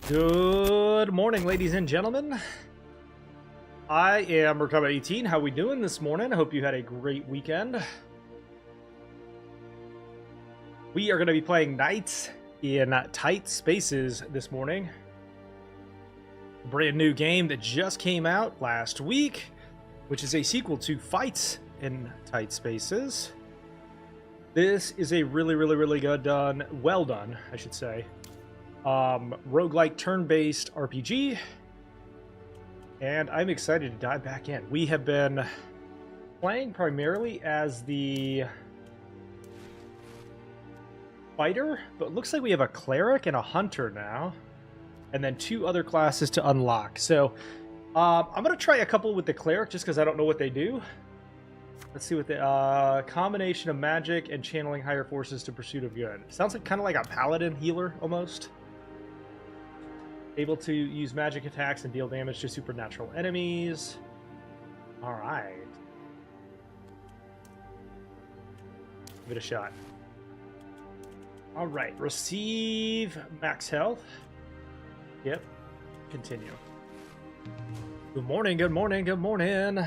Good morning, ladies and gentlemen. I am Recover 18. How we doing this morning? I hope you had a great weekend. We are going to be playing Knights in Tight Spaces this morning. A brand new game that just came out last week, which is a sequel to Fights in Tight Spaces. This is a really good done, well done, I should say. Roguelike turn-based RPG, and I'm excited to dive back in. We have been playing primarily as the fighter, but it looks like we have a cleric and a hunter now, and then two other classes to unlock. So I'm going to try a couple with the cleric just because I don't know what they do. Let's see what the combination of magic and channeling higher forces to pursuit of good. Sounds like kind of like a paladin healer almost. Able to use magic attacks and deal damage to supernatural enemies. Alright. Give it a shot. Alright, receive max health. Yep. Continue. Good morning, good morning, good morning.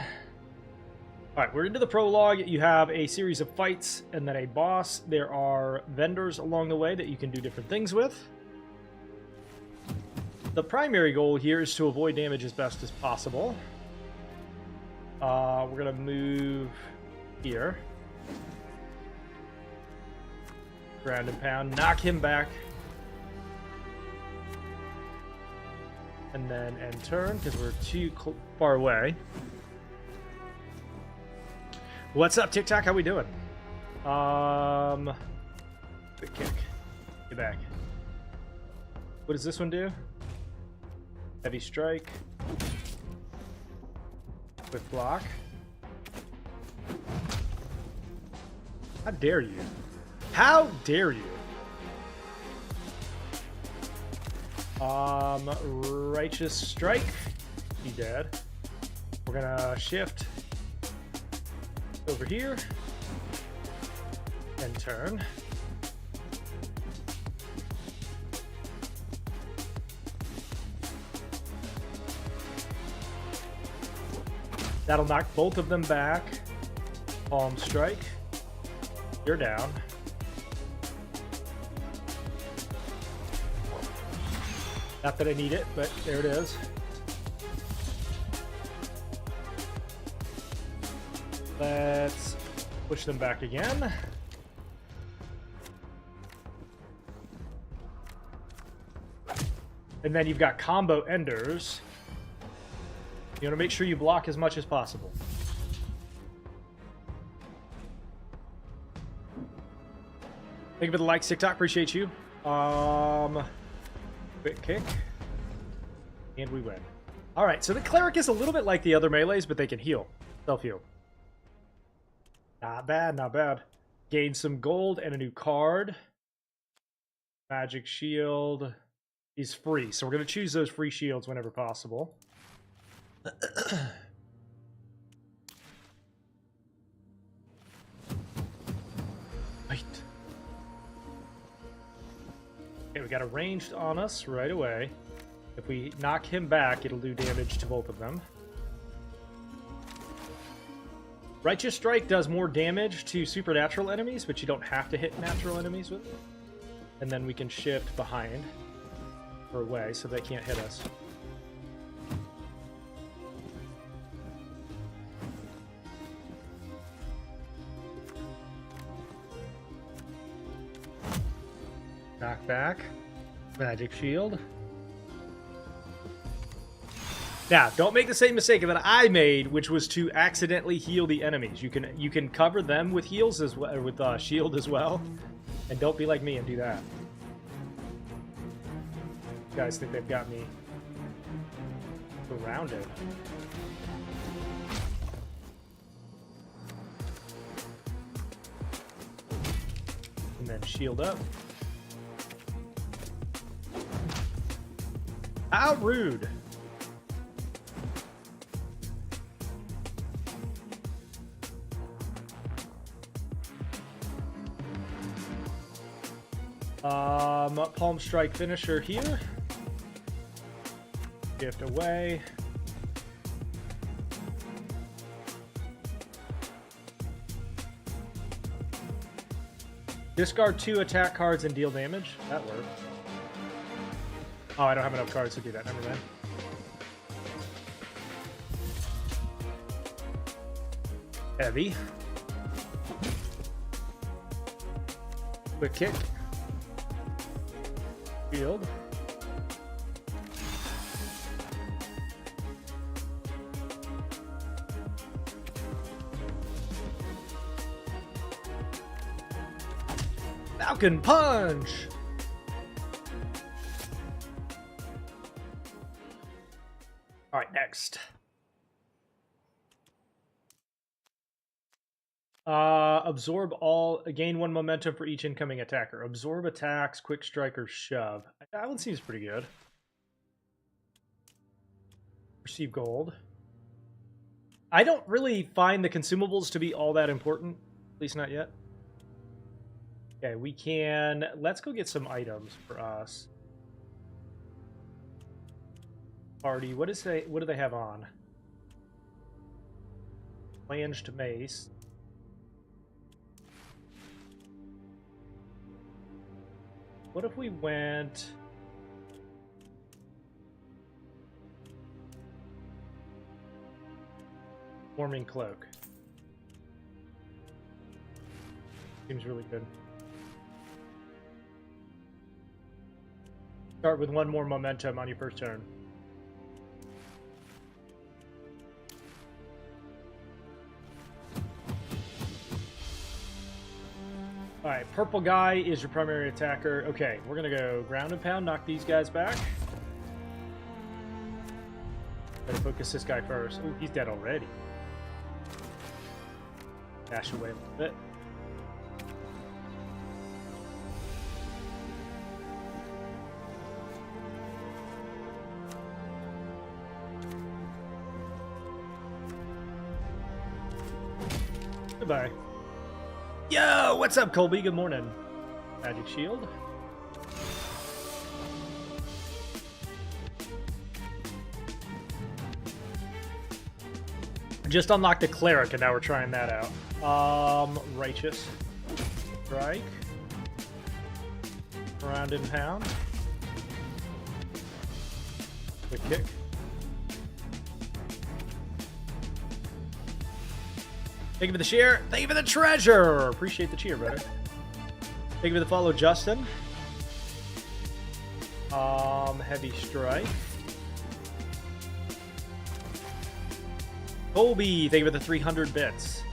Alright, we're into the prologue. You have a series of fights and then a boss. There are vendors along the way that you can do different things with. The primary goal here is to avoid damage as best as possible. We're going to move here. Ground and pound. Knock him back. And then end turn, because we're too far away. What's up, TikTok? How we doing? Quick kick. Get back. What does this one do? Heavy strike. Quick block. How dare you? How dare you? Righteous strike. He dead. We're gonna shift over here and turn. That'll knock both of them back. Palm strike. You're down. Not that I need it, but there it is. Let's push them back again. And then you've got combo enders. You want to make sure you block as much as possible. Thank you for the likes, TikTok. Appreciate you. Quick kick. And we win. Alright, so the cleric is a little bit like the other melees, but they can heal. Self-heal. Not bad, not bad. Gain some gold and a new card. Magic shield is free, so we're going to choose those free shields whenever possible. Right. Okay, we got a ranged on us right away. If we knock him back, it'll do damage to both of them. Righteous Strike does more damage to supernatural enemies, but you don't have to hit natural enemies with it. And then we can shift behind or away so they can't hit us. Knock back. Magic shield. Now, don't make the same mistake that I made, which was to accidentally heal the enemies. You can cover them with heals as well, with shield as well, and don't be like me and do that. You guys think they've got me surrounded. And then shield up. How rude. Palm strike finisher here. Shift away. Discard 2 attack cards and deal damage. That works. Oh, I don't have enough cards to do that. Never mind. Heavy. Quick kick. Shield. Falcon Punch! Alright, next. Absorb all, gain 1 momentum for each incoming attacker. Absorb attacks, quick strike, or shove. That one seems pretty good. Receive gold. I don't really find the consumables to be all that important, at least not yet. Okay, we can, let's go get some items for us. Party, what do they have on? Flanged mace. What if we went... Warming cloak. Seems really good. Start with 1 more momentum on your first turn. Alright, purple guy is your primary attacker. Okay, we're gonna go ground and pound, knock these guys back. Better focus this guy first. Oh, he's dead already. Dash away a little bit. Goodbye. Yo, what's up, Colby? Good morning. Magic shield. Just unlocked the cleric, and now we're trying that out. Righteous strike. Round and pound. Quick kick. Thank you for the share. Thank you for the treasure. Appreciate the cheer, brother. Thank you for the follow, Justin. Heavy strike. Colby, thank you for the 300 bits.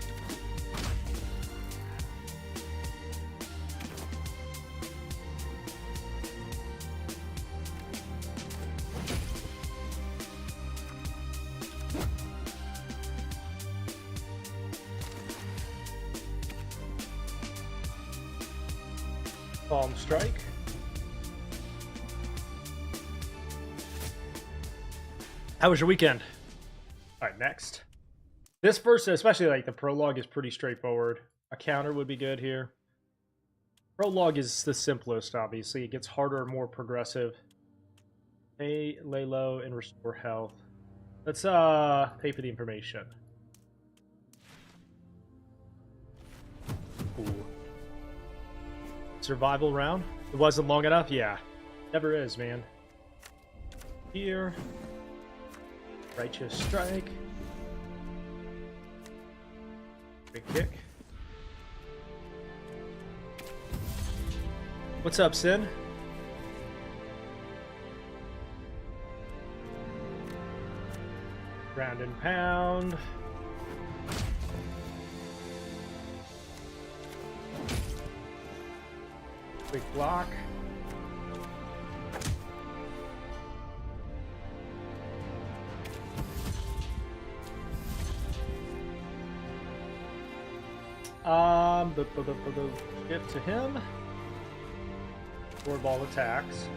Palm strike. How was your weekend? All right, next. This first, especially like the prologue, is pretty straightforward. A counter would be good here. Prologue is the simplest, obviously. It gets harder and more progressive. Lay low and restore health. Let's pay for the information. Cool. Survival round. It wasn't long enough? Yeah. Never is, man. Here. Righteous strike. Big kick. What's up, Sin? Ground and pound. Quick block. The shift to him. Four ball attacks.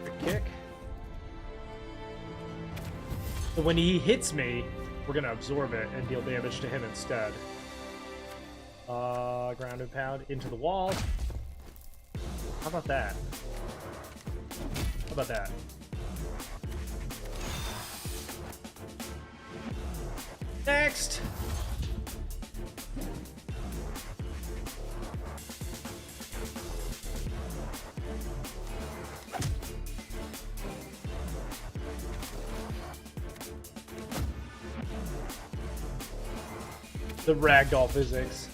Quick kick. So when he hits me, we're gonna absorb it and deal damage to him instead. Ground and pound into the wall. How about that? How about that? Next. The ragdoll physics.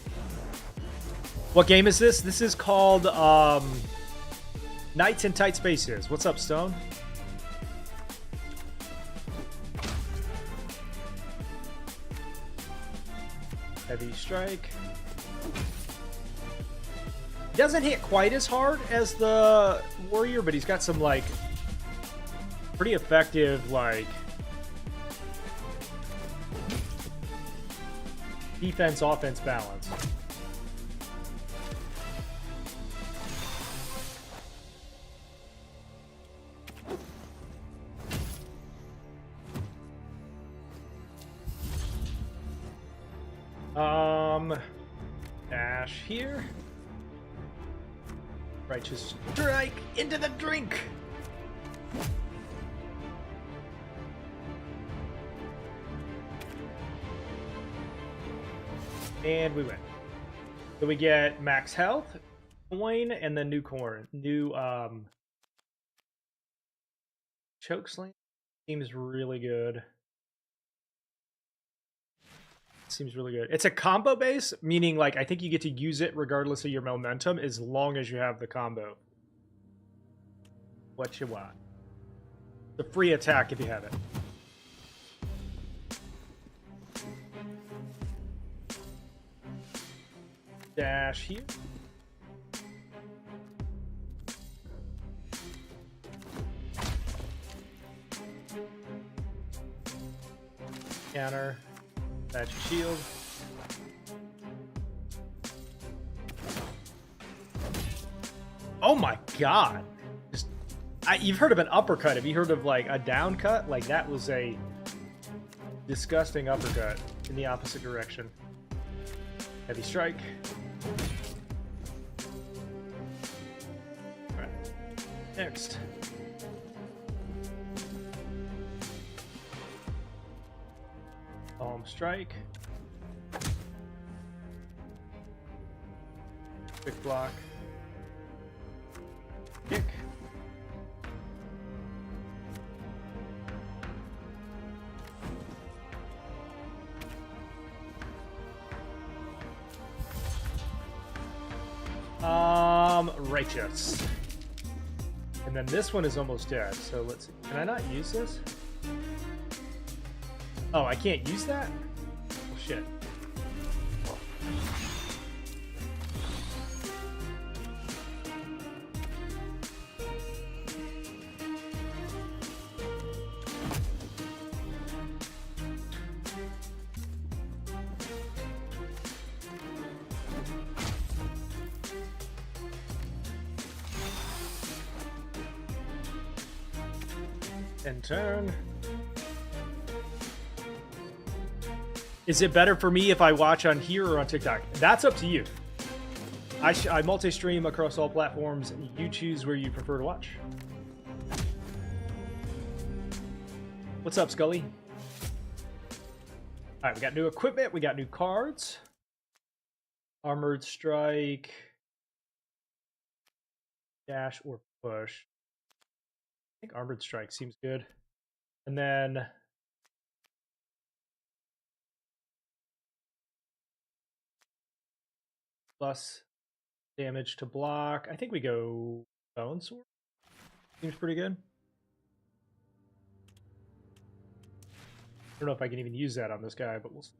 What game is this? This is called Knights in Tight Spaces. What's up, Stone? Heavy strike. Doesn't hit quite as hard as the warrior, but he's got some like pretty effective like defense offense balance. Dash here. Righteous strike into the drink. And we win. So we get max health, coin, and then new corn. New choke slam. Seems really good. Seems really good. It's a combo base, meaning like I think you get to use it regardless of your momentum as long as you have the combo. What you want. The free attack if you have it. Dash here. Counter. That's your shield. Oh my god. Just you've heard of an uppercut. Have you heard of like a down cut? Like that was a disgusting uppercut in the opposite direction. Heavy strike. Alright. Next. Strike. Quick block. Kick. Righteous. And then this one is almost dead, so let's see. Can I not use this? Oh, I can't use that? Oh, shit. And turn. Is it better for me if I watch on here or on TikTok? That's up to you. I multi-stream across all platforms. You choose where you prefer to watch. What's up, Scully? All right, we got new equipment. We got new cards. Armored strike. Dash or push. I think armored strike seems good. And then plus damage to block. I think we go bone sword. Seems pretty good. I don't know if I can even use that on this guy, but we'll see.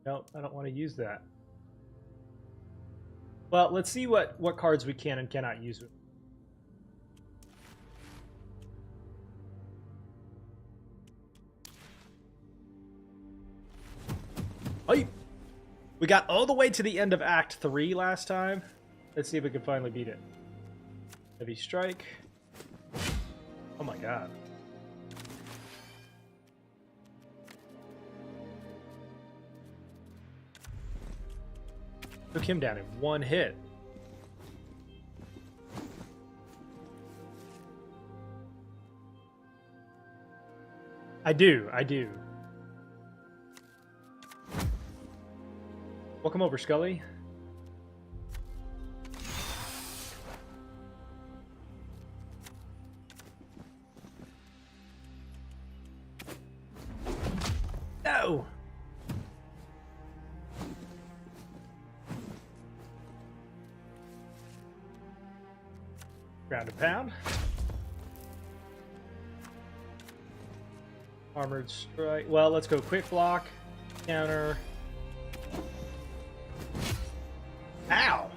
No, I don't want to use that. Well, let's see what cards we can and cannot use with. Oh, we got all the way to the end of Act 3 last time. Let's see if we can finally beat it. Heavy strike. Oh my god. Took him down in one hit. I do. Welcome over, Scully. No! Ground and pound. Armored strike. Well, let's go quick block. Counter. Ow!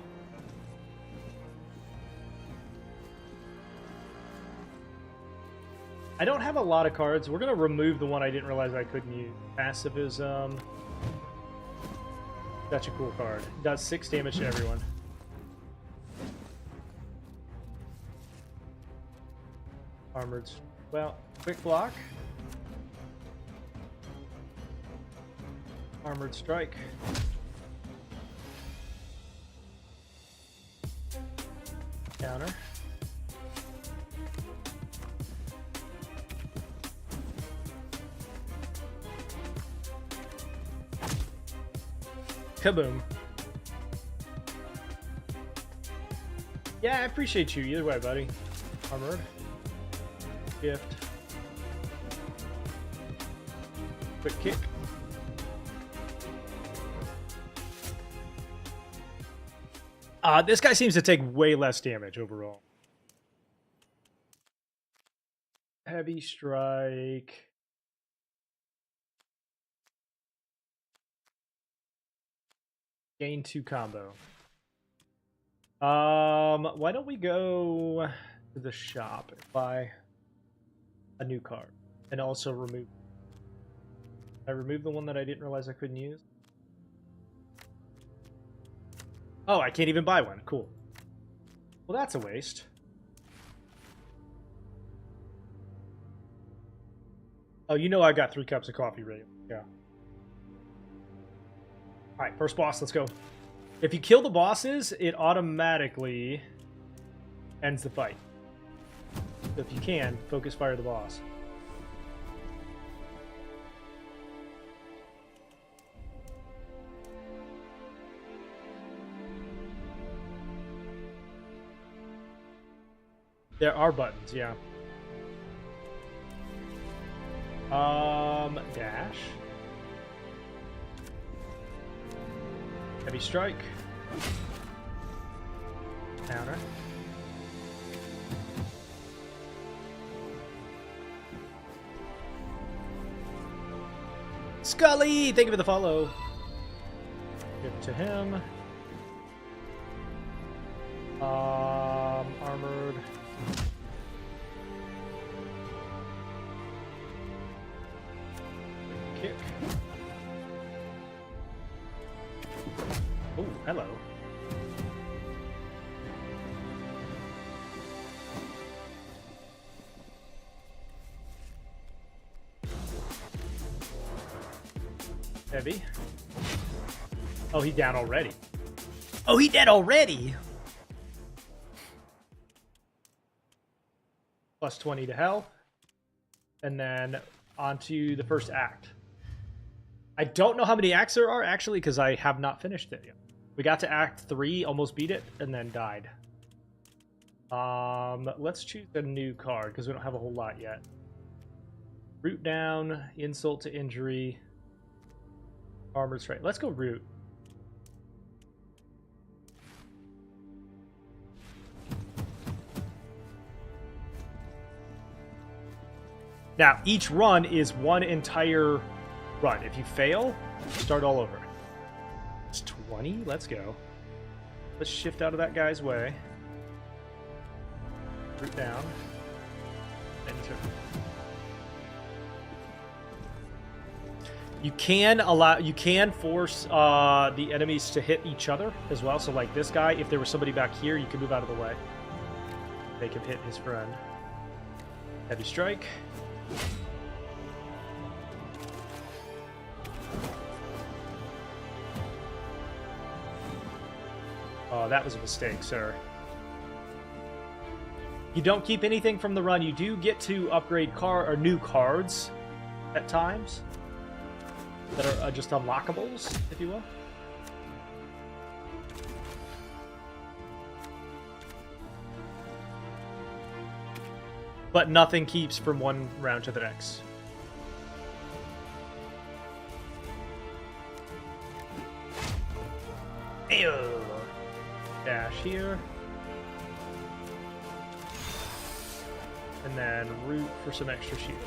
I don't have a lot of cards. We're gonna remove the one I didn't realize I couldn't use. Pacifism. That's a cool card. Does 6 damage to everyone. Armored. Well, quick block. Armored strike. Counter. Kaboom. Yeah, I appreciate you either way, buddy. Armored. Gift. Quick kick. This guy seems to take way less damage overall. Heavy strike. Gain 2 combo. Why don't we go to the shop and buy a new card and also remove. I removed the one that I didn't realize I couldn't use. Oh, I can't even buy one. Cool. Well, that's a waste. Oh, you know I got 3 cups of coffee ready. Yeah. Alright, first boss, let's go. If you kill the bosses, it automatically ends the fight. So if you can, focus fire the boss. There are buttons, yeah. Dash. Heavy strike. Counter. Scully! Thank you for the follow. Give it to him. Armored. Kick. Oh, hello. Heavy. Oh, he's down already. Oh, he dead already? Plus 20 to health. And then on to the first act. I don't know how many acts there are, actually, because I have not finished it yet. We got to Act 3, almost beat it, and then died. Let's choose a new card, because we don't have a whole lot yet. Root down, insult to injury, armored strike. Let's go root. Now, each run is one entire run. If you fail, start all over. It's 20? Let's go. Let's shift out of that guy's way. Root down. Enter. You can force the enemies to hit each other as well. So like this guy, if there was somebody back here, you can move out of the way. Make him hit his friend. Heavy strike. Oh, that was a mistake, sir. You don't keep anything from the run. You do get to upgrade new cards at times that are just unlockables, if you will. But nothing keeps from one round to the next. Ew. Dash here. And then root for some extra shield.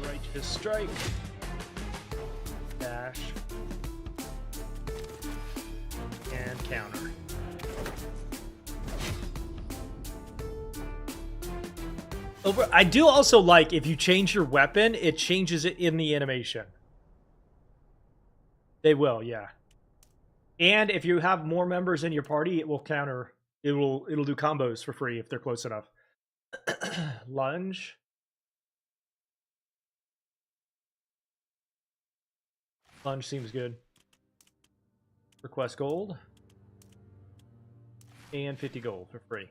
Righteous strike. Dash. And counter. I do also like if you change your weapon, it changes it in the animation. They will, yeah. And if you have more members in your party, it will counter. It'll do combos for free if they're close enough. Lunge. Lunge seems good. Request gold. And 50 gold for free.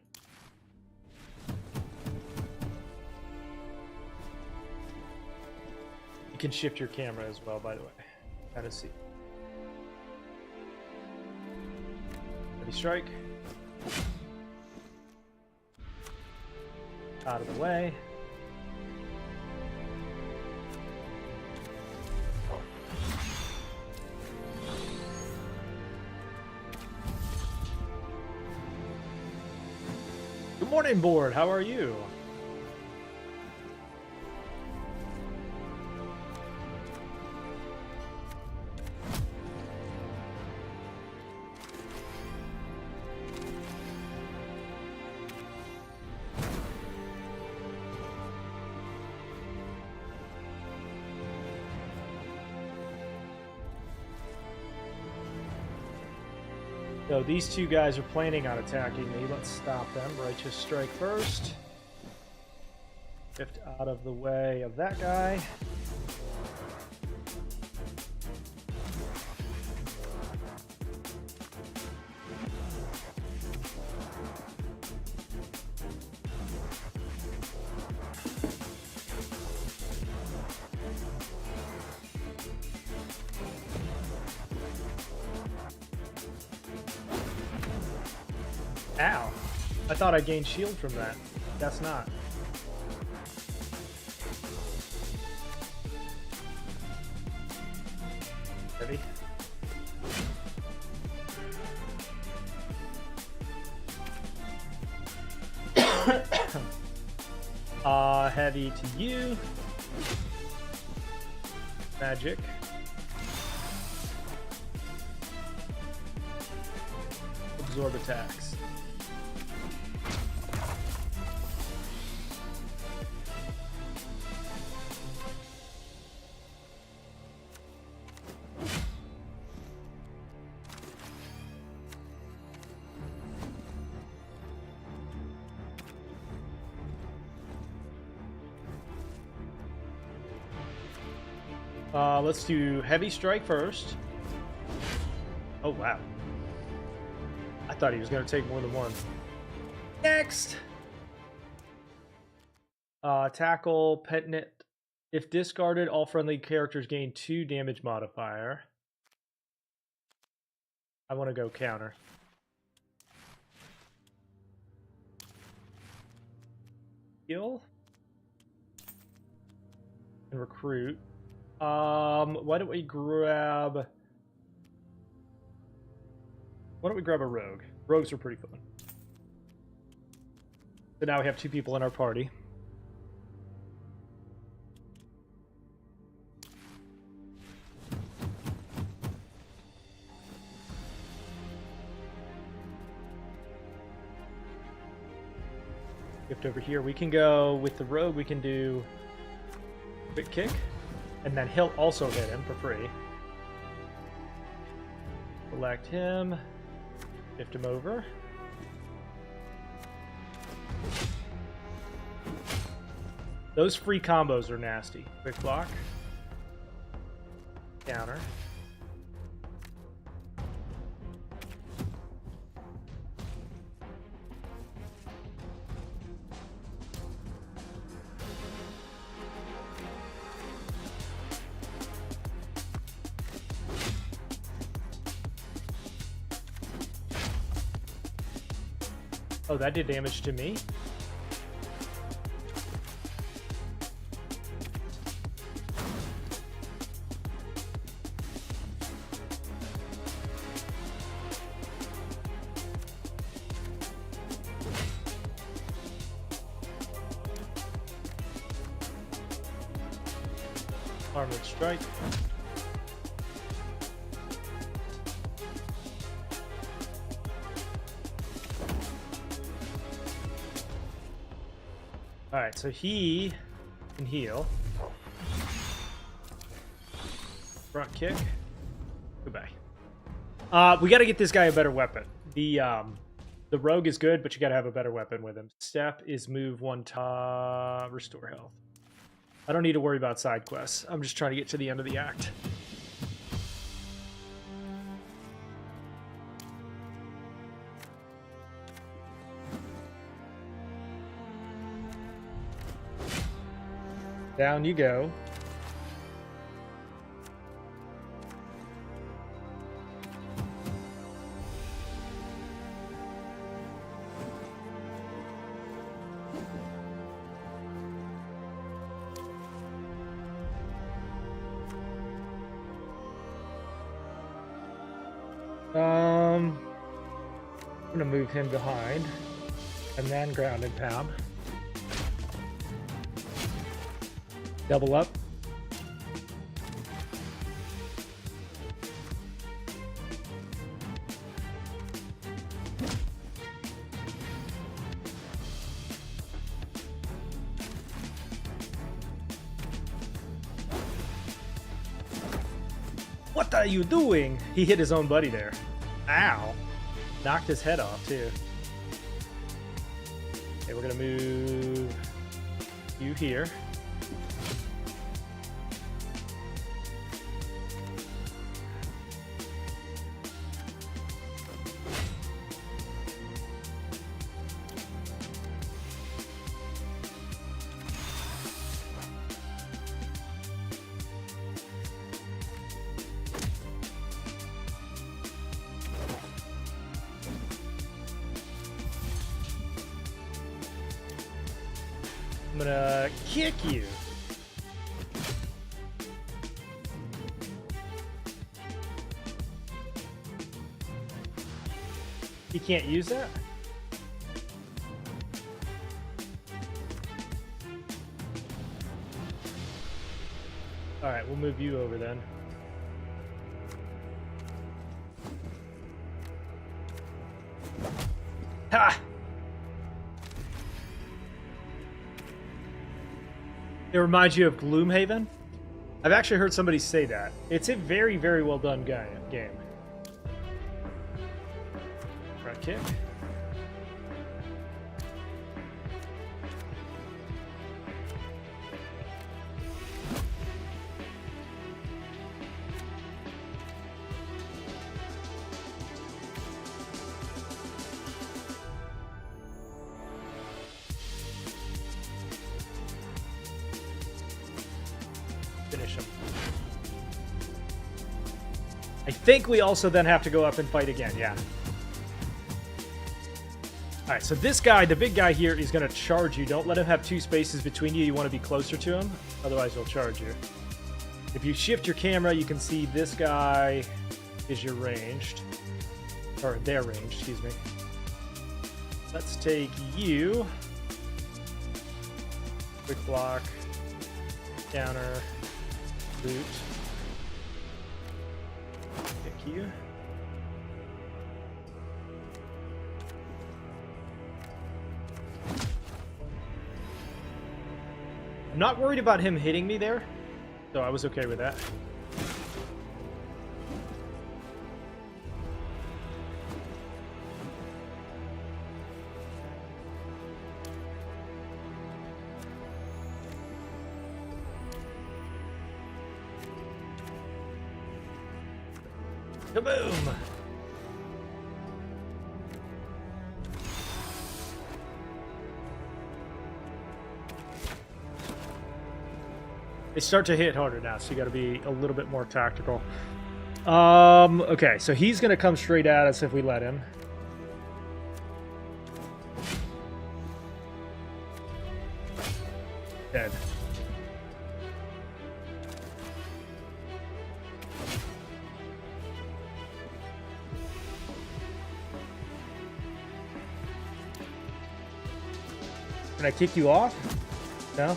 You can shift your camera as well, by the way. Kind of see. Heavy strike. Out of the way. Good morning, board. How are you? So these two guys are planning on attacking me. Let's stop them. Righteous strike first. Shift out of the way of that guy. Ow. I thought I gained shield from that. That's not. Heavy. Heavy to you. Magic. Absorb attacks. Let's do heavy strike first. Oh, wow. I thought he was going to take more than one. Next! Tackle, Petnit. If discarded, all friendly characters gain 2 damage modifier. I want to go counter. Heal. And recruit. Why don't we grab a rogue? Rogues are pretty fun. So now we have 2 people in our party. Gift over here. We can go with the rogue, we can do quick kick. And then he'll also hit him for free. Select him. Shift him over. Those free combos are nasty. Quick block. Counter. Oh, that did damage to me. Armored strike. Alright, so he can heal. Front kick. Goodbye. We gotta get this guy a better weapon. The rogue is good, but you gotta have a better weapon with him. Step is move one time, restore health. I don't need to worry about side quests. I'm just trying to get to the end of the act. Down you go. I'm gonna move him behind and then ground and pound. Double up. What are you doing? He hit his own buddy there. Ow. Knocked his head off, too. Okay, we're gonna move you here. I'm gonna kick you. He can't use that? Alright, we'll move you over then. Ha! It reminds you of Gloomhaven? I've actually heard somebody say that. It's a very, very well done game. Front kick. Finish him. I think we also then have to go up and fight again, yeah. Alright, so this guy, the big guy here, is going to charge you. Don't let him have two spaces between you. You want to be closer to him, otherwise he'll charge you. If you shift your camera, you can see this guy is your ranged. Or their ranged, excuse me. Let's take you. Quick block. Counter. Boot. Pick you. I'm not worried about him hitting me there, so I was okay with that. Kaboom! They start to hit harder now, so you got to be a little bit more tactical. Okay, so he's going to come straight at us if we let him. Dead. Can I kick you off? No?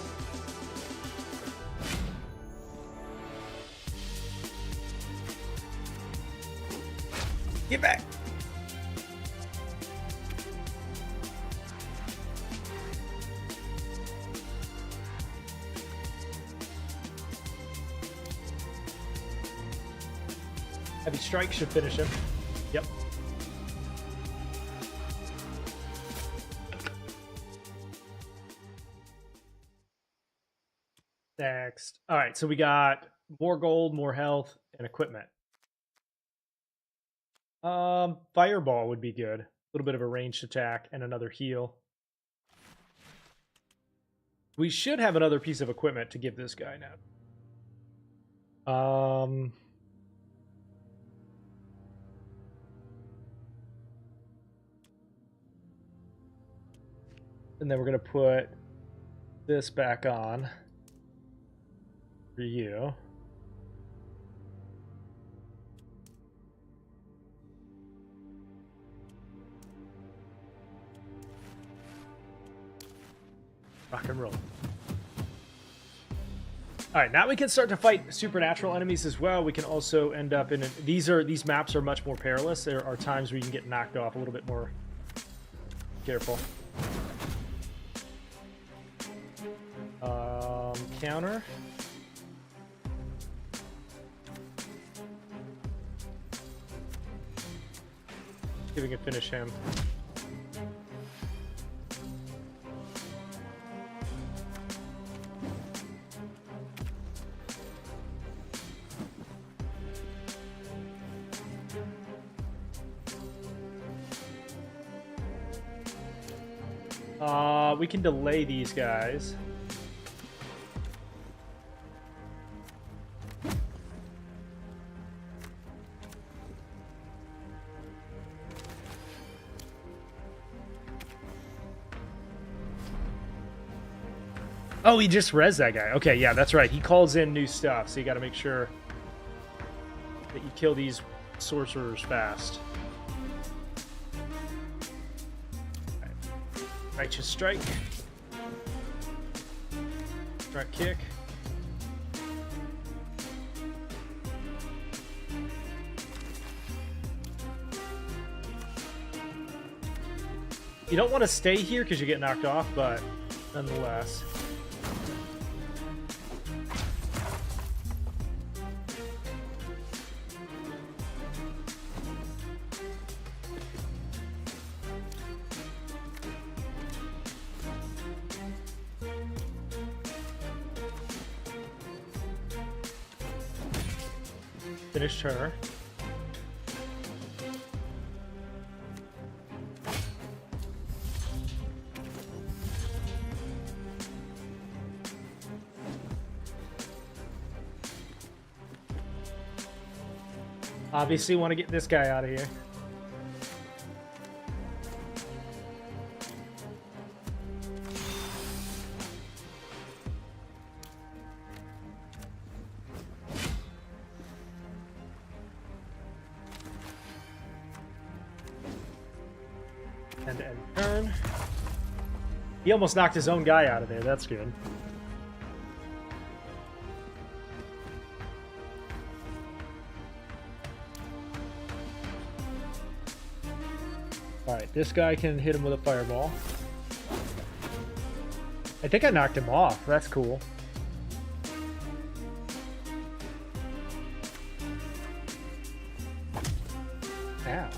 Get back! Heavy strike should finish him. Yep. Next. All right, so we got more gold, more health, and equipment. Fireball would be good. A little bit of a ranged attack and another heal. We should have another piece of equipment to give this guy now. And then we're going to put this back on for you. Rock and roll. All right, now we can start to fight supernatural enemies as well. We can also end up in these maps are much more perilous. There are times where you can get knocked off a little bit more. Careful. Counter. See if we can finish him. We can delay these guys. Oh, he just res that guy. Okay, yeah, that's right. He calls in new stuff, so you got to make sure that you kill these sorcerers fast. Righteous strike. Strike kick. You don't want to stay here because you get knocked off, but nonetheless. Finished her. Obviously want to get this guy out of here. And turn. He almost knocked his own guy out of there. That's good. Alright, this guy can hit him with a fireball. I think I knocked him off. That's cool. Ow.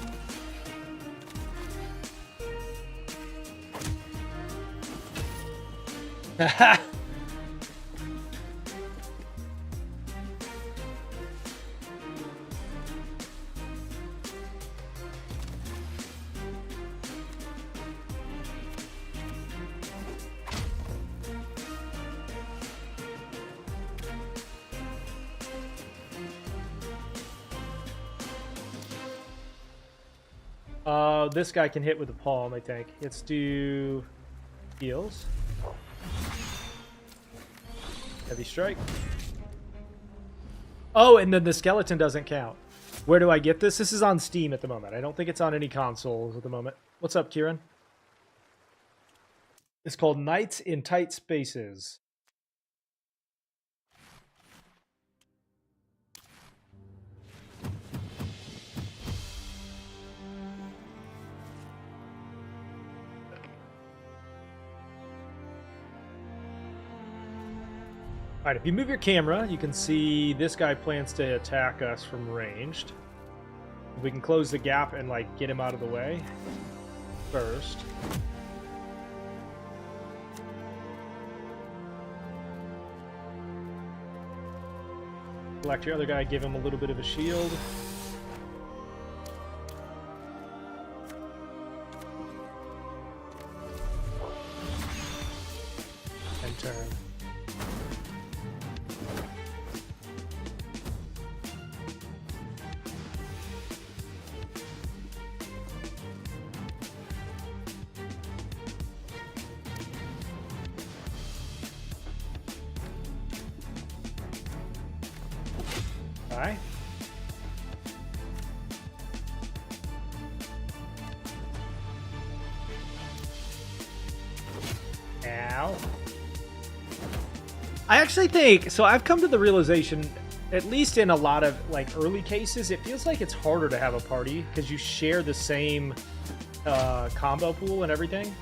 This guy can hit with the palm, I think. Let's do heals. Heavy strike. Oh, and then the skeleton doesn't count. Where do I get this? This is on Steam at the moment. I don't think it's on any consoles at the moment. What's up, Kieran? It's called Knights in Tight Spaces. All right, if you move your camera, you can see this guy plans to attack us from ranged. We can close the gap and like get him out of the way first. Select your other guy, give him a little bit of a shield. And turn. Bye. Ow. I actually think, so I've come to the realization, at least in a lot of like early cases, it feels like it's harder to have a party because you share the same combo pool and everything.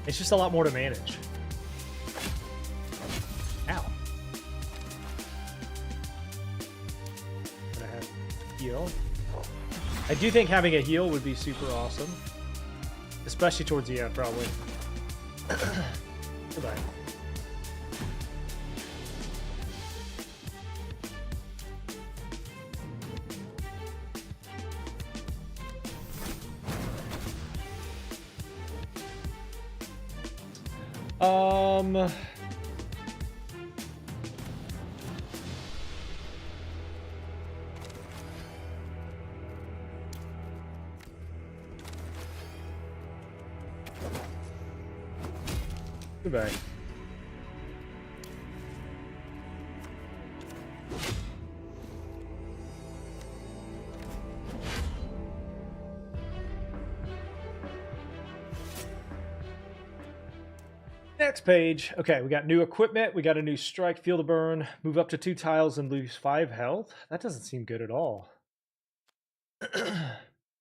It's just a lot more to manage. Ow. Gonna have heal. I do think having a heal would be super awesome. Especially towards the end, probably. Goodbye. Goodbye. Next page. Okay, we got new equipment. We got a new strike, feel the burn, move up to 2 tiles and lose 5 health. That doesn't seem good at all.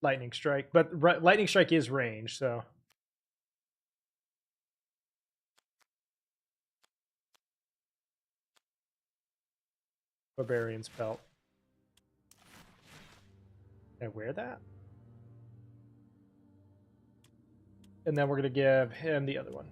Lightning strike, but lightning strike is range, so. Barbarian's belt. Can I wear that? And then we're going to give him the other one.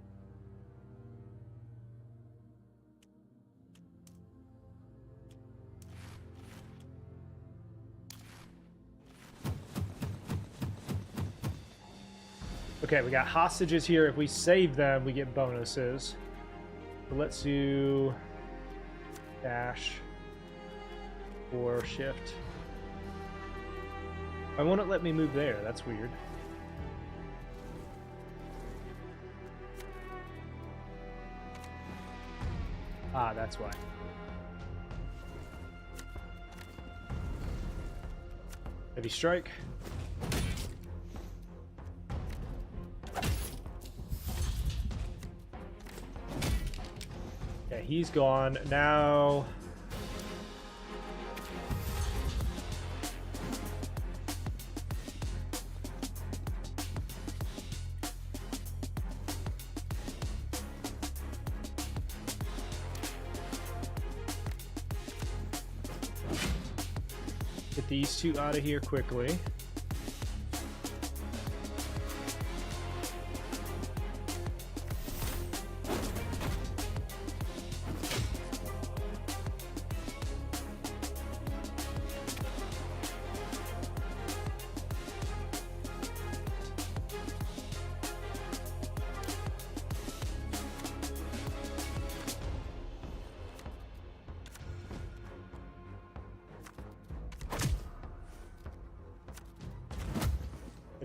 Okay, we got hostages here. If we save them, we get bonuses. So let's do dash or shift. Why won't it let me move there? That's weird. Ah, that's why. Heavy strike. Okay, he's gone. Now... get these two out of here quickly.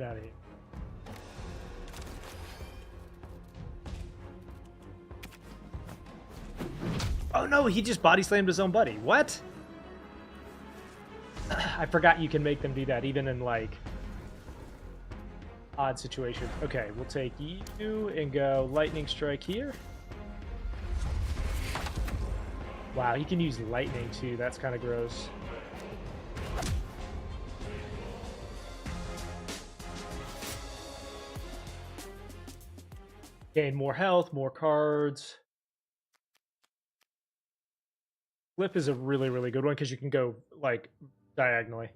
out of here. Oh no, he just body slammed his own buddy. What? I forgot you can make them do that even in like odd situations. Okay, we'll take you and go lightning strike here. Wow, he can use lightning too. That's kind of gross. Gain more health, more cards. Flip is a really, really good one because you can go, like, diagonally.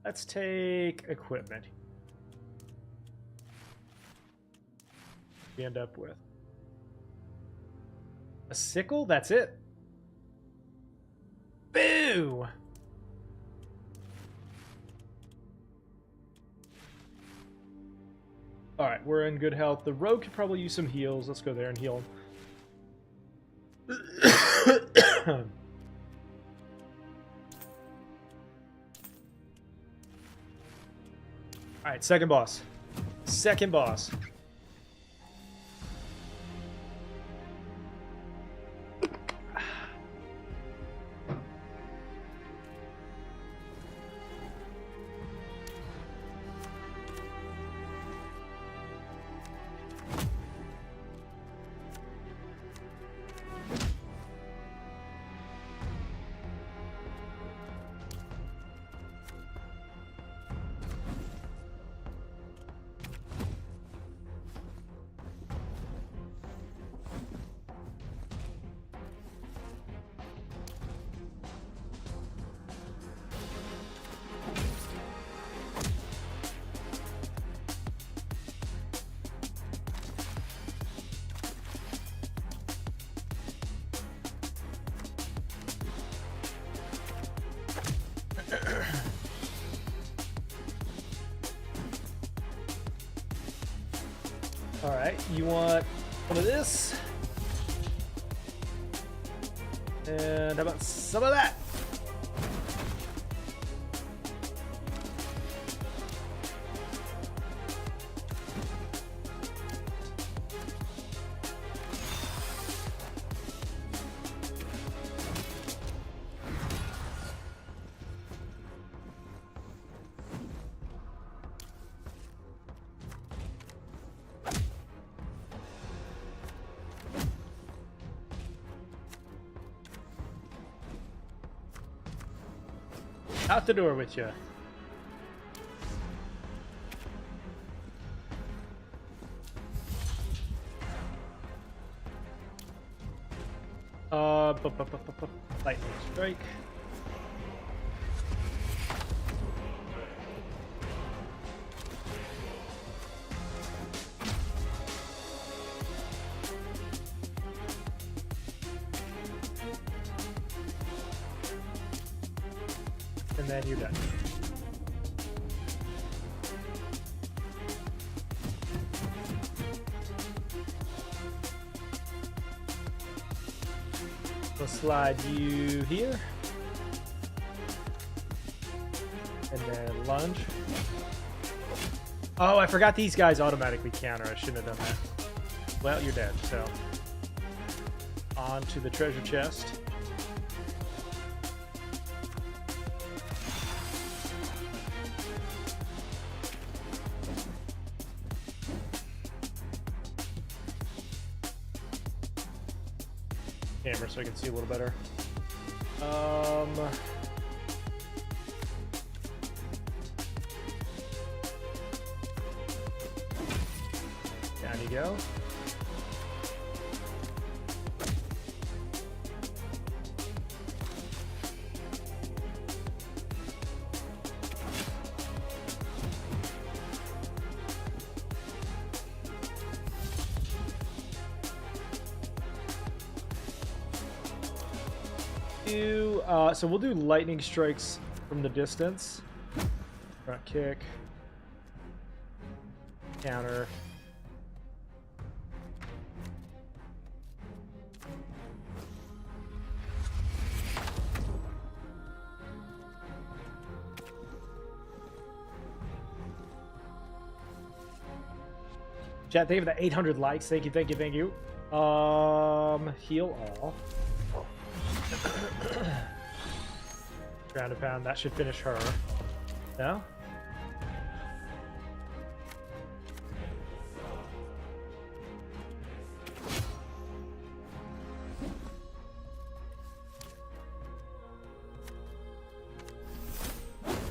Let's take equipment. We end up with a sickle? That's it. Boo! Alright, we're in good health. The rogue could probably use some heals. Let's go there and heal him. Alright, second boss. Second boss. Alright, you want some of this? And how about some of that? Out the door with you. Lightning strike. And then you're done. We'll slide you here. And then lunge. Oh, I forgot these guys automatically counter. I shouldn't have done that. Well, you're dead, so. On to the treasure chest. Camera so I can see a little better. Down you go. So we'll do lightning strikes from the distance. Front kick. Counter. Chat, thank you for the 800 likes. Thank you, thank you, thank you. Heal all. Ground and pound. That should finish her. No?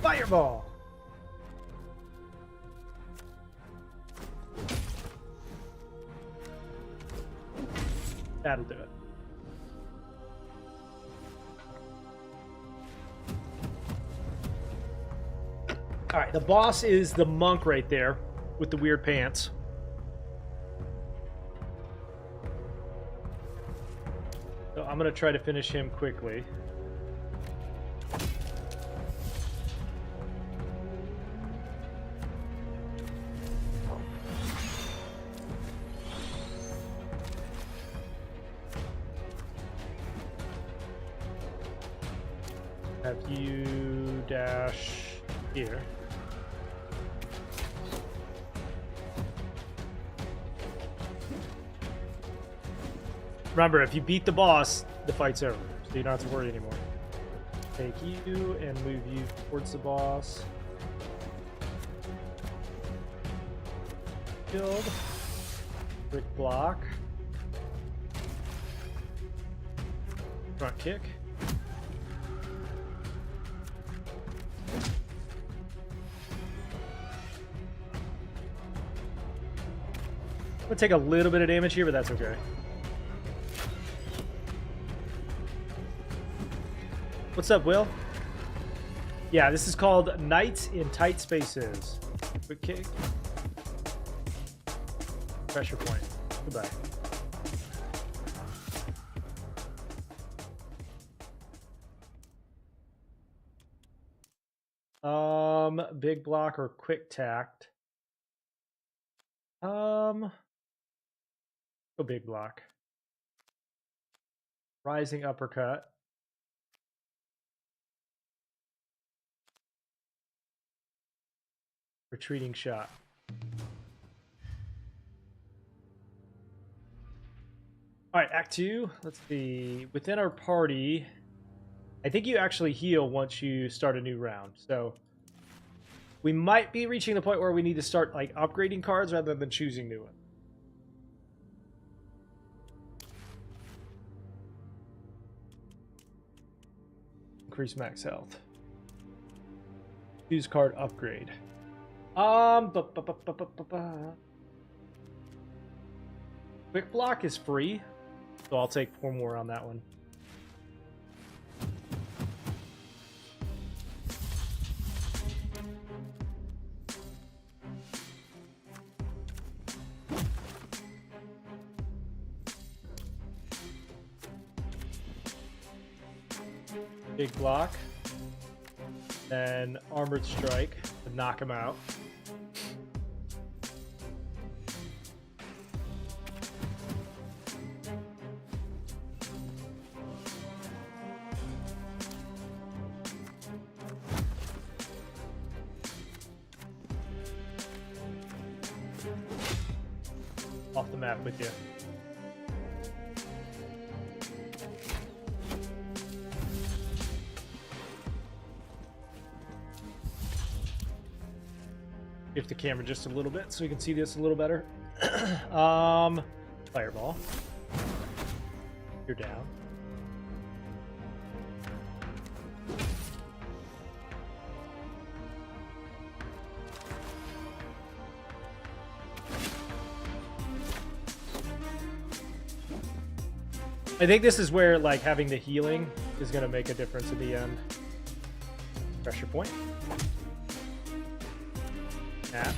Fireball! That'll do it. Alright, the boss is the monk right there with the weird pants. So I'm going to try to finish him quickly. Have you dash here. Remember, if you beat the boss, the fight's over, so you don't have to worry anymore. Take you and move you towards the boss. Killed. Quick block. Front kick. I'm gonna take a little bit of damage here, but that's okay. What's up, Will? Yeah, this is called Knights in Tight Spaces. Quick kick. Pressure point. Goodbye. Big block or quick tact. Go big block. Rising uppercut. Retreating shot. All right, Act 2. Let's see. Within our party, I think you actually heal once you start a new round. So we might be reaching the point where we need to start like upgrading cards rather than choosing new ones. Increase max health. Choose card upgrade. Quick block is free, so I'll take 4 more on that one. Big block, then armored strike to knock him out. Off the map with you. Shift the camera just a little bit so we can see this a little better. Fireball. You're down. I think this is where like having the healing is going to make a difference at the end. Pressure point. Snap.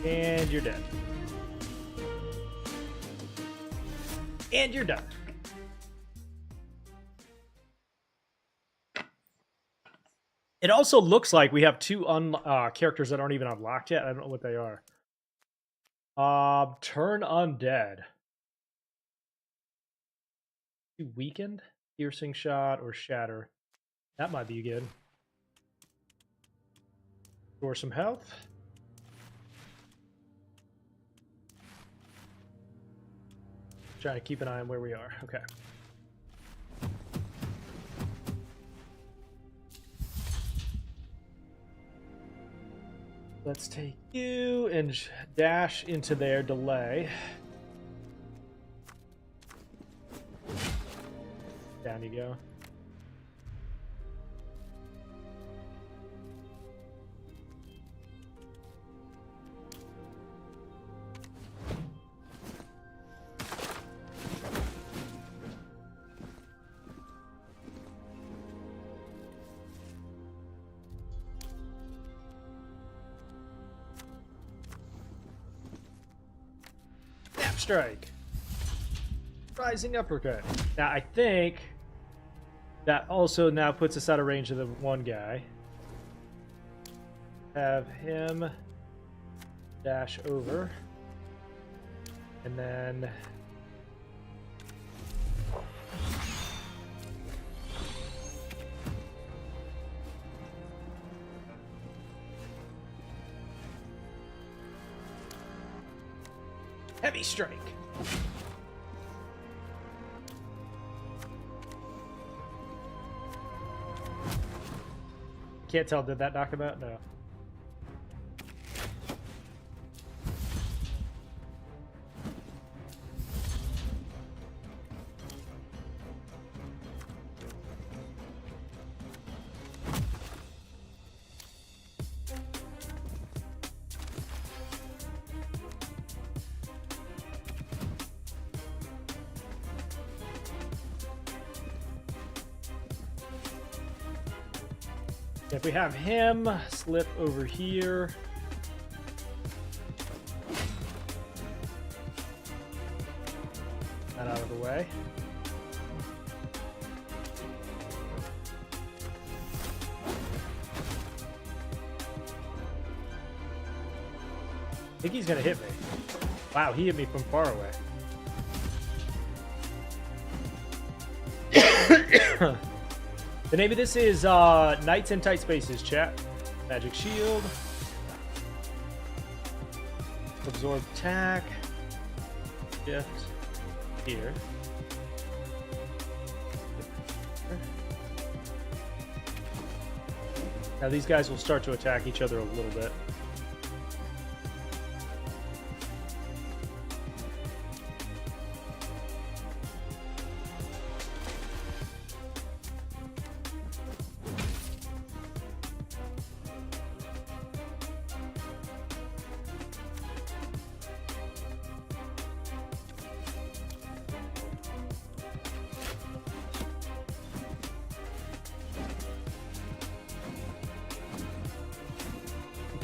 And you're dead. And you're done. It also looks like we have 2 characters that aren't even unlocked yet. I don't know what they are. Turn undead. Weakened, piercing shot, or shatter. That might be good. Restore some health. Trying to keep an eye on where we are. Okay. Let's take you and dash into their delay. Down you go. Strike. Rising uppercut. Now I think that also now puts us out of range of the one guy. Have him dash over. And then heavy strike. Can't tell, did that knock him out? No. If we have him slip over here. That out of the way. I think he's gonna hit me. Wow, he hit me from far away. The name of this is Knights in Tight Spaces, chat. Magic Shield. Absorb attack. Shift. Here. Now these guys will start to attack each other a little bit.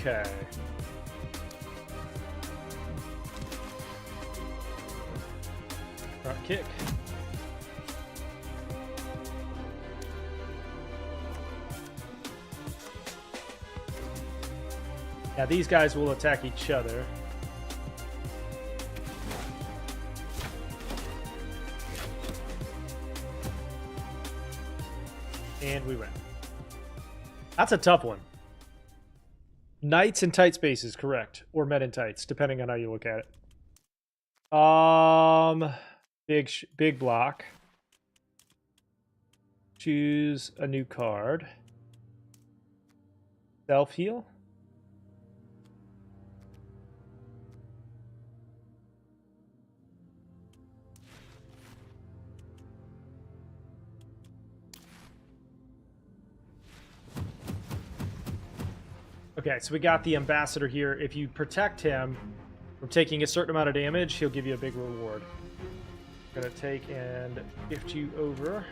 Okay. Front kick. Now these guys will attack each other. And we win. That's a tough one. Knights in tight spaces, correct. Or men in tights, depending on how you look at it. Big block. Choose a new card. Self-heal. Okay, so we got the ambassador here. If you protect him from taking a certain amount of damage, he'll give you a big reward. I'm gonna take and gift you over.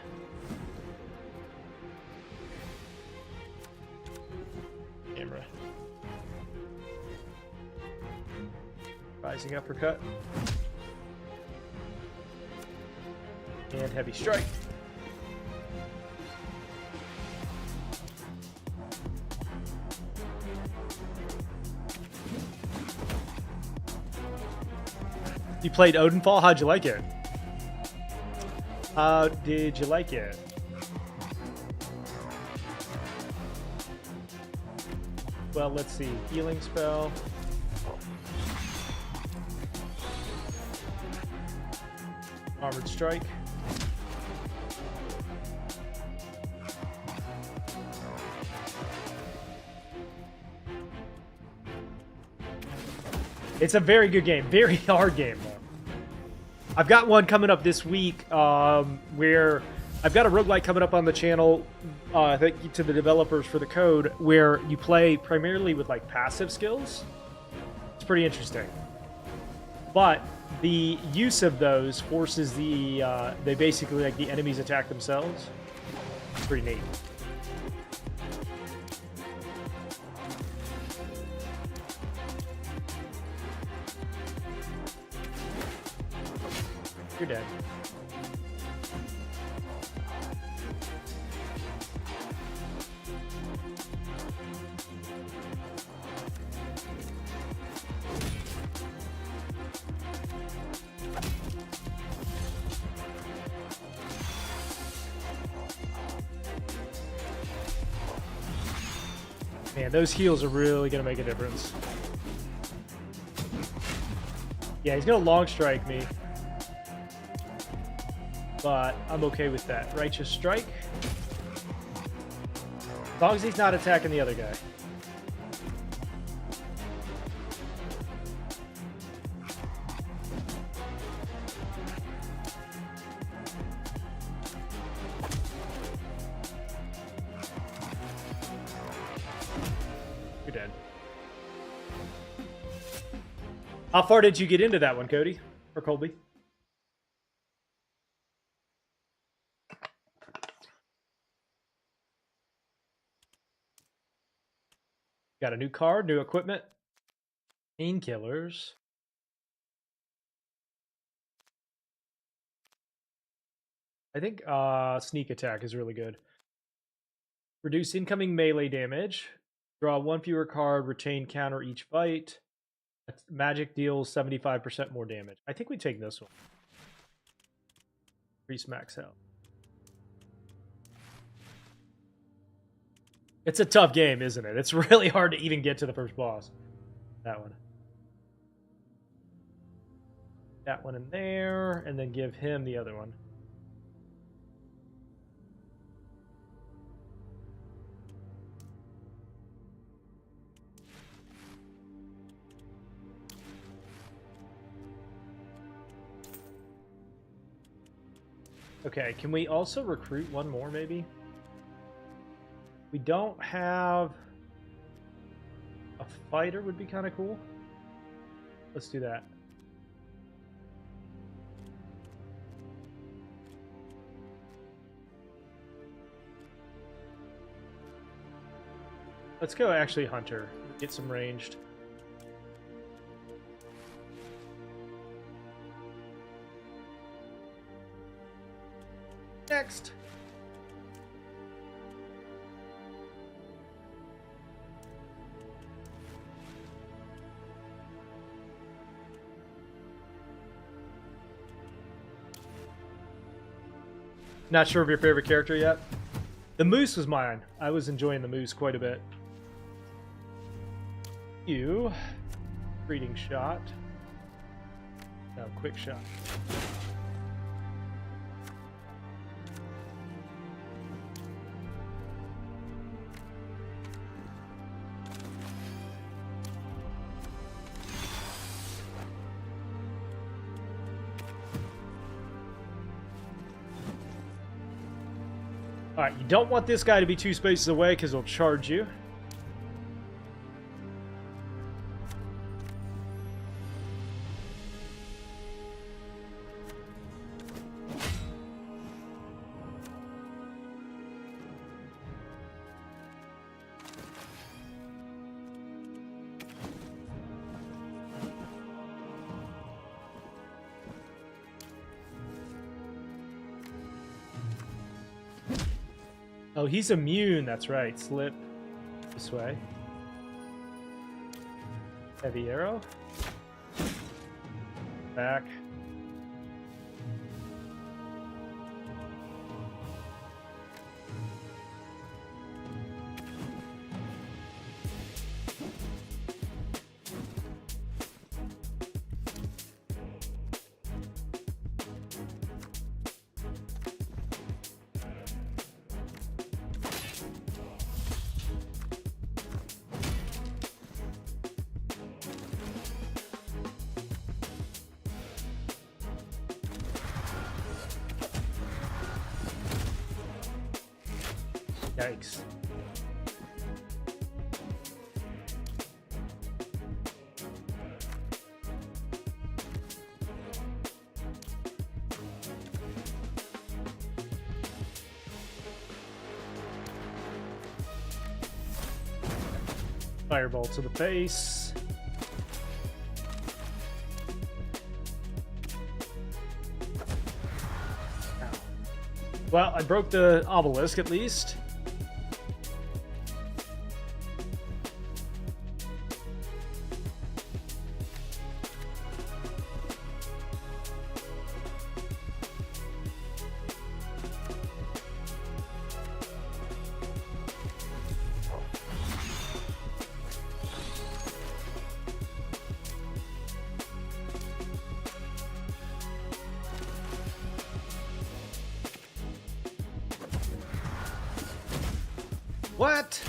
Camera. Rising uppercut. And heavy strike. You played Odenfall? How'd you like it? How did you like it? Well, let's see. Healing spell. Armored strike. It's a very good game. Very hard game, though. I've got one coming up this week where I've got a roguelike coming up on the channel, thank you to the developers for the code, where you play primarily with like passive skills. It's pretty interesting. But the use of those forces they basically, like, the enemies attack themselves. It's pretty neat. You're dead. Man, those heals are really going to make a difference. Yeah, he's going to long strike me. But I'm okay with that. Righteous strike. As long as he's not attacking the other guy. You're dead. How far did you get into that one, Cody? Or Colby? Got a new card, new equipment. Painkillers. I think sneak attack is really good. Reduce incoming melee damage. Draw one fewer card, retain counter each fight. Magic deals 75% more damage. I think we take this one. Increase max health. It's a tough game, isn't it? It's really hard to even get to the first boss. That one. That one in there, and then give him the other one. Okay, can we also recruit one more, maybe? We don't have a fighter would be kind of cool. Let's do that. Let's go actually hunter. Get some ranged. Next. Not sure of your favorite character yet? The moose was mine. I was enjoying the moose quite a bit. You. Breeding shot. No, quick shot. Alright, you don't want this guy to be 2 spaces away because he'll charge you. Oh, he's immune. That's right. Slip this way. Heavy arrow. Back. Yikes. Fireball to the face. Ow. Well, I broke the obelisk at least. What?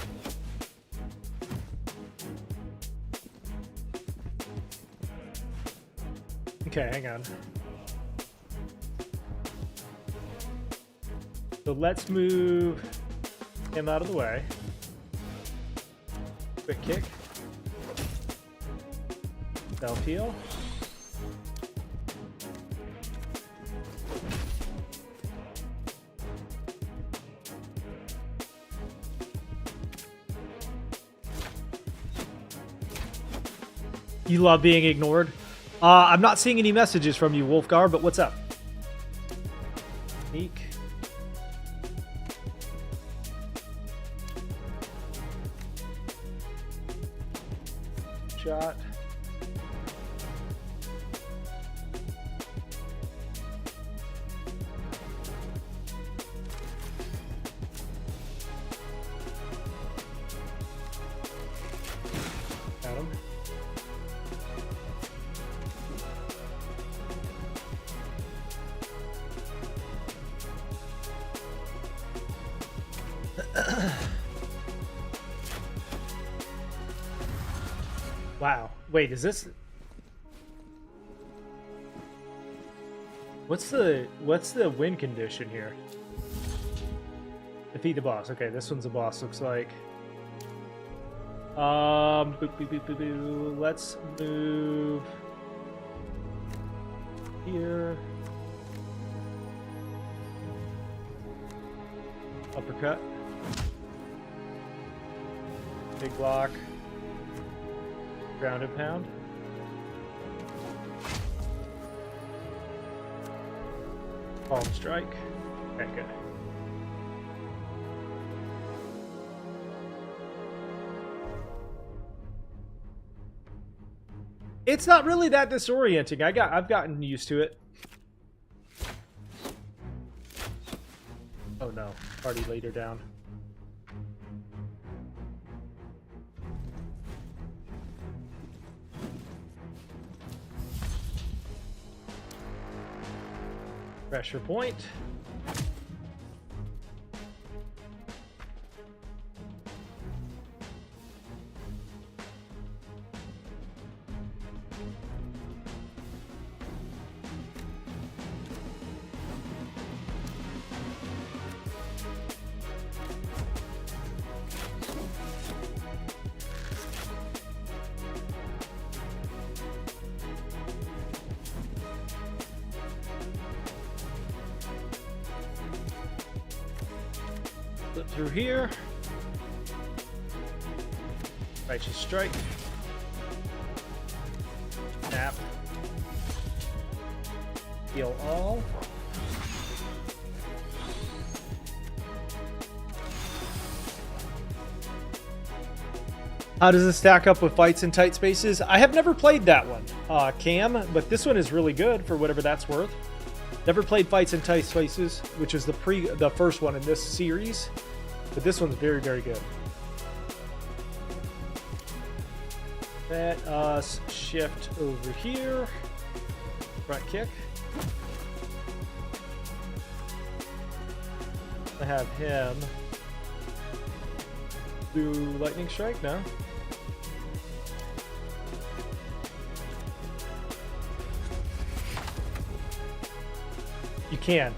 Okay, hang on. So let's move him out of the way. Quick kick. Self heal. You love being ignored. I'm not seeing any messages from you, Wolfgar, but what's up? Sneak. Shot. Got him. Wow. Wait, is this... What's the win condition here? Defeat the boss. Okay, this one's a boss, looks like. Boop, boop, boop, boop, boop. Let's move here. Uppercut. Big block. Ground and pound. Palm strike. Okay, good. It's not really that disorienting. I've gotten used to it. Oh no, already laid her down. Pressure point. Flip through here. Righteous strike. Snap. Heal all. How does this stack up with fights in tight spaces? I have never played that one, Cam, but this one is really good for whatever that's worth. Never played Fights in Tight Spaces, which is the first one in this series, but this one's very, very good. Let us shift over here. Front kick. I have him do lightning strike now. You can.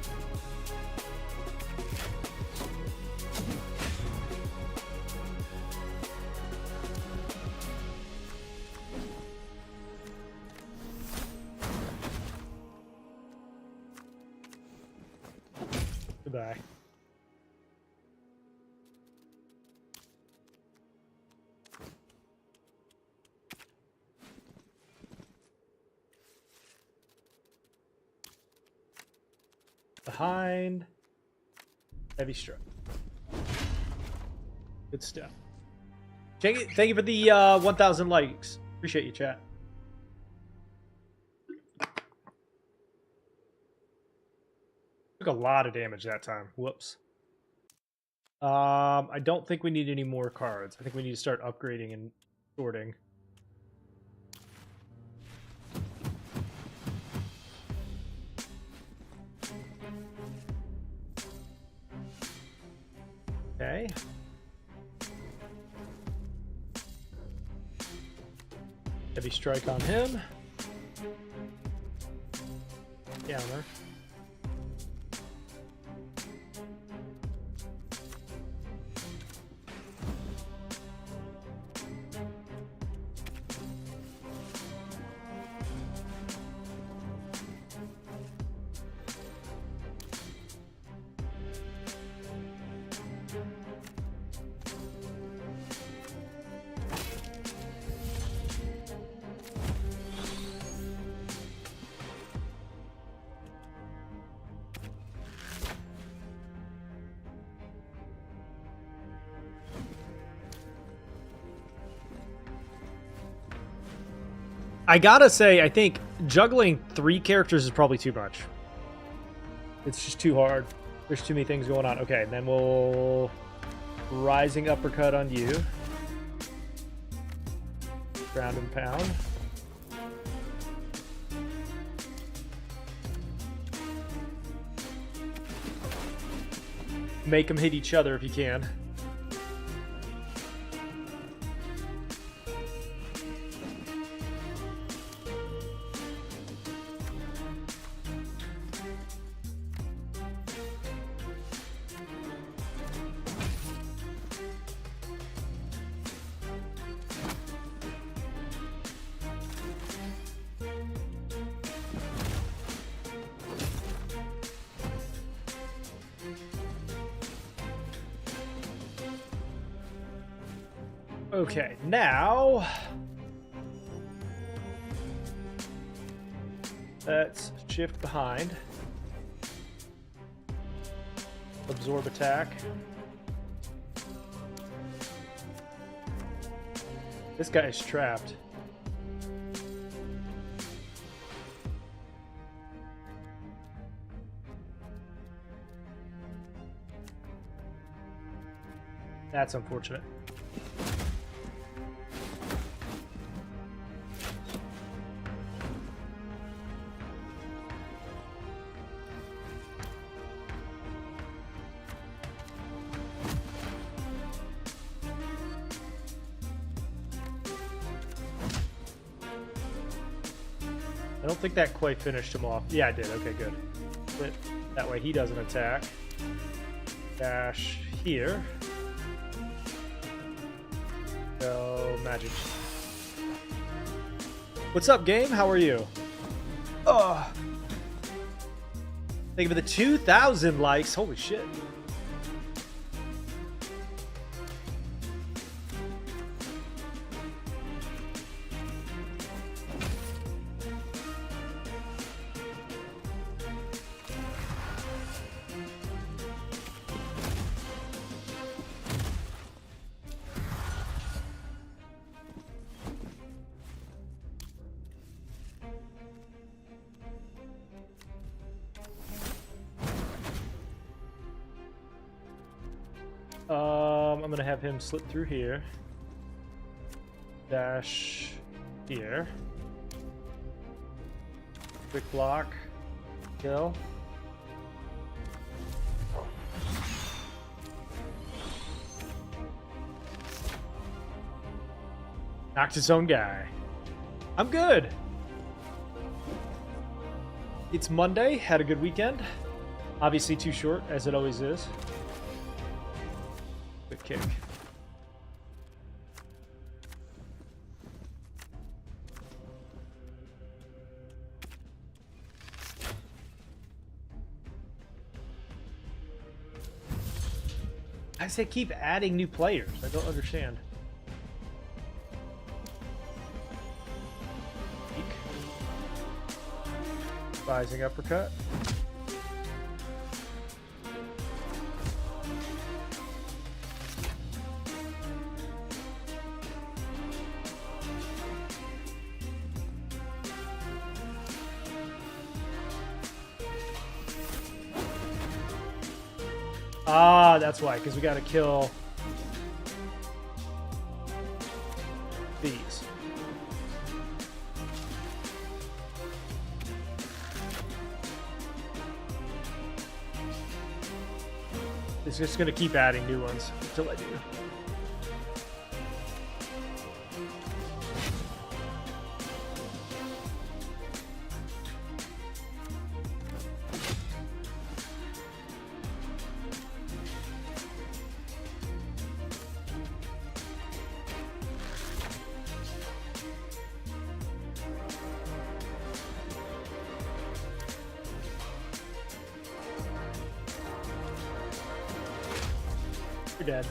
Goodbye. Behind. Heavy strike. Good stuff. Thank you for the 1,000 likes. Appreciate you, chat. Took a lot of damage that time. Whoops. I don't think we need any more cards. I think we need to start upgrading and sorting. Okay. Heavy strike on him. Counter. I gotta say, I think juggling 3 characters is probably too much. It's just too hard. There's too many things going on. Okay, and then we'll... Rising uppercut on you. Ground and pound. Make them hit each other if you can. Okay, now let's shift behind. Absorb attack. This guy is trapped. That's unfortunate. I don't think that quite finished him off. Yeah, I did. Okay, good. But that way he doesn't attack. Dash here. Go magic. What's up, game? How are you? Oh, thank you for the 2,000 likes. Holy shit. I'm gonna have him slip through here. Dash here. Quick block. Kill. Knocked his own guy. I'm good. It's Monday. Had a good weekend. Obviously too short, as it always is. Good kick. I say keep adding new players. I don't understand. Rising uppercut. Ah, that's why, because we got to kill these. It's just going to keep adding new ones until I do. You're dead.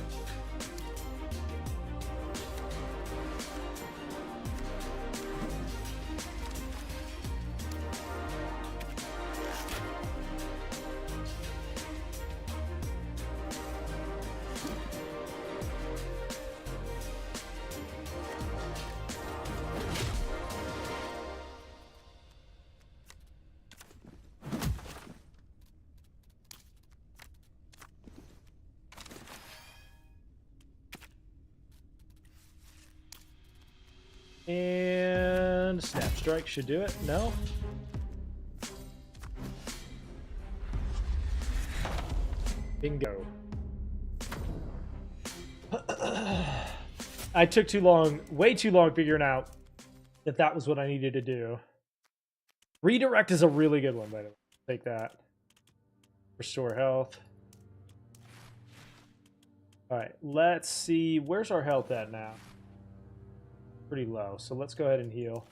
And snap strike should do it. No? Bingo. I took too long, way too long figuring out that that was what I needed to do. Redirect is a really good one, by the way. Take that. Restore health. Alright, let's see. Where's our health at now? Pretty low, so let's go ahead and heal.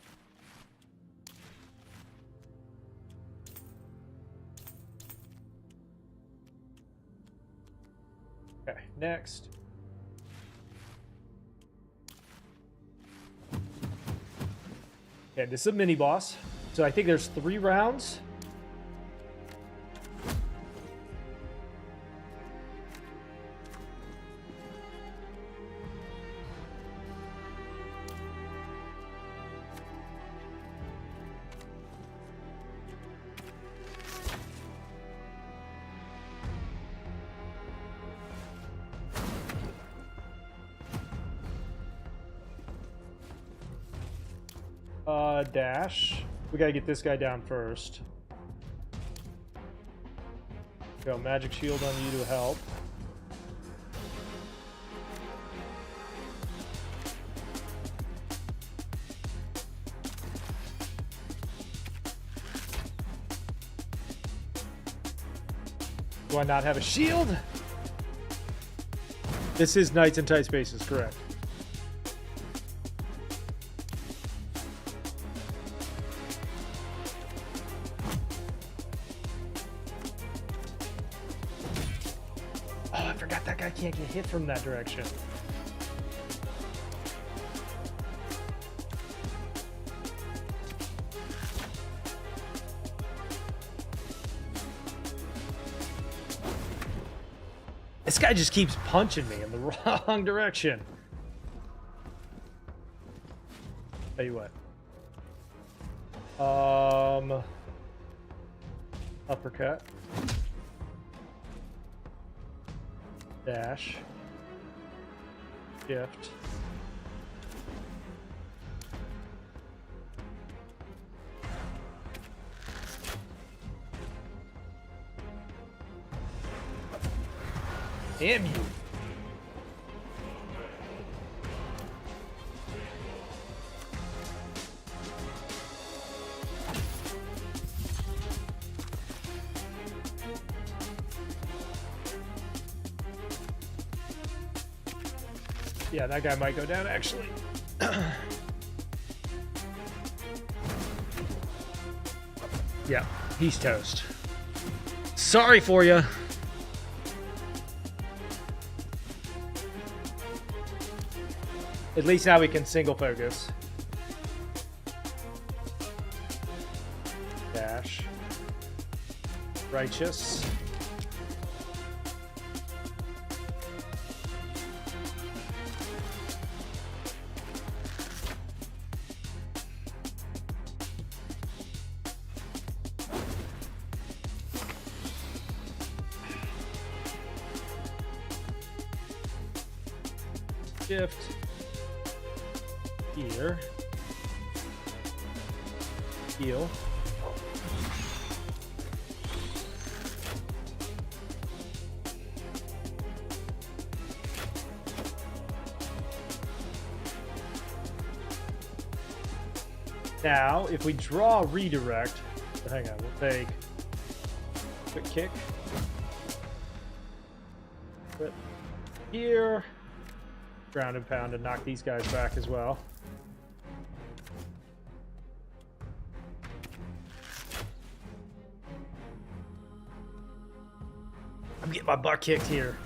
Okay, next. Okay, this is a mini boss. So I think there's 3 rounds. Dash. We gotta get this guy down first. Go, magic shield on you to help. Do I not have a shield? This is Knights in Tight Spaces, correct. Can't get hit from that direction. This guy just keeps punching me in the wrong direction. Tell you what. Uppercut. Dash. Shift. Damn you. Yeah, that guy might go down, actually. Yeah, he's toast. Sorry for you. At least now we can single focus. Dash. Righteous. Shift. Here. Heal. Now, if we draw redirect, hang on, we'll take quick kick. Put here. Ground and pound and knock these guys back as well. I'm getting my butt kicked here.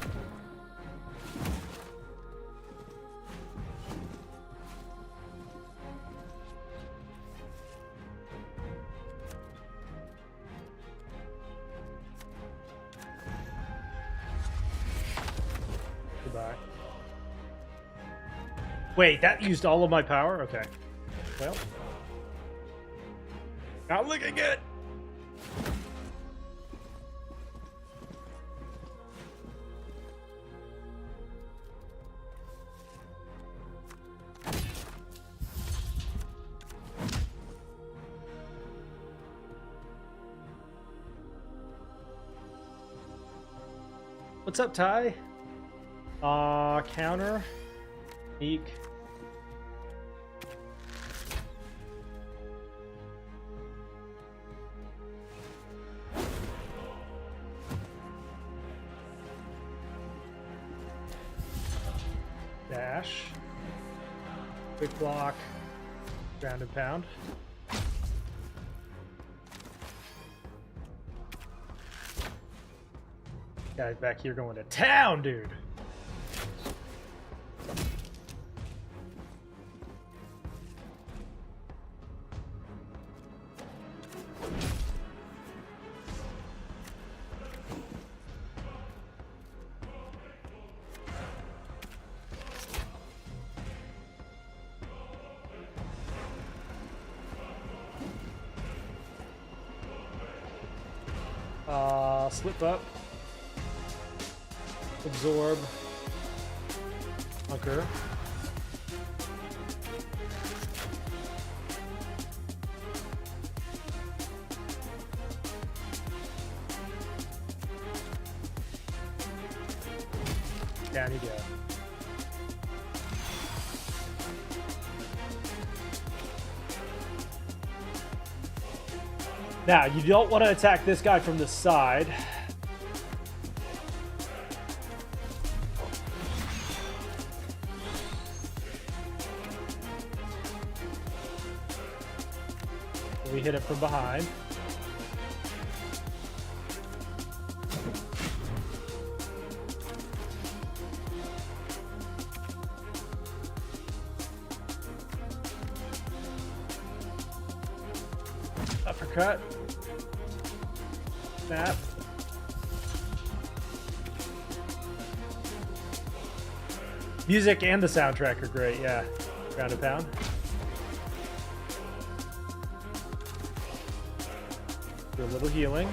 Goodbye. Wait, that used all of my power? Okay. Well. Not looking good. What's up, Ty? Counter. Peek. Dash. Quick block. Ground and pound. Guys back here going to town, dude. Slip up. Absorb. Hunker. Down you go. Now, you don't want to attack this guy from the side. We hit it from behind. Uppercut. Snap. Music and the soundtrack are great, yeah. Ground and pound. Do a little healing.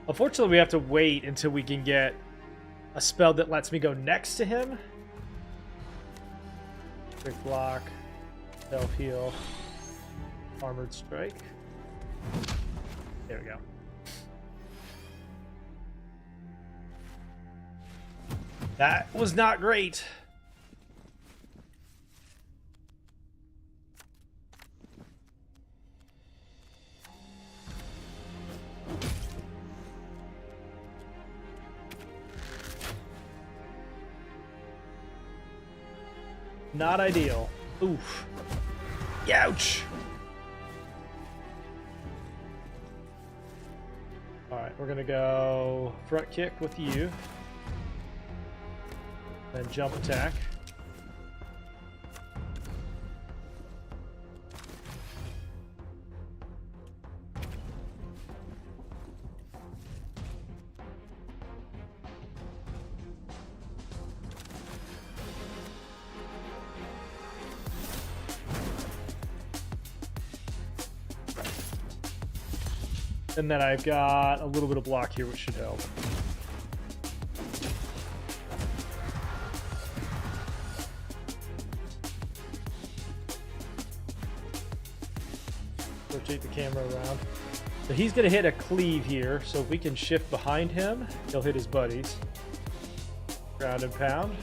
Unfortunately, we have to wait until we can get a spell that lets me go next to him. Quick block, self-heal, armored strike. There we go. That was not great. Not ideal. Oof. Ouch! Alright, we're gonna go front kick with you. Then jump attack. And then I've got a little bit of block here, which should help. Rotate the camera around. So he's going to hit a cleave here, so if we can shift behind him, he'll hit his buddies. Ground and pound.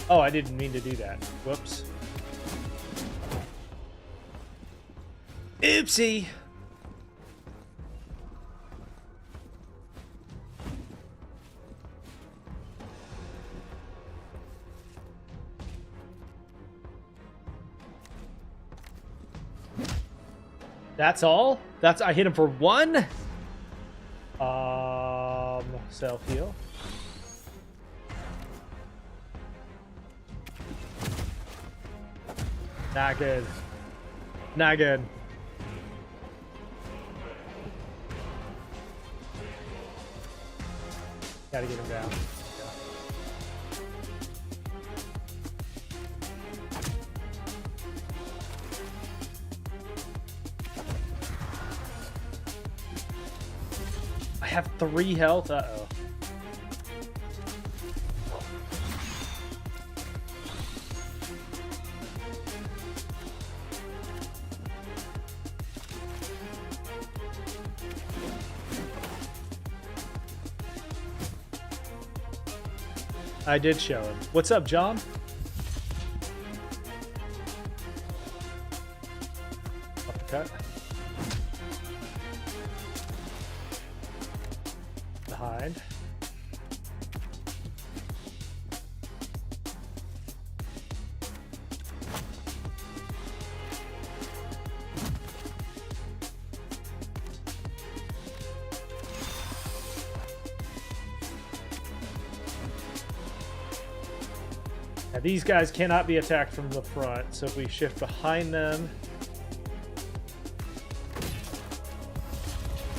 Oh, I didn't mean to do that. Whoops. Oopsie! That's all? I hit him for one? Self-heal. Not good. Not good. Gotta get him down. I have 3 health. Uh-oh. I did show him. What's up, John? Uppercut. Behind. Now, these guys cannot be attacked from the front, so if we shift behind them,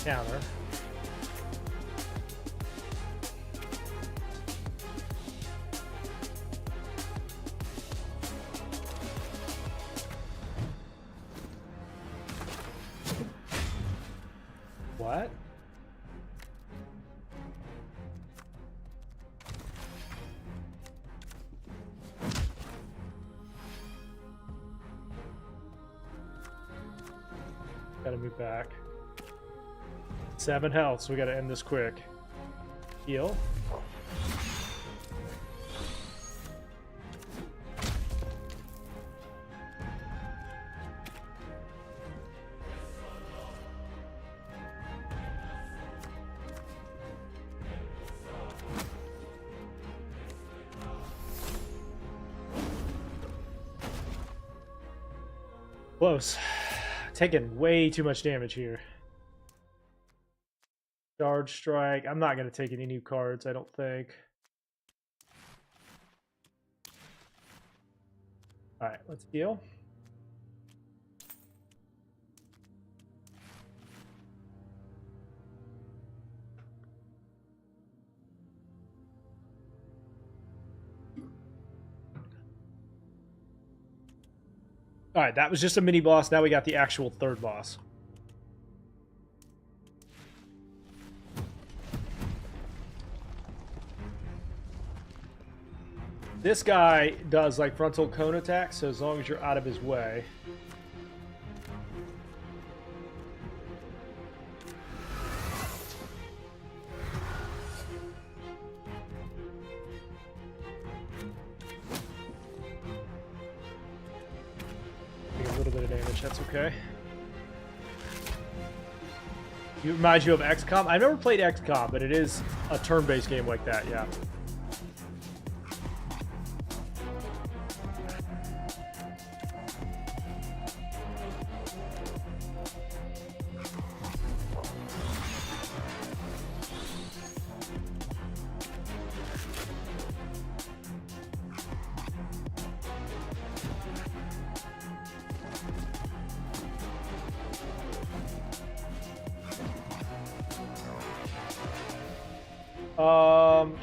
counter. What? Gotta move back. 7 health, so we gotta end this quick. Heal. Close. Taking way too much damage here. Charge strike. I'm not going to take any new cards, I don't think. Alright, let's heal. Alright, that was just a mini boss. Now we got the actual third boss. This guy does like frontal cone attacks, so as long as you're out of his way. Take a little bit of damage, that's okay. It reminds you of XCOM? I've never played XCOM, but it is a turn-based game like that, yeah.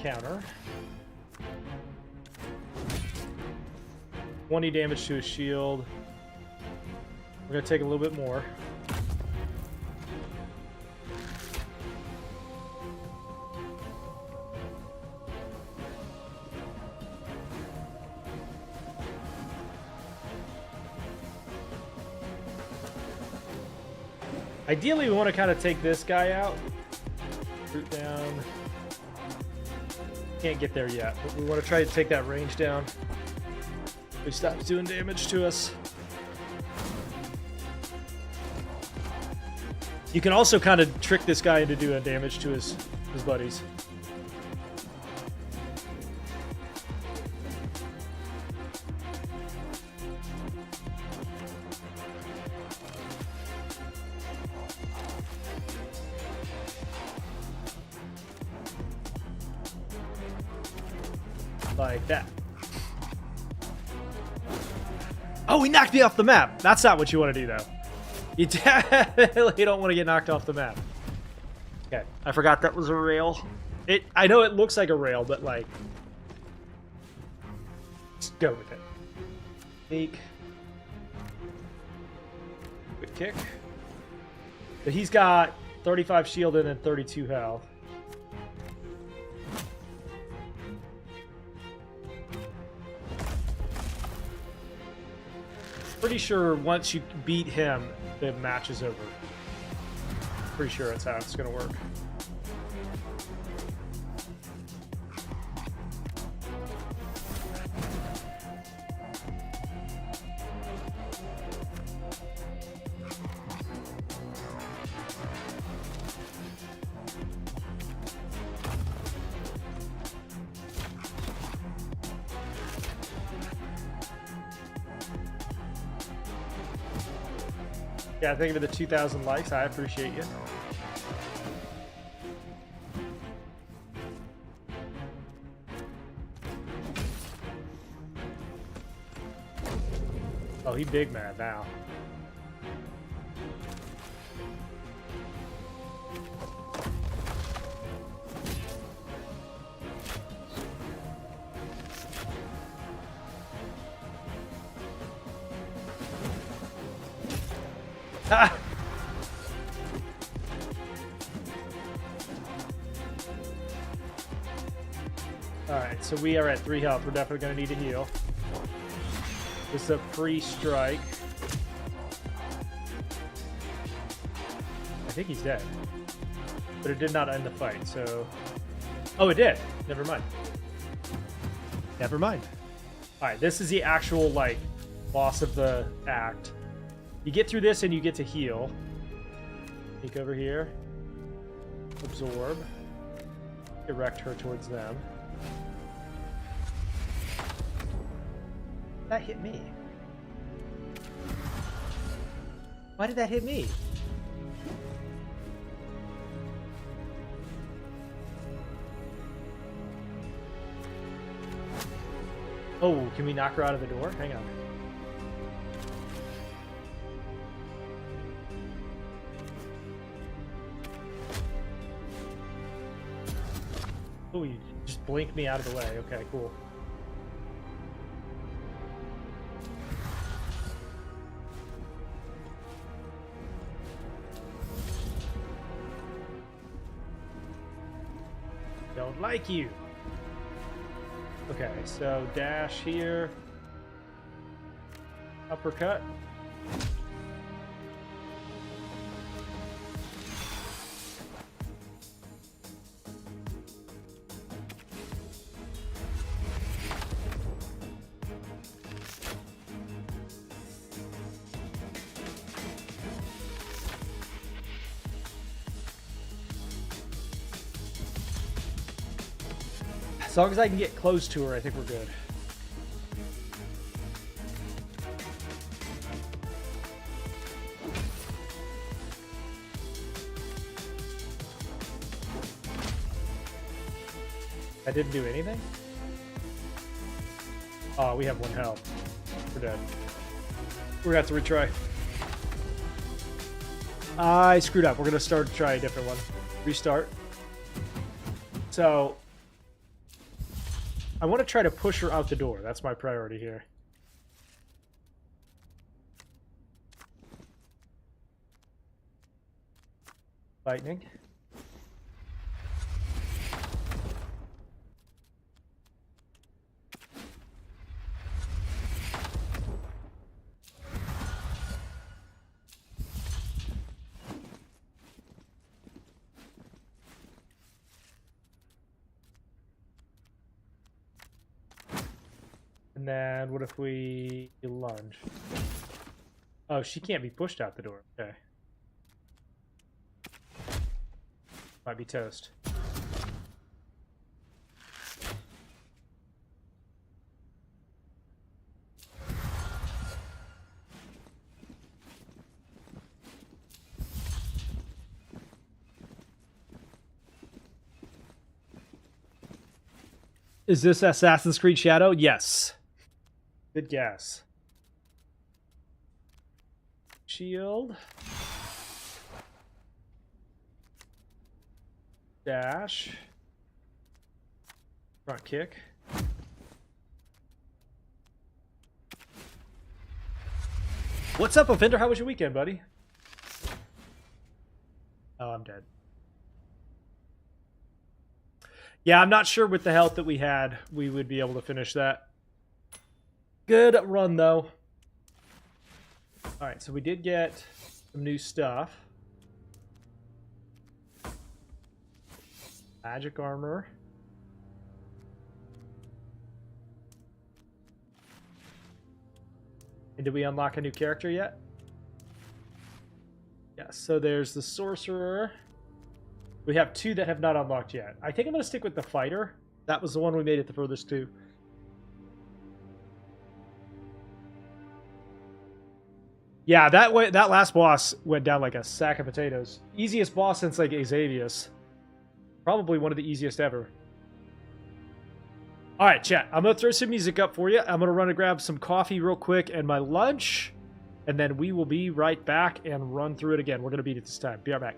Counter. 20 damage to his shield. We're gonna take a little bit more. Ideally, we want to kind of take this guy out. Root down. Can't get there yet, but we want to try to take that range down. He stops doing damage to us. You can also kind of trick this guy into doing damage to his buddies. Like that. Oh, he knocked me off the map. That's not what you want to do, though. You definitely don't want to get knocked off the map. Okay, I forgot that was a rail. I know it looks like a rail, but like, just go with it. Sneak. Quick kick. But he's got 35 shield and then 32 health. Pretty sure once you beat him, the match is over. Pretty sure that's how it's gonna work. Yeah, thank you for the 2,000 likes. I appreciate you. Oh, he big mad now. Ah! Alright, so we are at 3 health. We're definitely going to need to heal. This is a pre-strike. I think he's dead. But it did not end the fight, so... Oh, it did! Never mind. Never mind. Alright, this is the actual, like, boss of the act. You get through this and you get to heal. Peek over here. Absorb. Direct her towards them. That hit me. Why did that hit me? Oh, can we knock her out of the door? Hang on. Oh, you just blinked me out of the way. Okay, cool. Don't like you. Okay, so dash here. Uppercut. As long as I can get close to her, I think we're good. I didn't do anything? Oh, we have 1 health. We're dead. We're gonna have to retry. I screwed up. We're gonna try a different one. Restart. So I want to try to push her out the door. That's my priority here. Lightning. And then what if we lunge? Oh, she can't be pushed out the door. Okay. Might be toast. Is this Assassin's Creed Shadow? Yes. Good guess. Shield. Dash. Front kick. What's up, Offender? How was your weekend, buddy? Oh, I'm dead. Yeah, I'm not sure with the health that we had, we would be able to finish that. Good run, though. All right, so we did get some new stuff. Magic armor. And did we unlock a new character yet? Yes, so there's the sorcerer. We have 2 that have not unlocked yet. I think I'm going to stick with the fighter. That was the one we made it the furthest to. Yeah, that last boss went down like a sack of potatoes. Easiest boss since like Xavius. Probably one of the easiest ever. All right, chat. I'm going to throw some music up for you. I'm going to run and grab some coffee real quick and my lunch. And then we will be right back and run through it again. We're going to beat it this time. Be right back.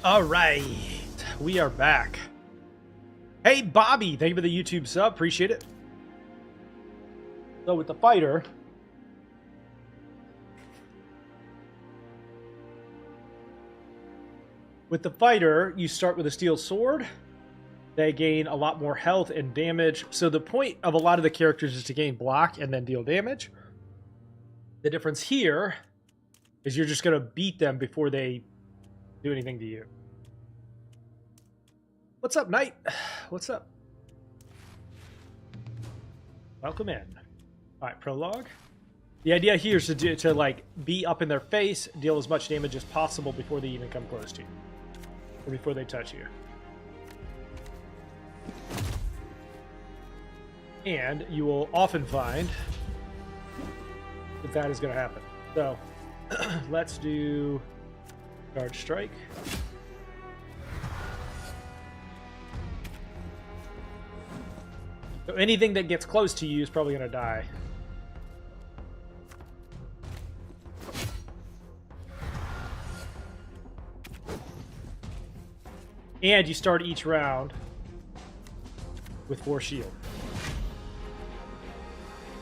All right, we are back. Hey, Bobby, thank you for the YouTube sub. Appreciate it. So with the fighter, you start with a steel sword. They gain a lot more health and damage. So the point of a lot of the characters is to gain block and then deal damage. The difference here is you're just going to beat them before they do anything to you. What's up, Knight? What's up? Welcome in. All right, prologue. The idea here is to like be up in their face, deal as much damage as possible before they even come close to you, or before they touch you. And you will often find that is going to happen. So let's do guard strike. So anything that gets close to you is probably going to die. And you start each round with 4 shield.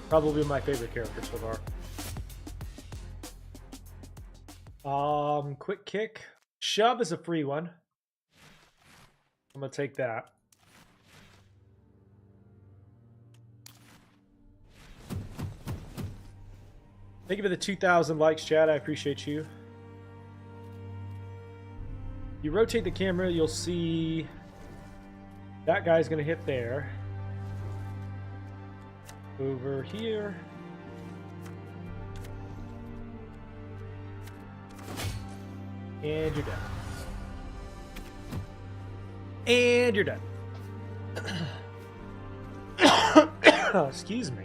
Probably my favorite character so far. Quick kick. Shove is a free one. I'm going to take that. Thank you for the 2,000 likes, Chad. I appreciate you. You rotate the camera, you'll see that guy's going to hit there. Over here. And you're dead. And you're dead. Excuse me.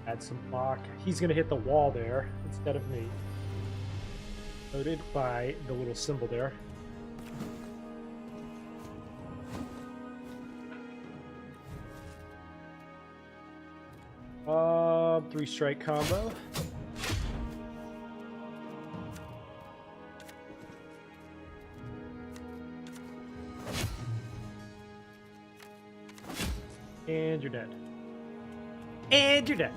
Add some block. He's going to hit the wall there instead of me. Noted by the little symbol there. Three strike combo. And you're dead. And you're dead.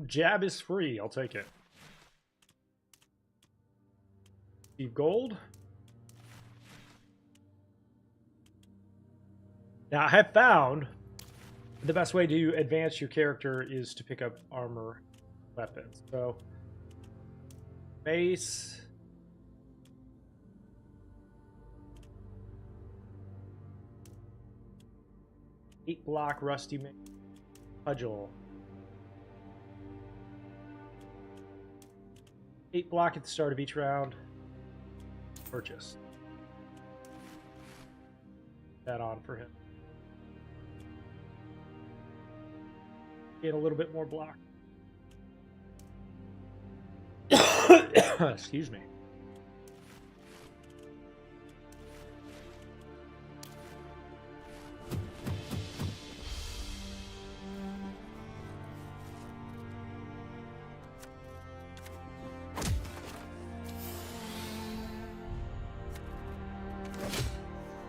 Jab is free. I'll take it. Steve Gold. Now, I have found the best way to advance your character is to pick up armor weapons. So, base. Eight block, rusty cudgel. 8 block at the start of each round. Purchase. That on for him. Get a little bit more block. Excuse me.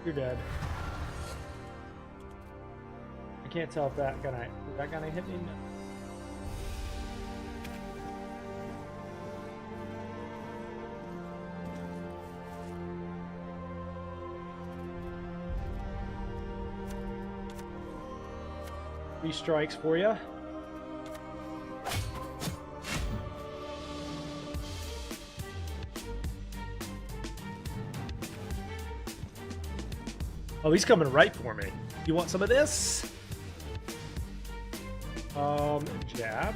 You're dead. I can't tell if that gonna hit me. No. Three strikes for you. Oh, he's coming right for me. You want some of this? Jab.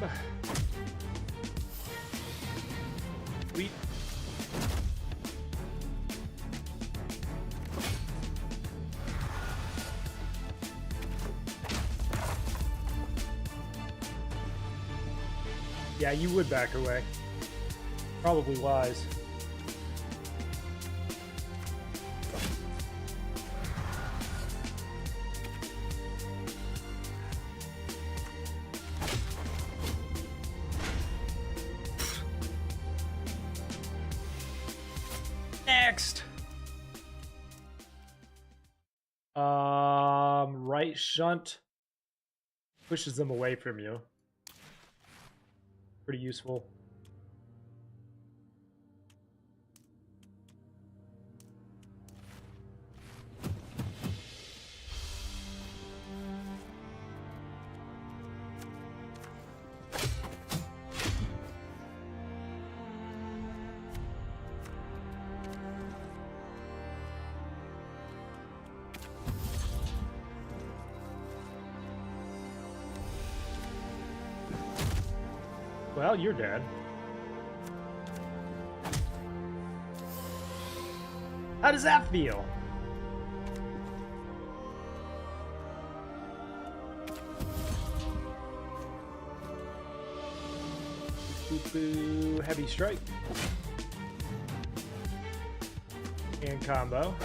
Sweet. Yeah, you would back away. Probably wise. Next. Right shunt pushes them away from you. Pretty useful. Well, you're dead. How does that feel? Boo, heavy strike. And combo.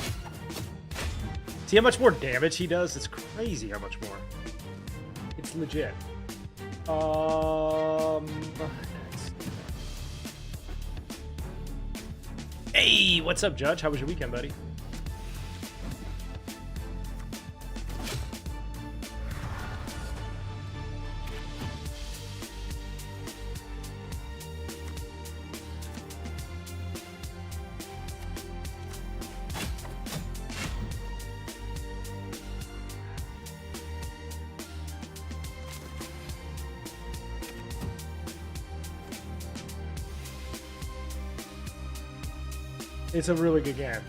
See how much more damage he does? It's crazy how much more. It's legit. Next. Hey, what's up, Judge? How was your weekend, buddy? It's a really good game.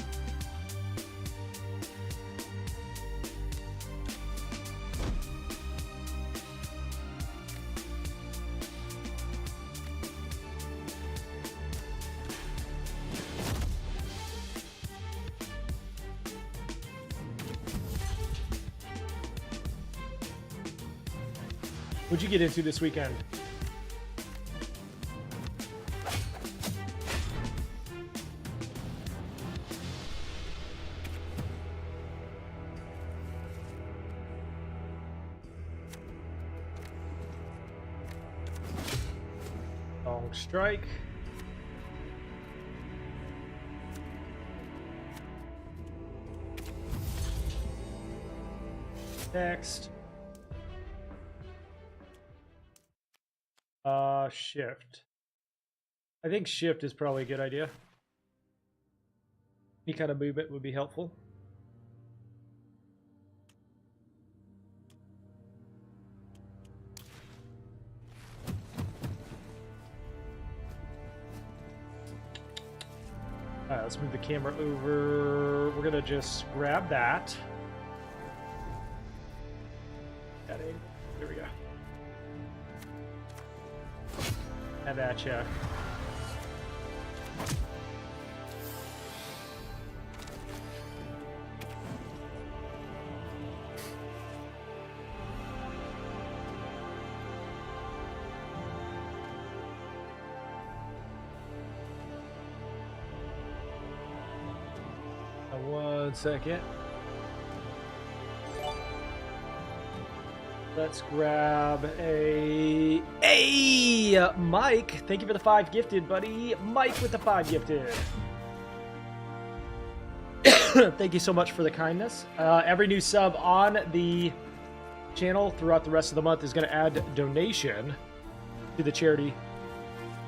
What'd you get into this weekend? Strike. Next. Shift. I think shift is probably a good idea. Any kind of movement would be helpful. Alright, let's move the camera over. We're gonna just grab that. Got it. There we go. Have at ya. One second. Let's grab a Mike. Thank you for the 5 gifted, buddy. Mike with the 5 gifted. Thank you so much for the kindness. Every new sub on the channel throughout the rest of the month is going to add donation to the charity.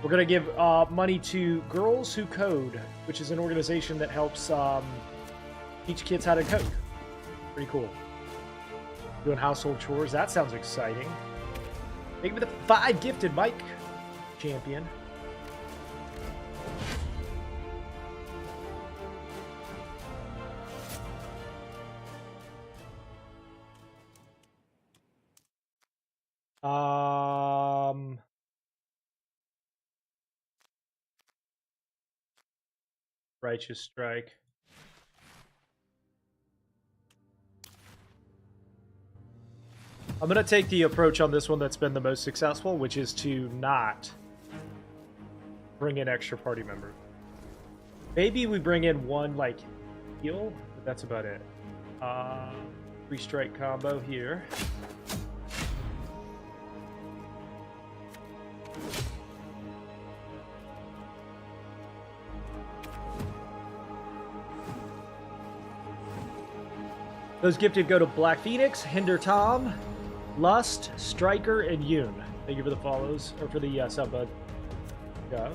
We're going to give money to Girls Who Code, which is an organization that helps teach kids how to code. Pretty cool. Doing household chores. That sounds exciting. Thank you for the 5 gifted, Mike. Champion. Righteous strike. I'm going to take the approach on this one that's been the most successful, which is to not bring in extra party members. Maybe we bring in one, like, heal, but that's about it. 3-strike combo here. Those gifted go to Black Phoenix, Hinder Tom, Lust, Striker, and Yoon. Thank you for the follows, or for the sub, bud. Go.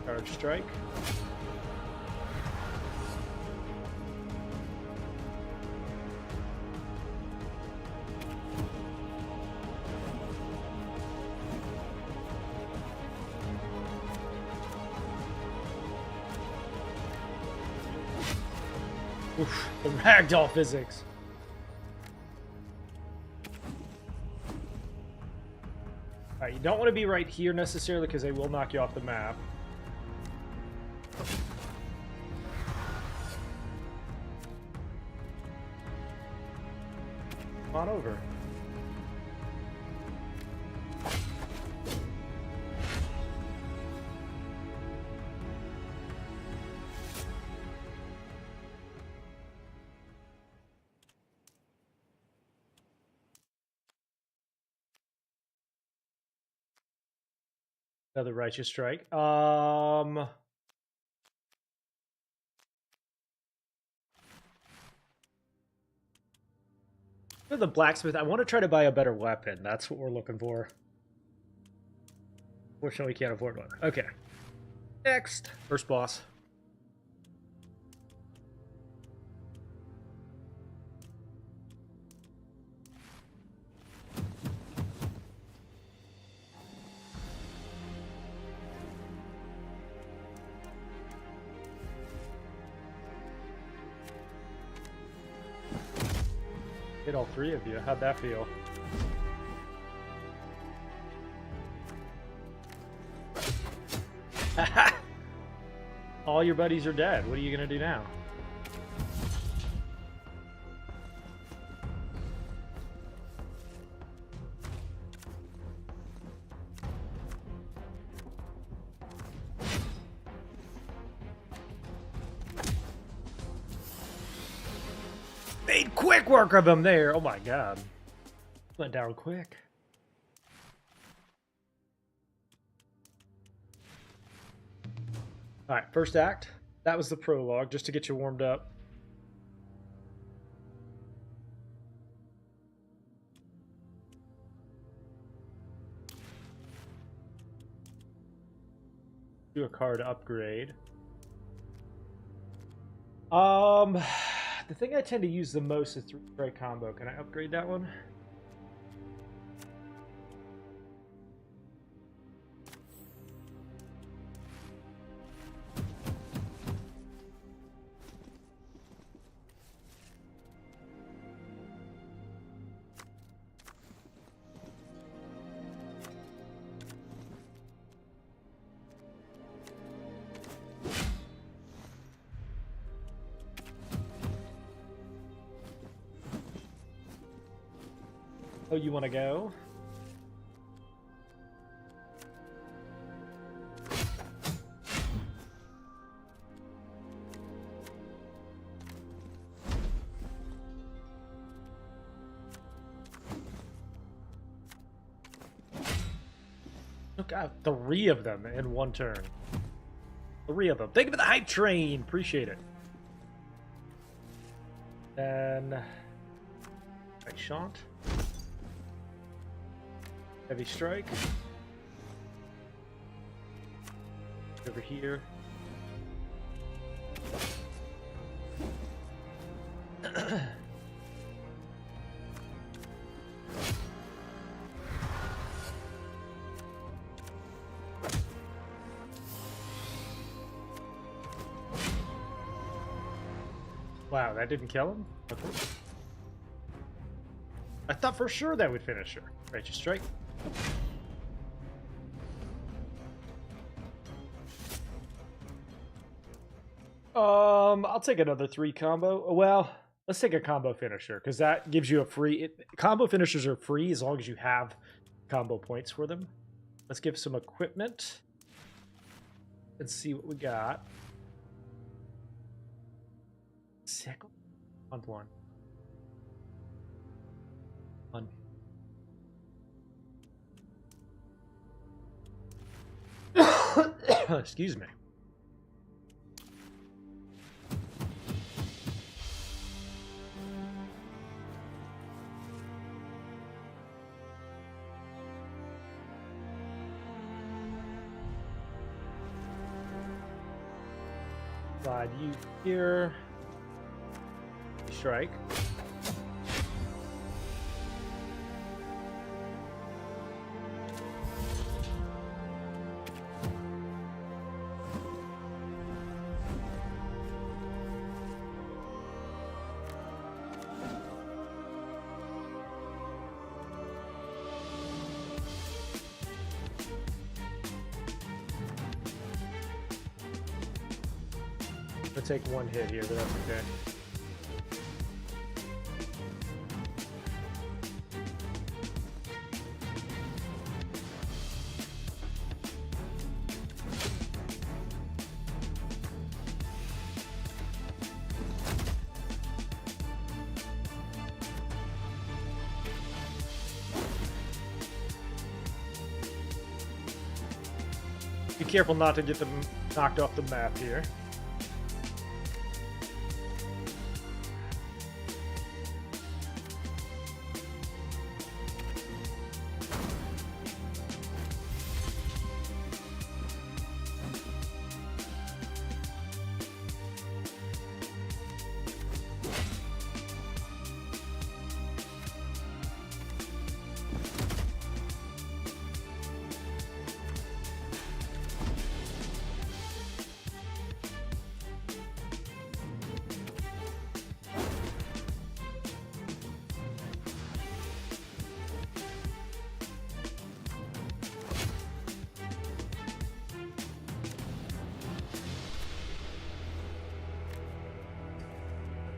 Charge strike. Oof, the ragdoll physics. Alright, you don't want to be right here necessarily because they will knock you off the map. Come on over. Another righteous strike. For the blacksmith, I want to try to buy a better weapon. That's what we're looking for. Fortunately, we can't afford one. Okay. Next. First boss. Hit all three of you. How'd that feel? All your buddies are dead. What are you gonna do now? Made quick work of him there. Oh my god. Went down quick. Alright, first act. That was the prologue, just to get you warmed up. Do a card upgrade. The thing I tend to use the most is 3-strike combo. Can I upgrade that one? Oh, you want to go? Look at 3 of them in one turn. 3 of them. Thank you for the hype train. Appreciate it. Then I shan't. Heavy strike. Over here. Wow, that didn't kill him? Okay. I thought for sure that would finish her. Righteous strike. I'll take another 3 combo. Well, let's take a combo finisher because that gives you a free. Combo finishers are free as long as you have combo points for them. Let's give some equipment. Let's see what we got. Second month one. One. Excuse me. Slide you here. Strike. I'll take one hit here, but that's okay. Be careful not to get them knocked off the map here.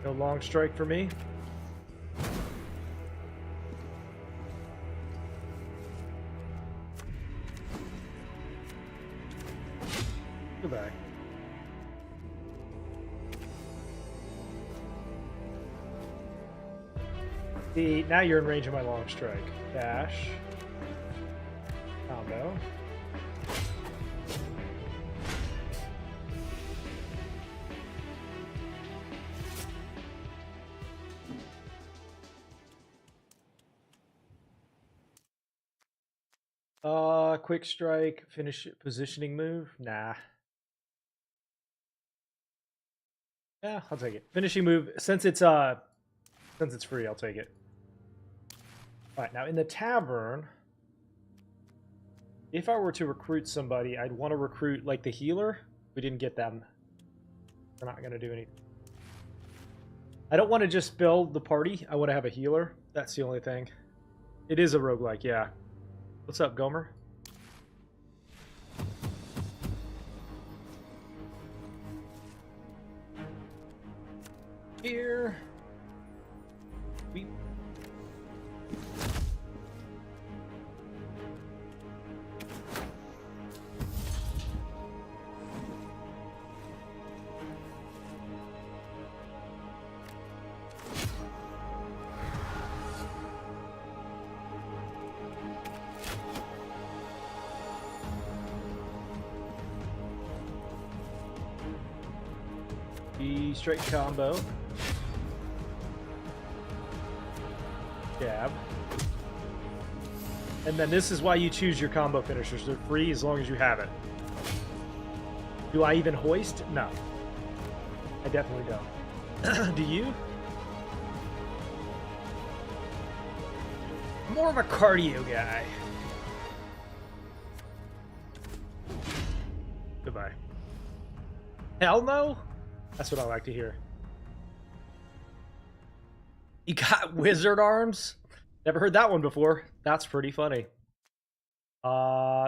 No long strike for me. Goodbye. See, now you're in range of my long strike. Dash. Combo. Quick strike, finish positioning move. Nah. Yeah, I'll take it. Finishing move, since it's free, I'll take it. Alright, now in the tavern, if I were to recruit somebody, I'd want to recruit like the healer. We didn't get them. We're not gonna do anything. I don't want to just build the party, I want to have a healer. That's the only thing. It is a roguelike, yeah. What's up, Gomer? Here. We. Straight combo. Jab. And then this is why you choose your combo finishers. They're free as long as you have it. Do I even hoist? No. I definitely don't. Do you? More of a cardio guy. Goodbye. Hell no? That's what I like to hear. You got wizard arms? Never heard that one before. That's pretty funny.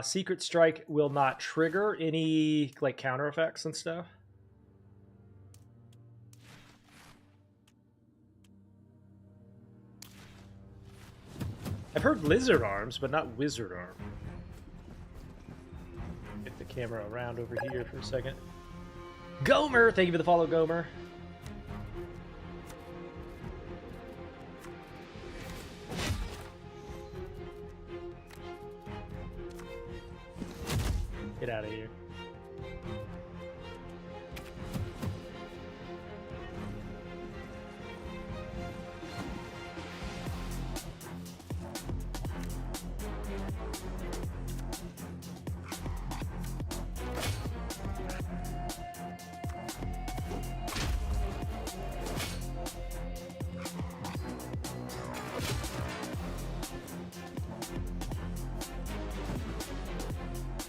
Secret strike will not trigger any like counter effects and stuff. I've heard lizard arms, but not wizard arm. Get the camera around over here for a second. Gomer, thank you for the follow, Gomer. Get out of here.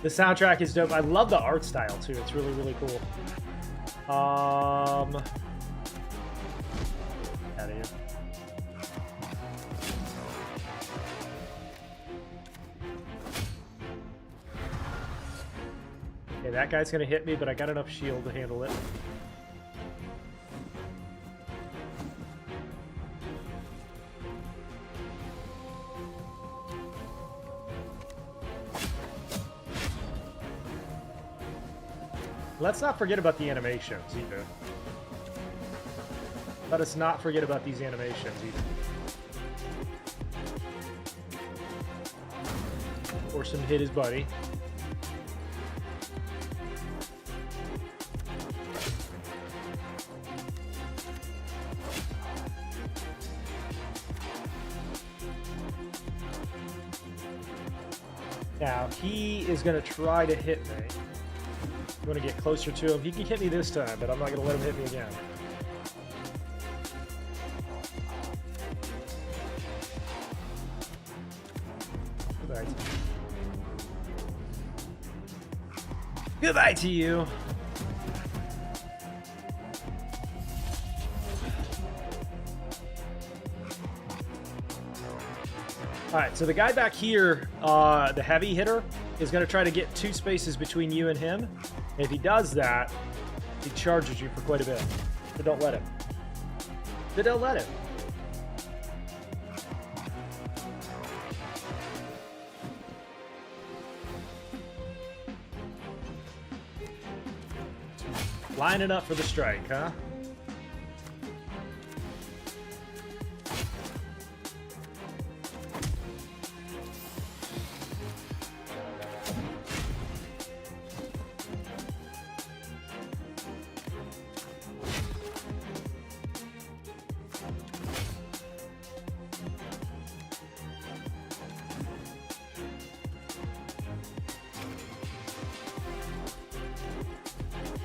The soundtrack is dope. I love the art style too. It's really, really cool. Out of here. Okay, that guy's gonna hit me, but I got enough shield to handle it. Let's not forget about the animations either. Let us not forget about these animations either. Force him to hit his buddy. Now, he is going to try to hit me. I'm going to get closer to him. He can hit me this time, but I'm not going to let him hit me again. Goodbye. Goodbye to you. Alright, so the guy back here, the heavy hitter, is going to try to get 2 spaces between you and him. If he does that, he charges you for quite a bit. So don't let him. So don't let him. Lining up for the strike, huh?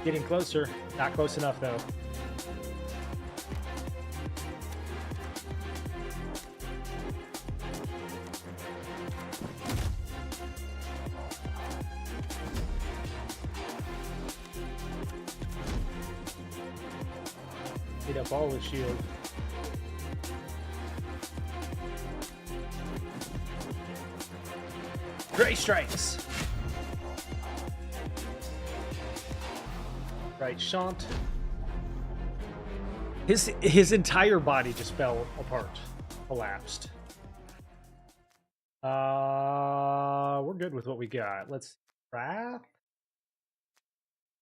Getting closer. Not close enough, though. Beat up all the shield. Gray strikes. Right, Shant. His entire body just fell apart, collapsed. We're good with what we got. Let's Wrath.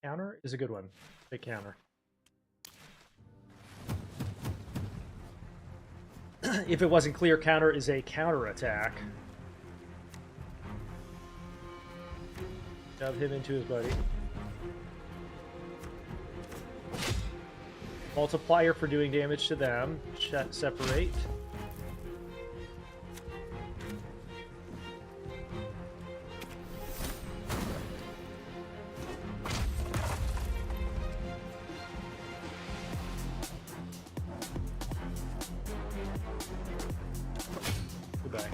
Counter is a good one. Big counter. If it wasn't clear, counter is a counter attack. Shove him into his buddy. Multiplier for doing damage to them. Separate. Goodbye.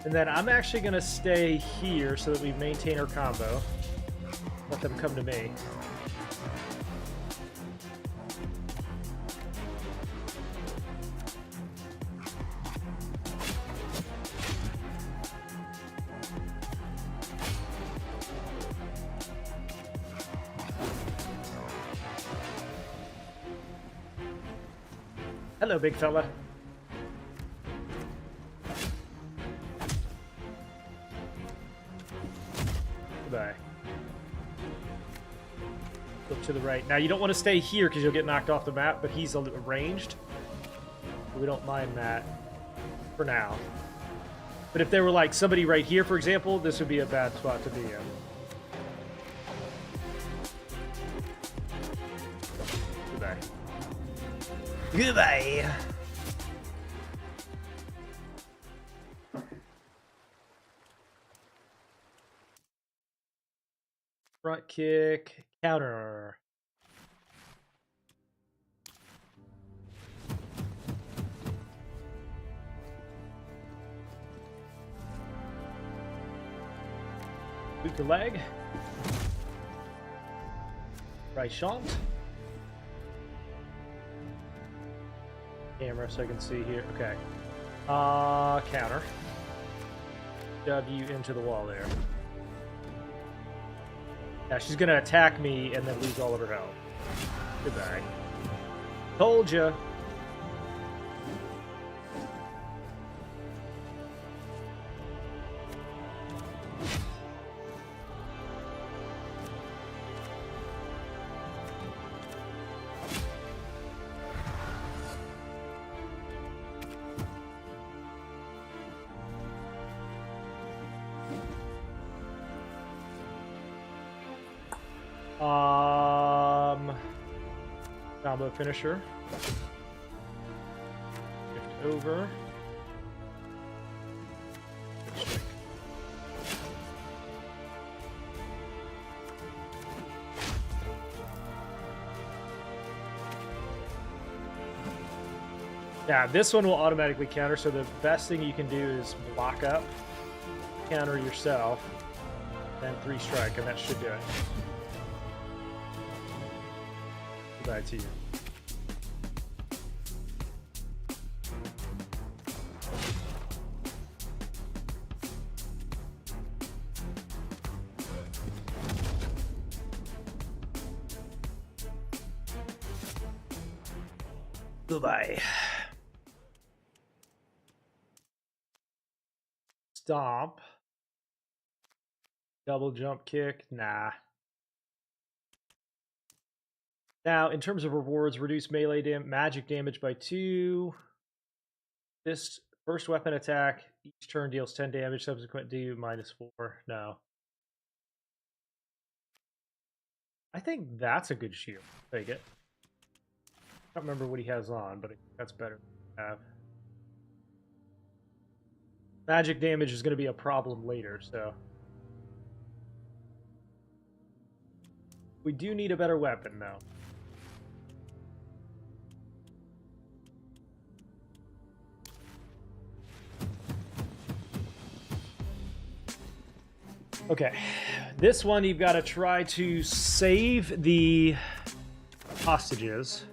And then I'm actually going to stay here so that we maintain our combo. Let them come to me. Hello, big fella. to the right. Now, you don't want to stay here because you'll get knocked off the map, but he's ranged. We don't mind that for now. But if there were, like, somebody right here, for example, this would be a bad spot to be in. Goodbye. Goodbye! Front kick, counter. Boot the leg. Right shank. Camera so I can see here. Okay. Counter. W into the wall there. Yeah, she's gonna attack me and then lose all of her health. Goodbye. Told ya. Combo finisher. Shift over. Yeah, this one will automatically counter, so the best thing you can do is block up, counter yourself, then 3 strike, and that should do it. Goodbye to you. Goodbye. Stomp. Double jump kick. Nah. Now, in terms of rewards, reduce melee magic damage by 2. This first weapon attack each turn deals 10 damage. Subsequent do -4. No. I think that's a good shield. Take it. I don't remember what he has on, but that's better to have. Magic damage is going to be a problem later, so. We do need a better weapon, though. Okay, this one you've got to try to save the hostages.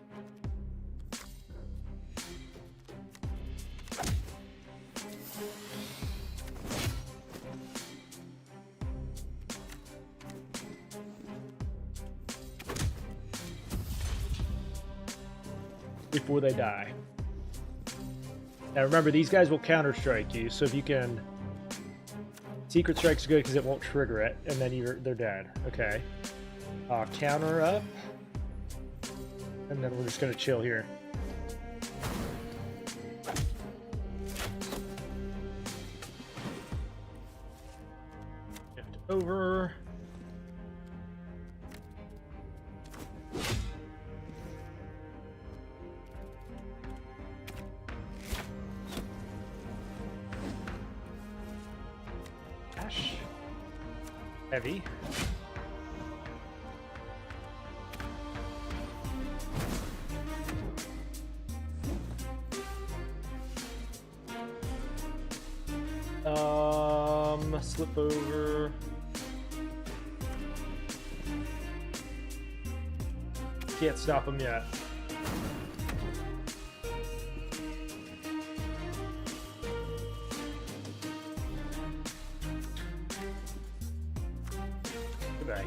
Before they die. Now remember, these guys will counter strike you, so if you can... Secret Strike's good because it won't trigger it, and then they're dead. Okay. Counter up. And then we're just going to chill here. Shift over. Heavy. Slip over. Can't stop him yet. Goodbye.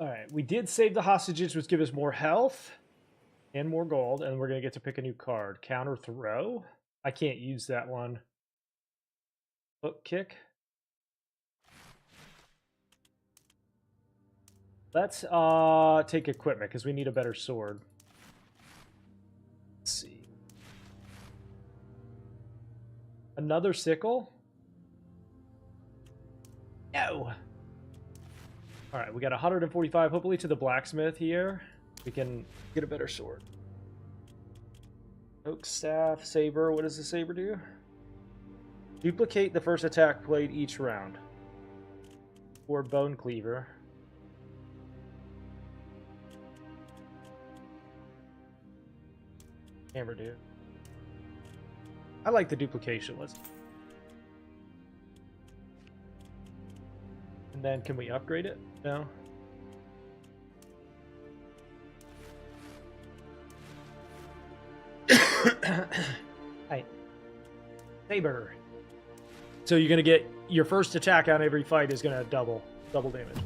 Alright, we did save the hostages, which give us more health and more gold, and we're going to get to pick a new card. Counter throw? I can't use that one. Hook kick? Let's take equipment, because we need a better sword. Let's see. Another sickle? No! Alright, we got 145. Hopefully to the blacksmith here, we can get a better sword. Oak staff, saber. What does the saber do? Duplicate the first attack played each round. Or bone cleaver. Hammer do. I like the duplication. Let's. And then can we upgrade it? No. Hey. Saber. So you're gonna get your first attack on every fight is gonna double damage.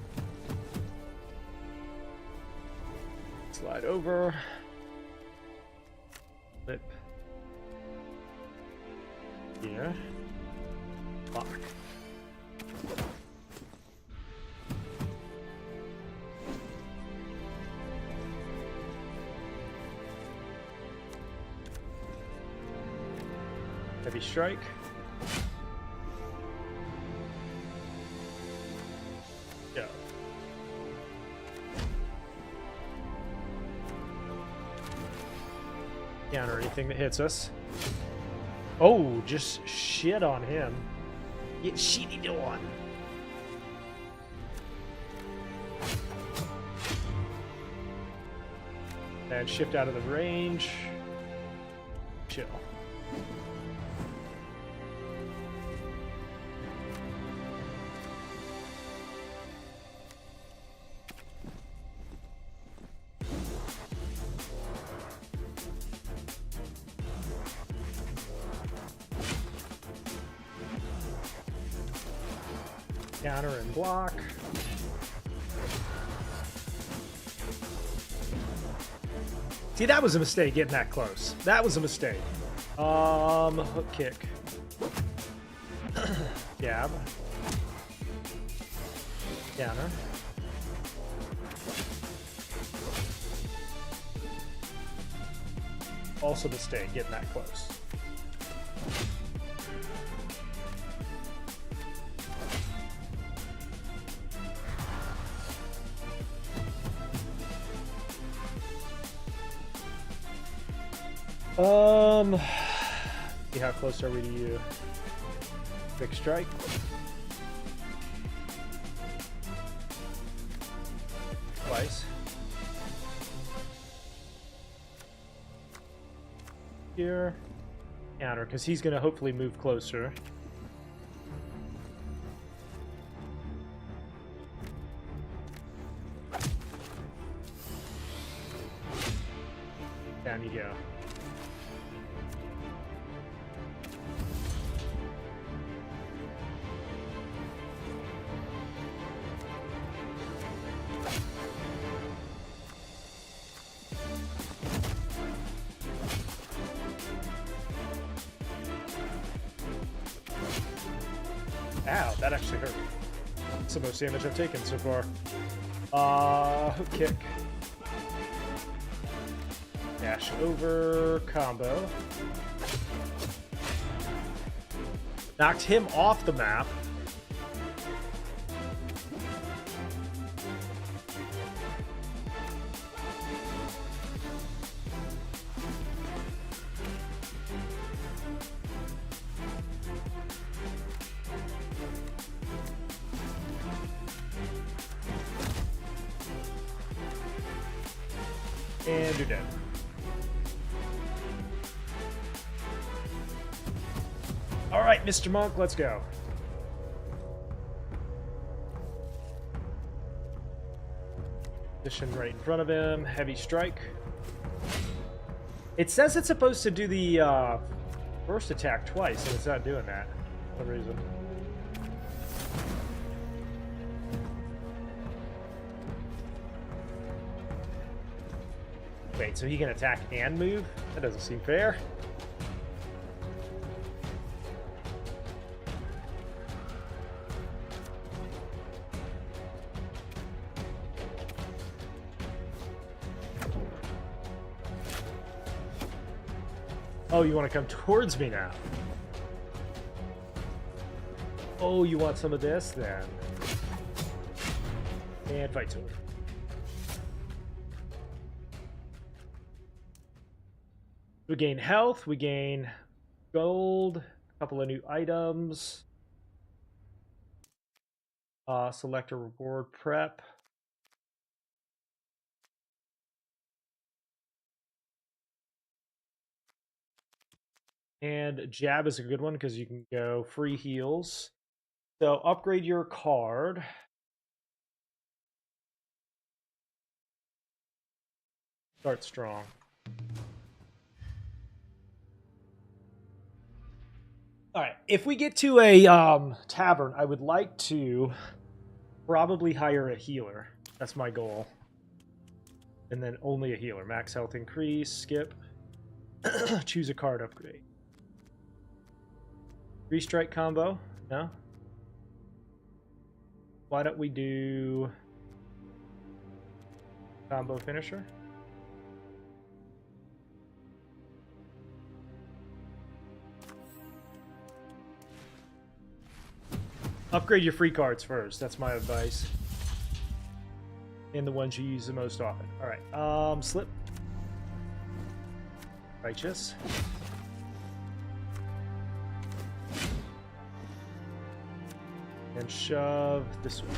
Slide over. Flip. Here. Lock. Heavy strike. Go. Counter anything that hits us. Oh, just shit on him. Get shitty on. And shift out of the range. Chill. Counter and block. See, that was a mistake getting that close. That was a mistake. Hook kick. Jab. Counter. Also a mistake getting that close. See how close are we to you? Big strike. Twice. Here. Counter, because he's going to hopefully move closer. Down you go. Ow, that actually hurt. That's the most damage I've taken so far. Hook kick. Dash over combo. Knocked him off the map. And you're dead. All right, Mr. Monk, let's go. Position right in front of him. Heavy strike. It says it's supposed to do the first attack twice, and it's not doing that for some reason. Wait, so he can attack and move? That doesn't seem fair. Oh, you want to come towards me now? Oh, you want some of this then? And fight sword. We gain health, we gain gold, a couple of new items. Select a reward prep. And jab is a good one because you can go free heals. So upgrade your card. Start strong. All right, if we get to a tavern, I would like to probably hire a healer. That's my goal. And then only a healer. Max health increase, skip. Choose a card upgrade. 3-strike combo? No? Why don't we do combo finisher? Upgrade your free cards first. That's my advice. And the ones you use the most often. All right. Slip. Righteous. And shove this way.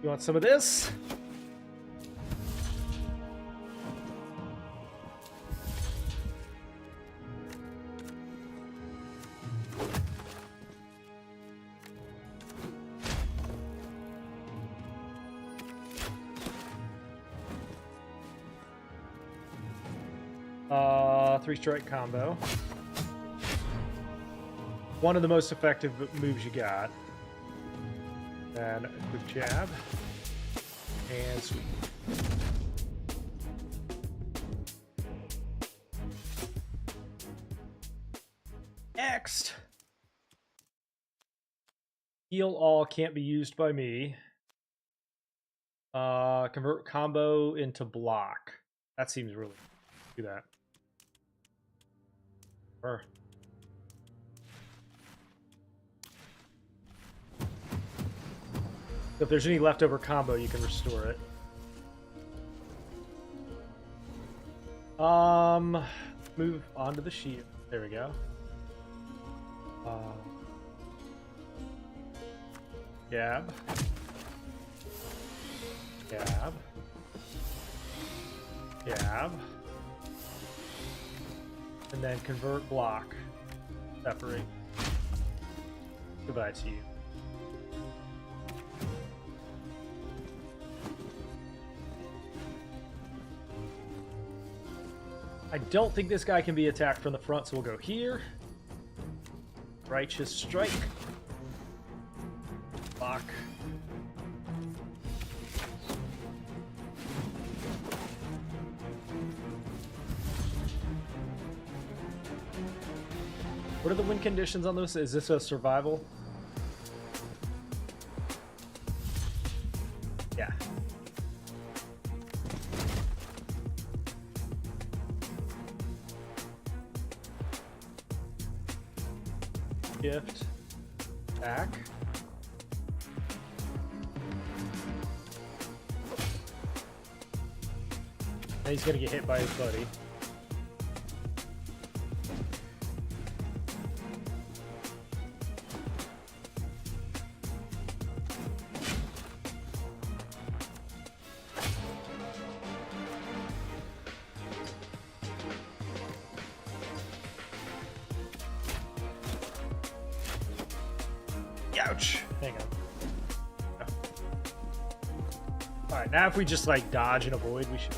You want some of this? Three-strike combo. One of the most effective moves you got. Then a quick jab. And sweep. Next. Heal all can't be used by me. Convert combo into block. That seems really do that. Sure. If there's any leftover combo, you can restore it. Move onto the shield. There we go. Jab. Jab. Jab. And then convert block. Separate. Goodbye to you. I don't think this guy can be attacked from the front, so we'll go here. Righteous strike. Block. What are the win conditions on this? Is this a survival? Yeah. Shift. Back. And he's gonna get hit by his buddy. Ouch! Hang on. Alright, now if we just like dodge and avoid, we should.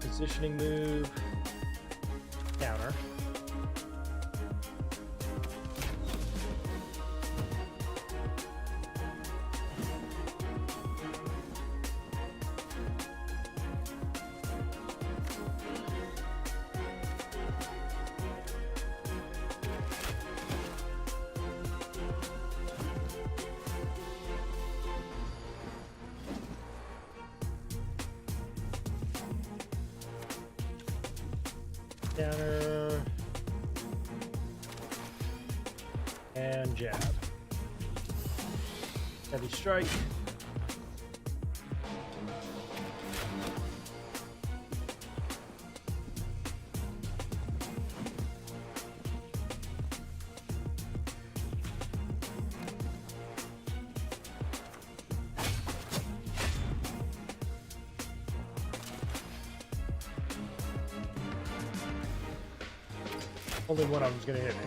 Positioning move. Counter. Counter. And jab. Heavy strike. Only one of them's gonna hit me.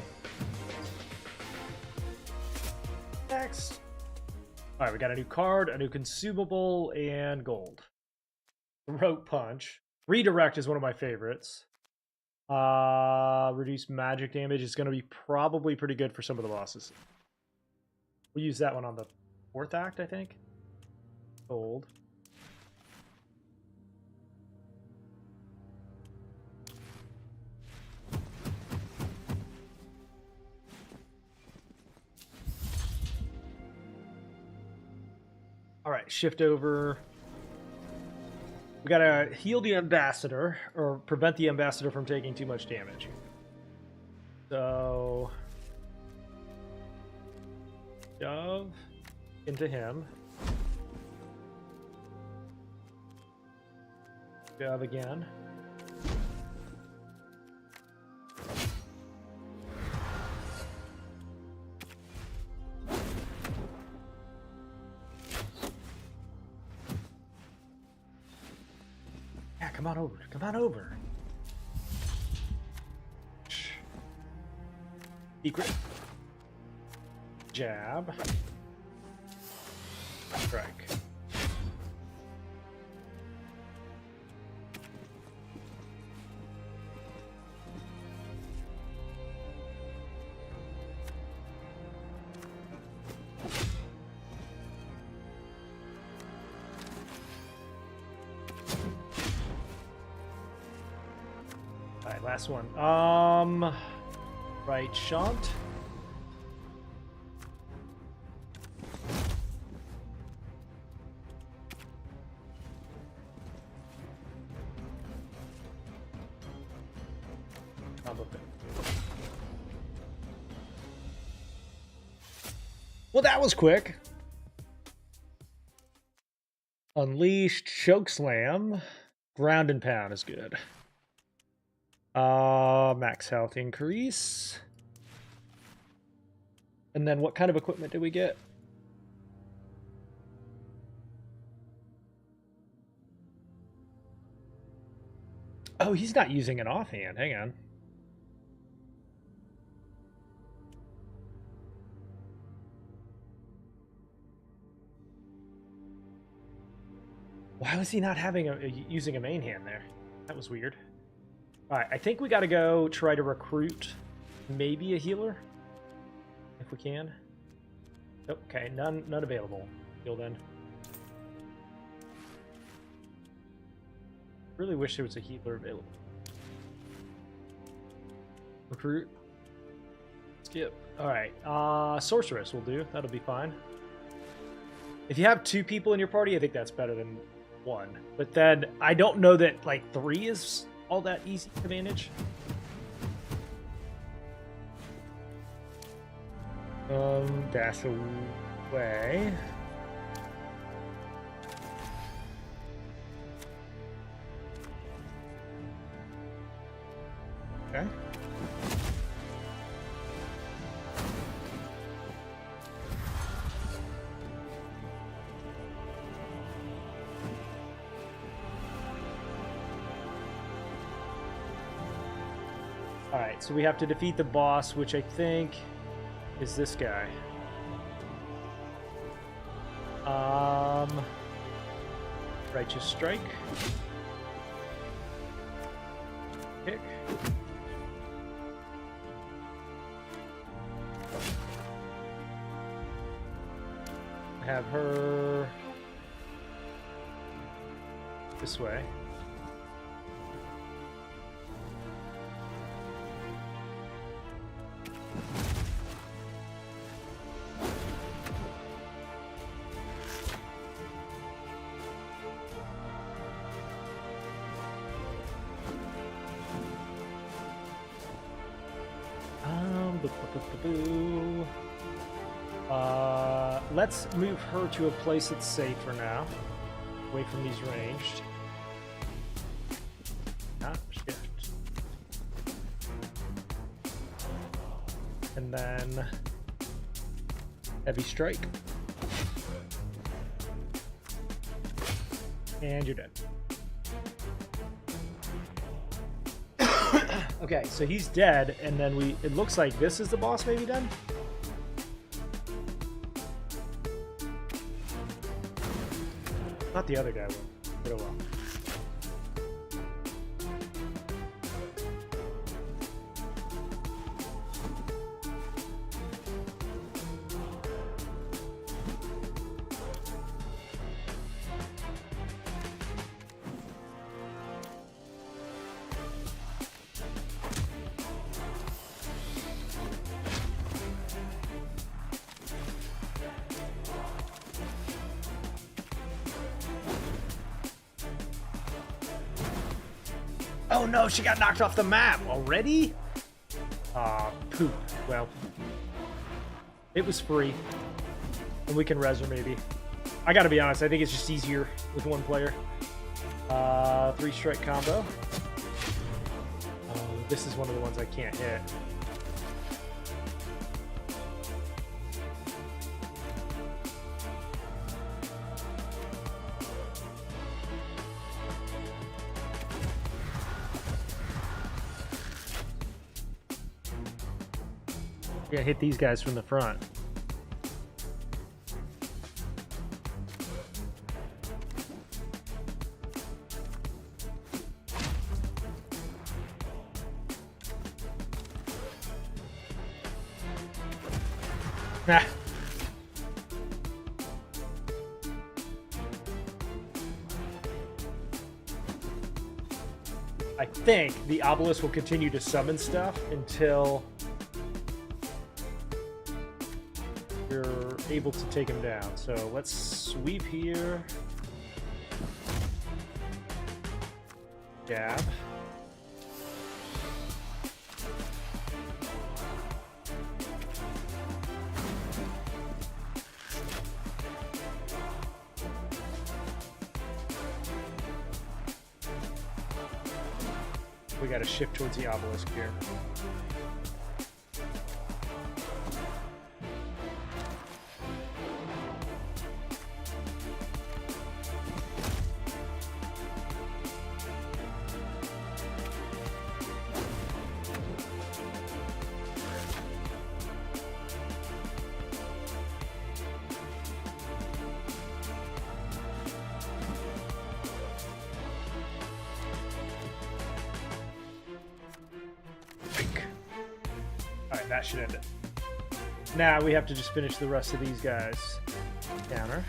Next. Alright, we got a new card, a new consumable, and gold. Throat punch. Redirect is one of my favorites. Reduce magic damage is gonna be probably pretty good for some of the bosses. We'll use that one on the 4th act, I think. Gold. All right, shift over. We gotta heal the ambassador, or prevent the ambassador from taking too much damage. So, shove into him. Shove again. Come on over. Come on over. Secret. Jab. Strike. Alright, last one. Right shunt. Well, that was quick. Unleashed, choke slam, ground and pound is good. Max health increase. And then what kind of equipment did we get? Oh, he's not using an offhand. Hang on. Why was he not having using a main hand there? That was weird. All right, I think we got to go try to recruit maybe a healer, if we can. Okay, none available. Heal then. Really wish there was a healer available. Recruit. Skip. All right, sorceress will do. That'll be fine. If you have 2 people in your party, I think that's better than 1. But then I don't know that like 3 is all that easy to manage. Dash away. Okay. Alright, so we have to defeat the boss, which I think is this guy. Righteous Strike. Kick. Have her this way. Let's move her to a place that's safe for now, away from these ranged. Shift. And then heavy strike. And you're dead. Okay, so he's dead, and then it looks like this is the boss maybe done? Not the other guy will, but oh well. Oh no, she got knocked off the map already? Aw, poop. Well, it was free. And we can res her maybe. I gotta be honest, I think it's just easier with one player. 3-strike combo. This is one of the ones I can't hit. Yeah, hit these guys from the front. Nah. I think the obelisk will continue to summon stuff until we're able to take him down. So let's sweep here. Jab. We got to shift towards the obelisk here. Alright, that should end it. Now we have to just finish the rest of these guys. Counter.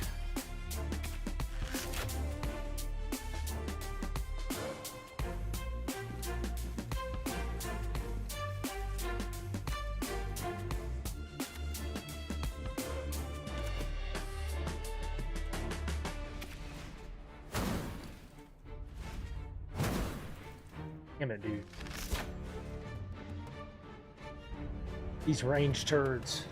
Damn it, dude. These ranged turds.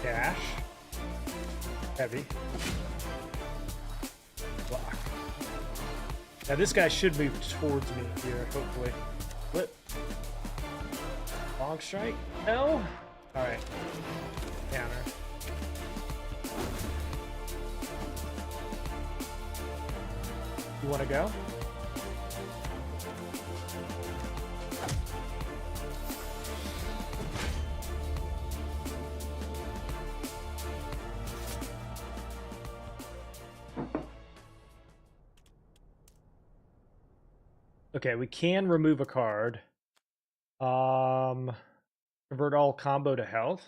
Dash. Heavy. Block. Now this guy should move towards me here, hopefully. Flip. Long strike? No? Alright. Counter. You want to go? Okay, we can remove a card. Convert all combo to health.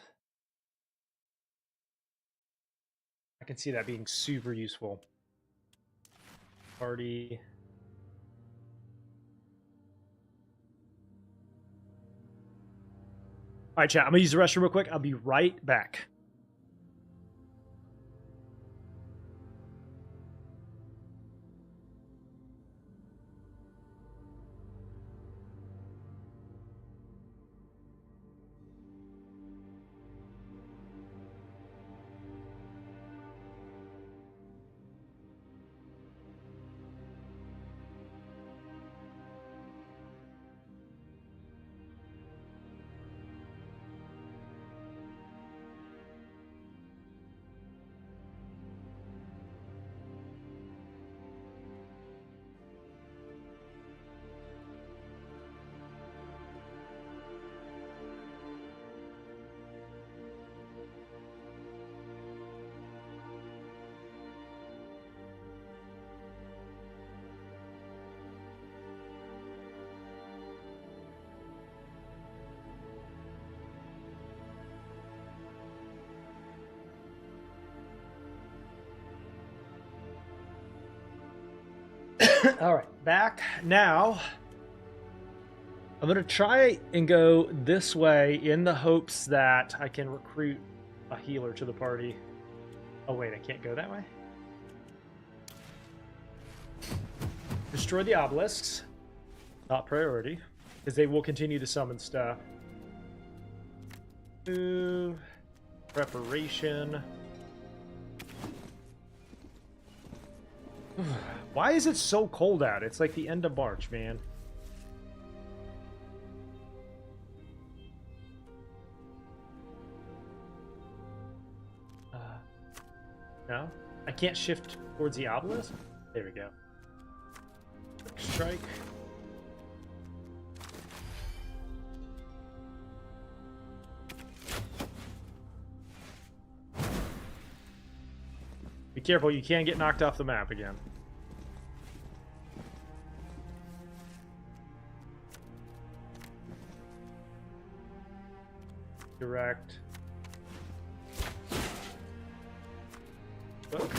I can see that being super useful. Party. All right, chat. I'm gonna use the restroom real quick. I'll be right back. All right, back now. I'm going to try and go this way in the hopes that I can recruit a healer to the party. Oh, wait, I can't go that way? Destroy the obelisks. Not priority, because they will continue to summon stuff. Move. Preparation. Why is it so cold out? It's like the end of March, man. No? I can't shift towards the obelisk? There we go. Strike. Be careful, you can get knocked off the map again. Direct. Book.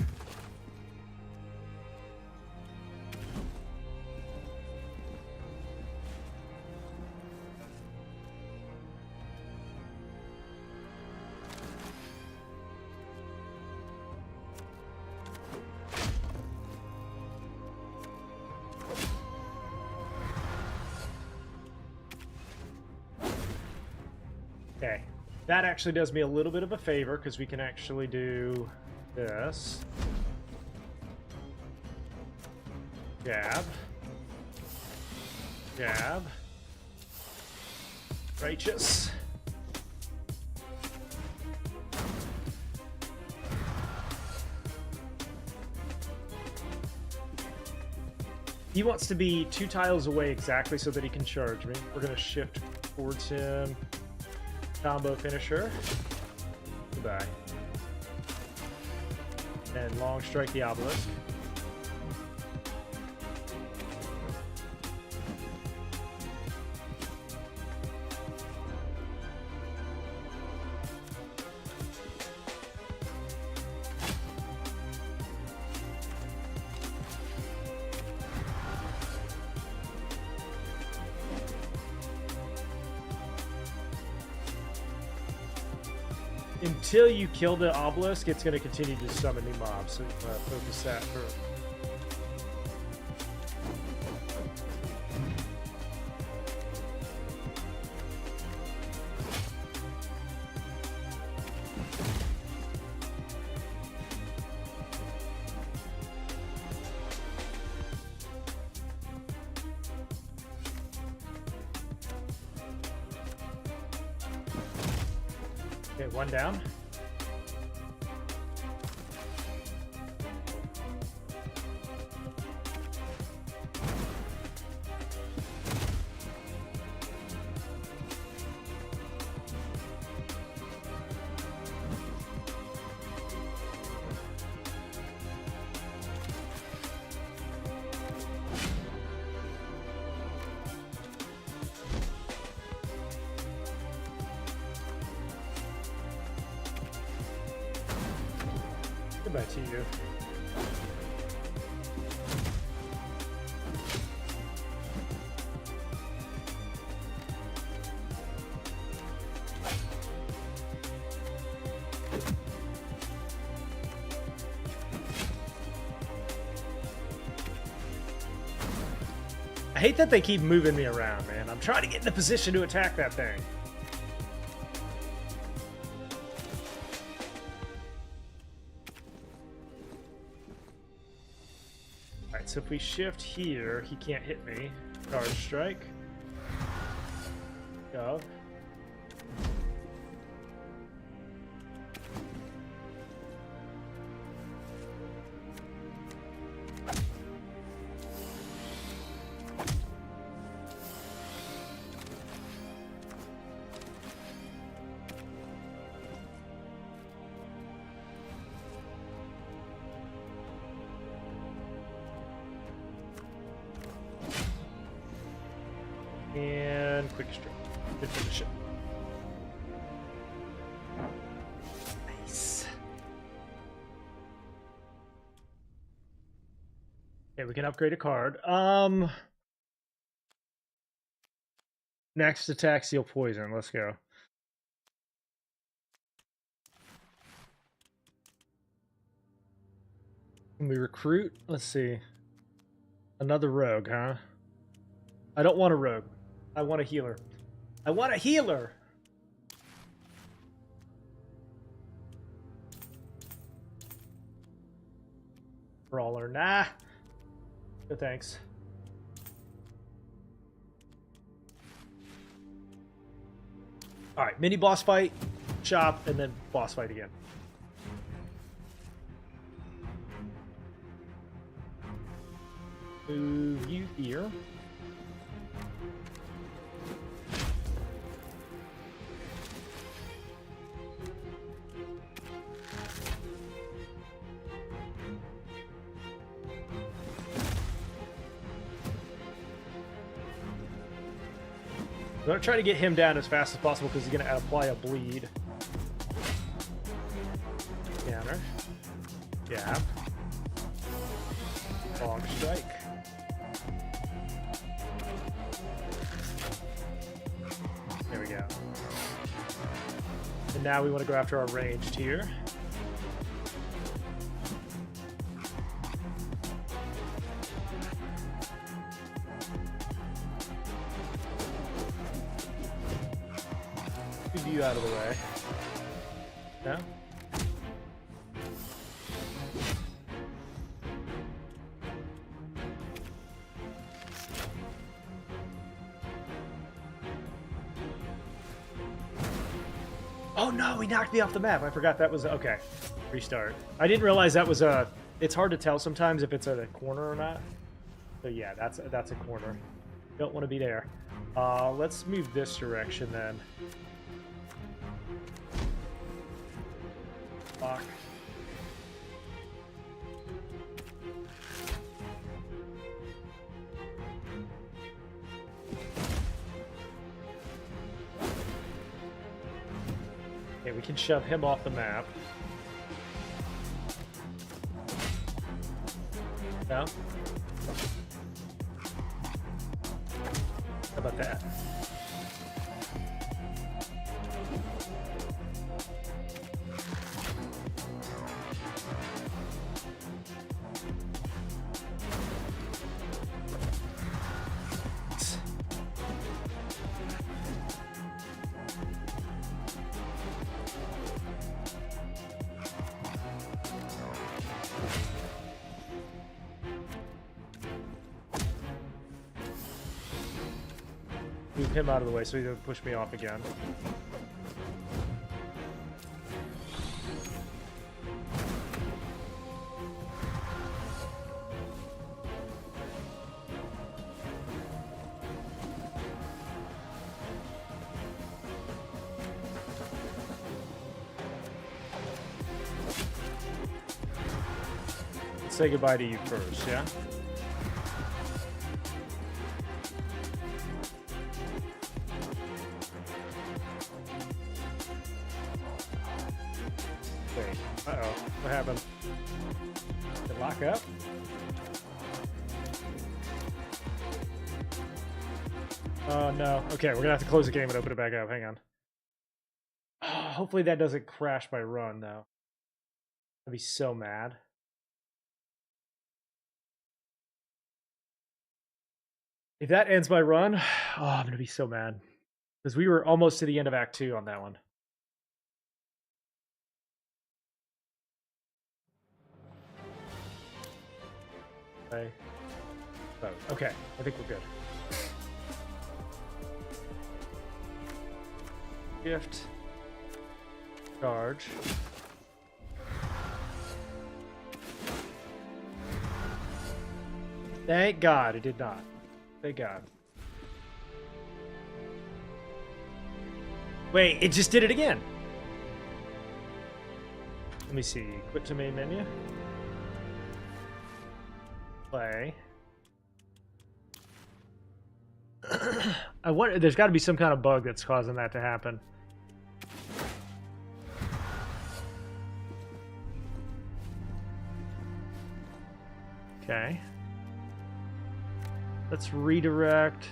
Okay, that actually does me a little bit of a favor because we can actually do this. Jab. Jab. Righteous. He wants to be 2 tiles away exactly so that he can charge me. We're going to shift towards him. Combo finisher. Goodbye. And long strike the obelisk. Until you kill the obelisk, it's going to continue to summon new mobs, so focus that first. Okay, one down. Back to you. I hate that they keep moving me around, man. I'm trying to get in a position to attack that thing. So if we shift here, he can't hit me. Charge strike. Go. And quick strike. Good finish it. Nice. Okay, we can upgrade a card. Next attack, seal poison. Let's go. Can we recruit? Let's see. Another rogue, huh? I don't want a rogue. I want a healer. I want a healer! Brawler. Nah. No thanks. Alright, mini boss fight, chop, and then boss fight again. Move you here. I'm going to try to get him down as fast as possible because he's going to apply a bleed. Counter. Jab. Long strike. There we go. And now we want to go after our ranged here. You out of the way. No? Oh no, he knocked me off the map. I forgot that was okay. Restart. I didn't realize that was a. It's hard to tell sometimes if it's at a corner or not. So yeah, that's a corner. Don't want to be there. Let's move this direction then. Fuck. Okay, we can shove him off the map. No? How about that? Move him out of the way so he doesn't push me off again. Let's say goodbye to you first, yeah? Wait, uh-oh. What happened? Did it lock up? Oh, no. Okay, we're gonna have to close the game and open it back up. Hang on. Oh, hopefully that doesn't crash my run, though. I'd be so mad. If that ends my run, oh, I'm gonna be so mad. Because we were almost to the end of Act 2 on that one. Okay. Oh, okay, I think we're good. Gift. Charge. Thank God it did not. Thank God. Wait, it just did it again. Let me see. Quit to main menu. Play. I wonder. There's got to be some kind of bug that's causing that to happen. Okay. Let's redirect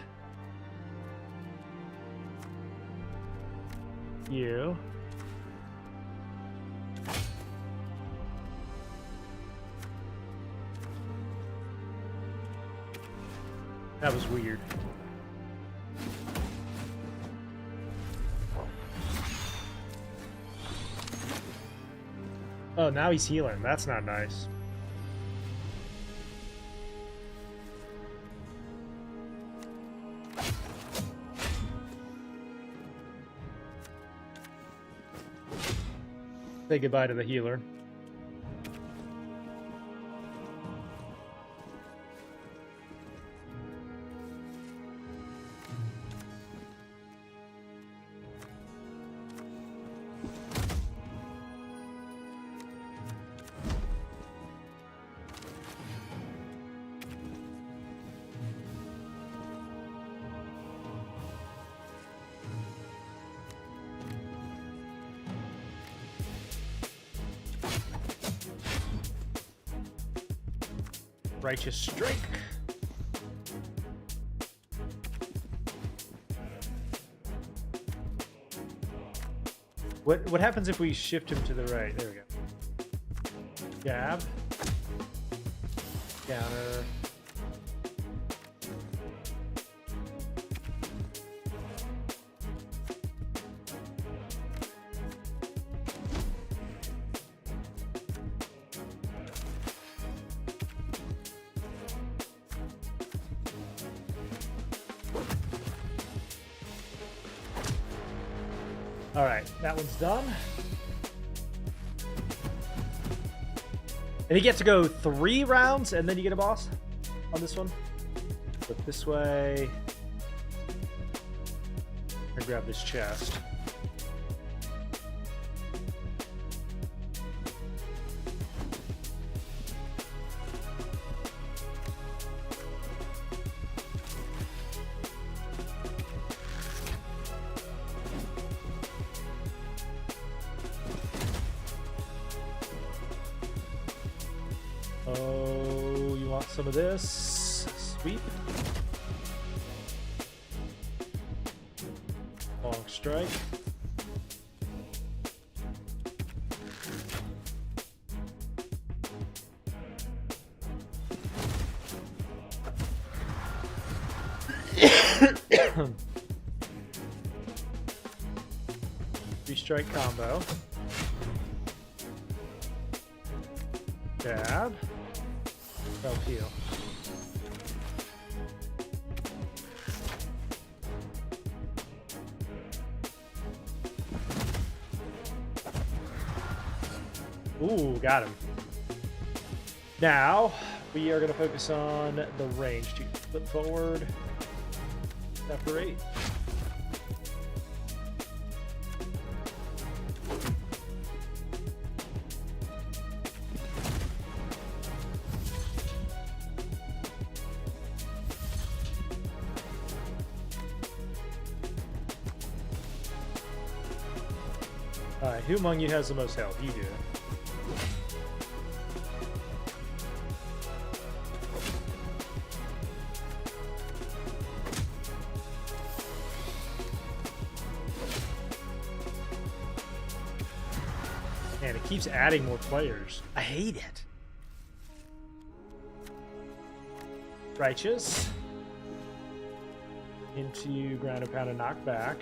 you. That was weird. Oh, now he's healing. That's not nice. Say goodbye to the healer. Righteous Strike. What happens if we shift him to the right? There we go. Jab. Counter. All right, that one's done. And you get to go 3 rounds and then you get a boss on this one. Flip this way. And grab this chest. Oh, you want some of this? Sweep. Long strike. Three-strike combo. Jab. Self heal. Ooh, got him. Now we are going to focus on the range. To flip forward, separate. Alright, who among you has the most health? You do. Man, it keeps adding more players. I hate it. Righteous. Into ground and pound and knockback.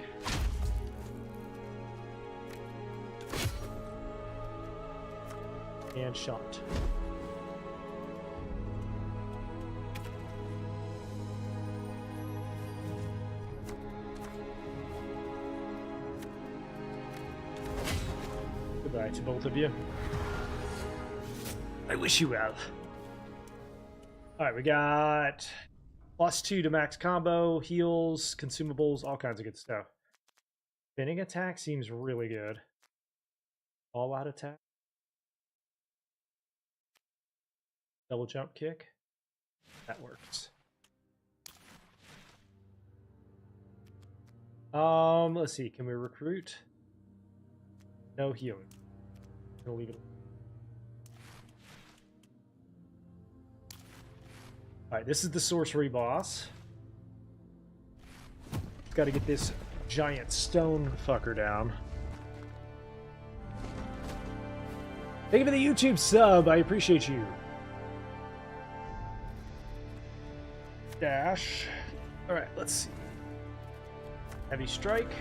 And shot. Goodbye to both of you. I wish you well. Alright, we got +2 to max combo, heals, consumables, all kinds of good stuff. Spinning attack seems really good. All out attack. Double jump kick. That works. Let's see. Can we recruit? No healing. Gonna leave it. Alright, this is the sorcery boss. Got to get this giant stone fucker down. Thank you for the YouTube sub. I appreciate you. Dash. Alright, let's see. Heavy strike.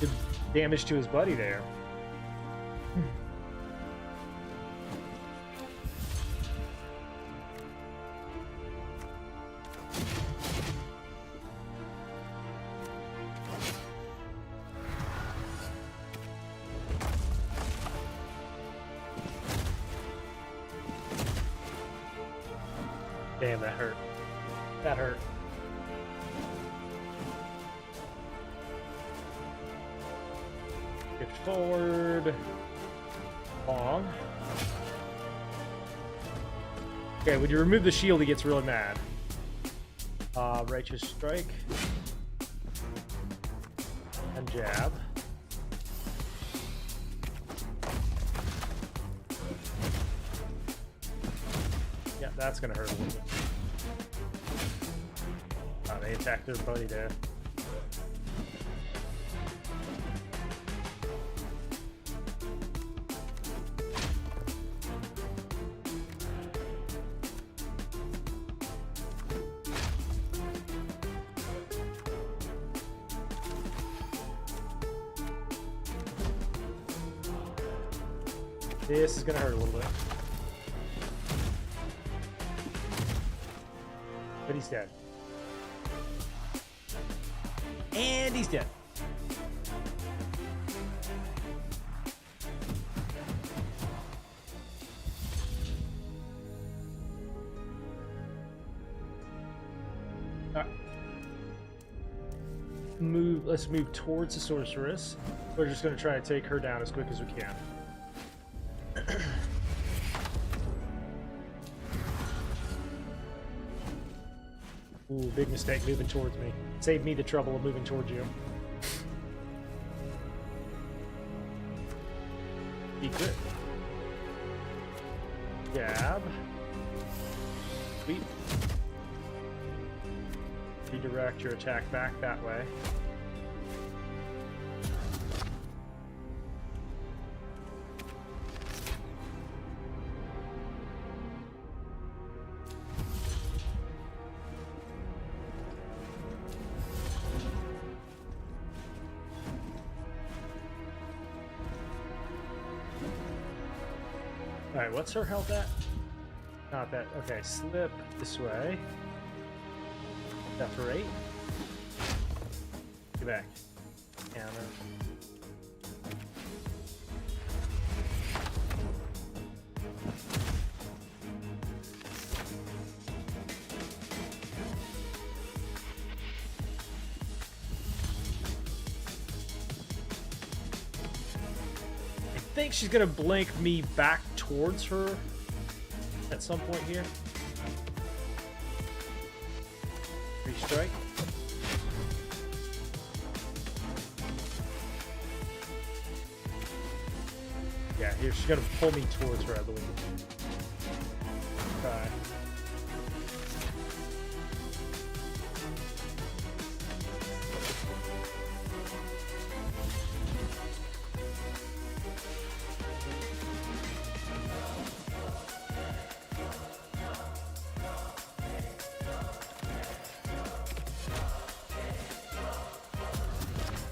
Did damage to his buddy there. Damn, that hurt. That hurt. Shift forward. Long. Okay, when you remove the shield, he gets really mad. Righteous strike. And jab. Yeah, that's gonna hurt a little bit. They attacked their buddy there. This is gonna hurt a little bit. But he's dead. And he's dead. Alright. Let's move towards the sorceress. We're just gonna try to take her down as quick as we can. Ooh, big mistake moving towards me. Saved me the trouble of moving towards you. Be good. Jab. Sweep. Redirect your attack back that way. Alright, what's her health at? Not that. Okay, slip this way. Separate. Get back. Counter. think she's gonna blink me back towards her at some point here. Strike. Yeah, here she's gonna pull me towards her, I believe. Okay.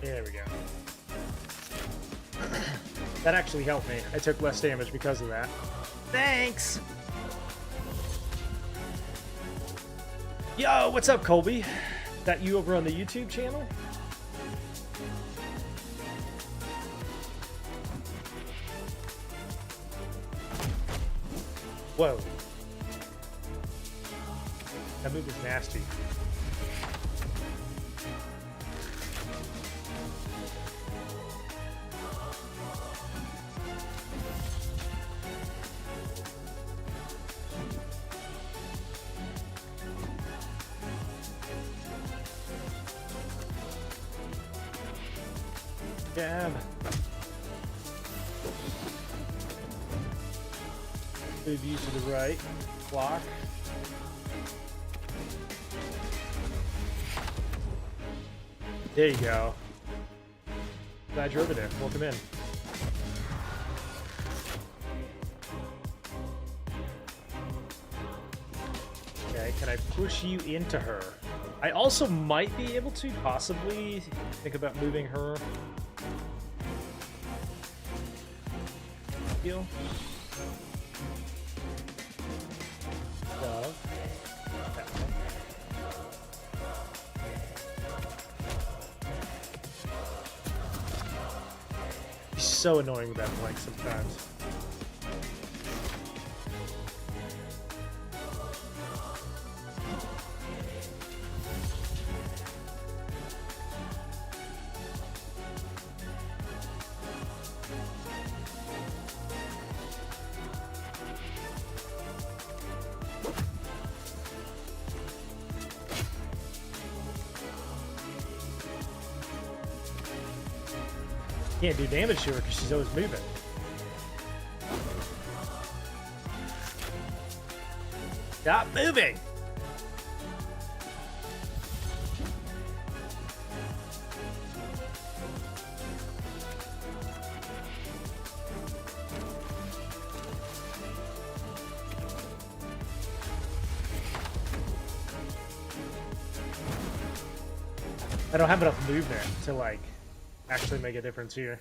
There we go. That actually helped me. I took less damage because of that. Thanks! Yo, what's up, Colby? That you over on the YouTube channel? Whoa. That move is nasty. Jab. Move you to the right. Block. There you go. Glad you're over there. Welcome in. Okay, can I push you into her? I also might be able to possibly think about moving her. Heal. Dove. He's so annoying with that flank sometimes. Can't do damage to her because she's always moving. Stop moving! I don't have enough movement to like actually make a difference here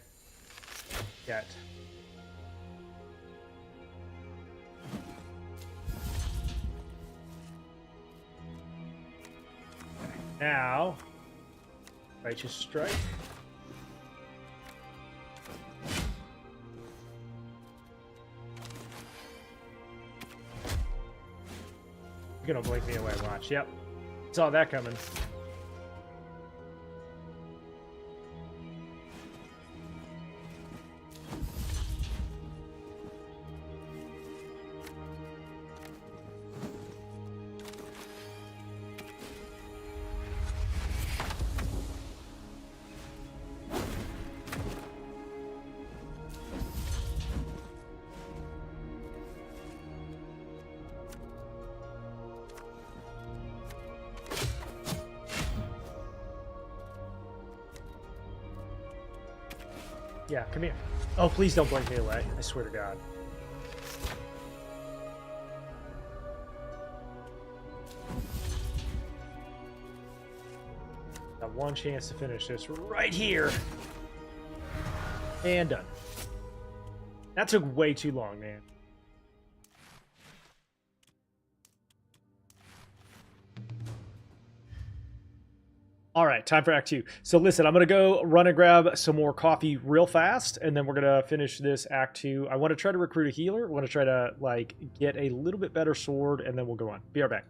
yet. Now, righteous strike. You're gonna blink me away, watch. Yep. Saw that coming. Yeah, come here. Oh, please don't blink me away. I swear to God. Got one chance to finish this right here. And done. That took way too long, man. All right, time for Act 2. So listen, I'm going to go run and grab some more coffee real fast, and then we're going to finish this Act 2. I want to try to recruit a healer. I want to try to, like, get a little bit better sword, and then we'll go on. Be right back.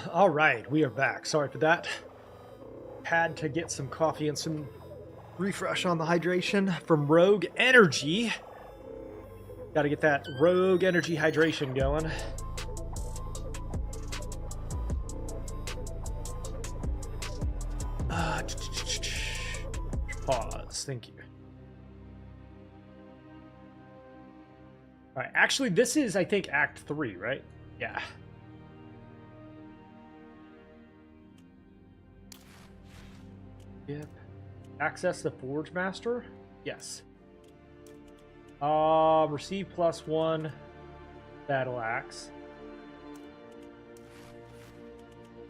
All right, we are back. Sorry for that. Had to get some coffee and some refresh on the hydration from Rogue Energy. Got to get that Rogue Energy hydration going. Pause. Thank you. All right. Actually, this is, I think, Act 3, right? Yeah. Yep. Access the Forge Master? Yes. Receive +1 battle axe.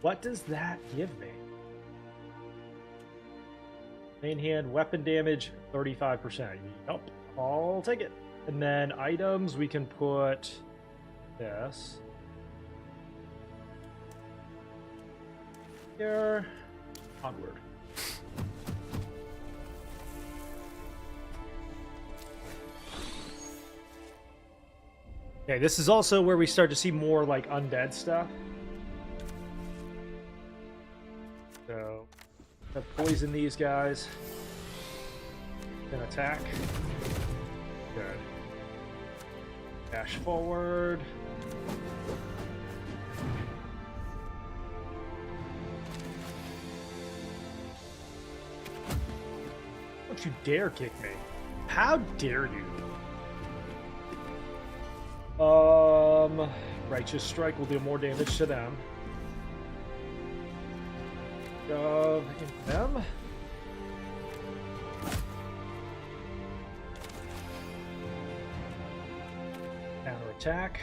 What does that give me? Main hand weapon damage 35%. Yup, I'll take it. And then items, we can put this here. Onward. Okay, this is also where we start to see more like undead stuff. So, poison these guys. Then attack. Good. Dash forward. Don't you dare kick me. How dare you? Righteous Strike will do more damage to them. Shove into them. Counterattack.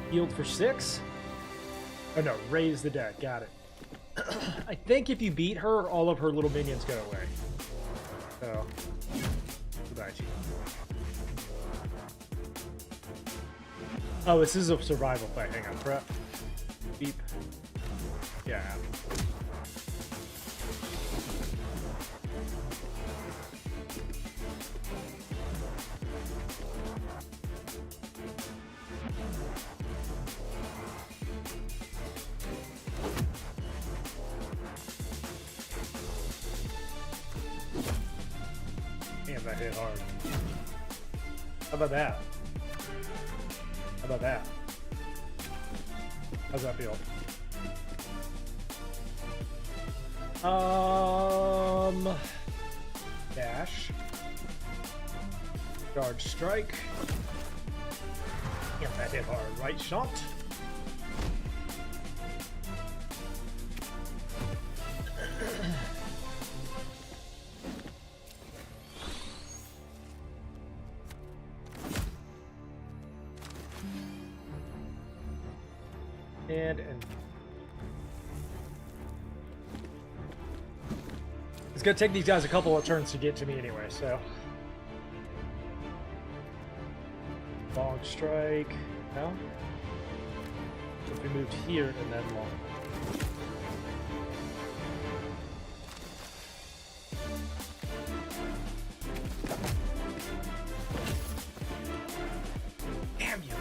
Healed for 6. Oh no, raise the dead. Got it. I think if you beat her, all of her little minions go away. So, goodbye to you. Oh, this is a survival fight. Hang on, prep. Beep. Yeah. Damn, that hit hard. How about that? How about that? How's that feel? Dash. Charge strike. Damn, that hit hard. Right shot. And it's gonna take these guys a couple of turns to get to me anyway, so long strike. No? So if we moved here and then long. Damn you.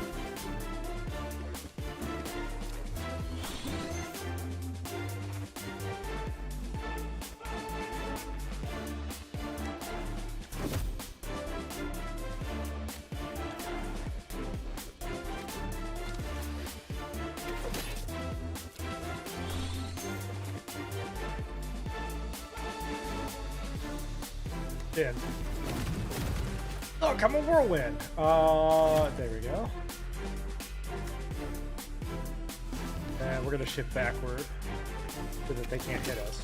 In. Oh, come on, whirlwind. There we go. And we're gonna shift backward so that they can't hit us.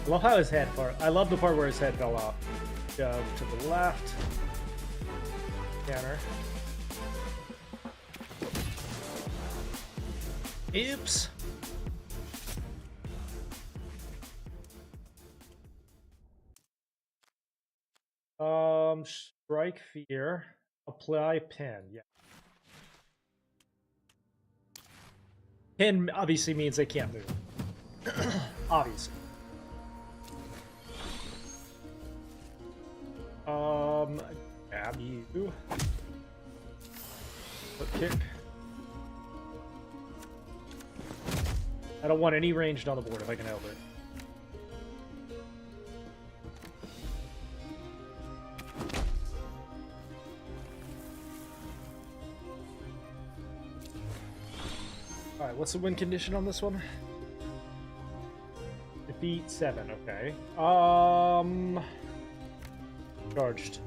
I love how his head part. I love the part where his head fell off. Shove to the left. Counter. Oops. Strike fear. Apply pin. Yeah. Pin obviously means they can't move. Obviously. Grab you. Foot kick. I don't want any ranged on the board if I can help it. Alright, what's the win condition on this one? Defeat 7, okay. Charged.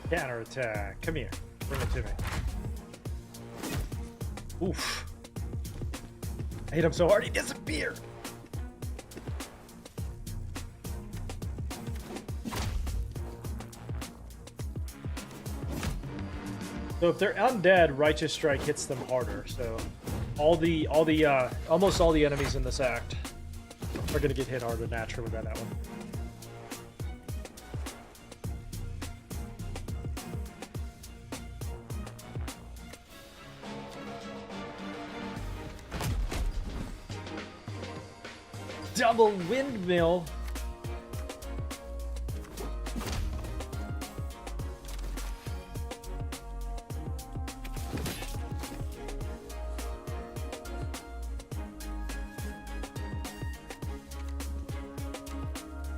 Counterattack. Come here. Bring it to me. Oof. I hit him so hard he disappeared. So if they're undead, Righteous Strike hits them harder. So almost all the enemies in this act are gonna get hit harder naturally by that one. Double windmill.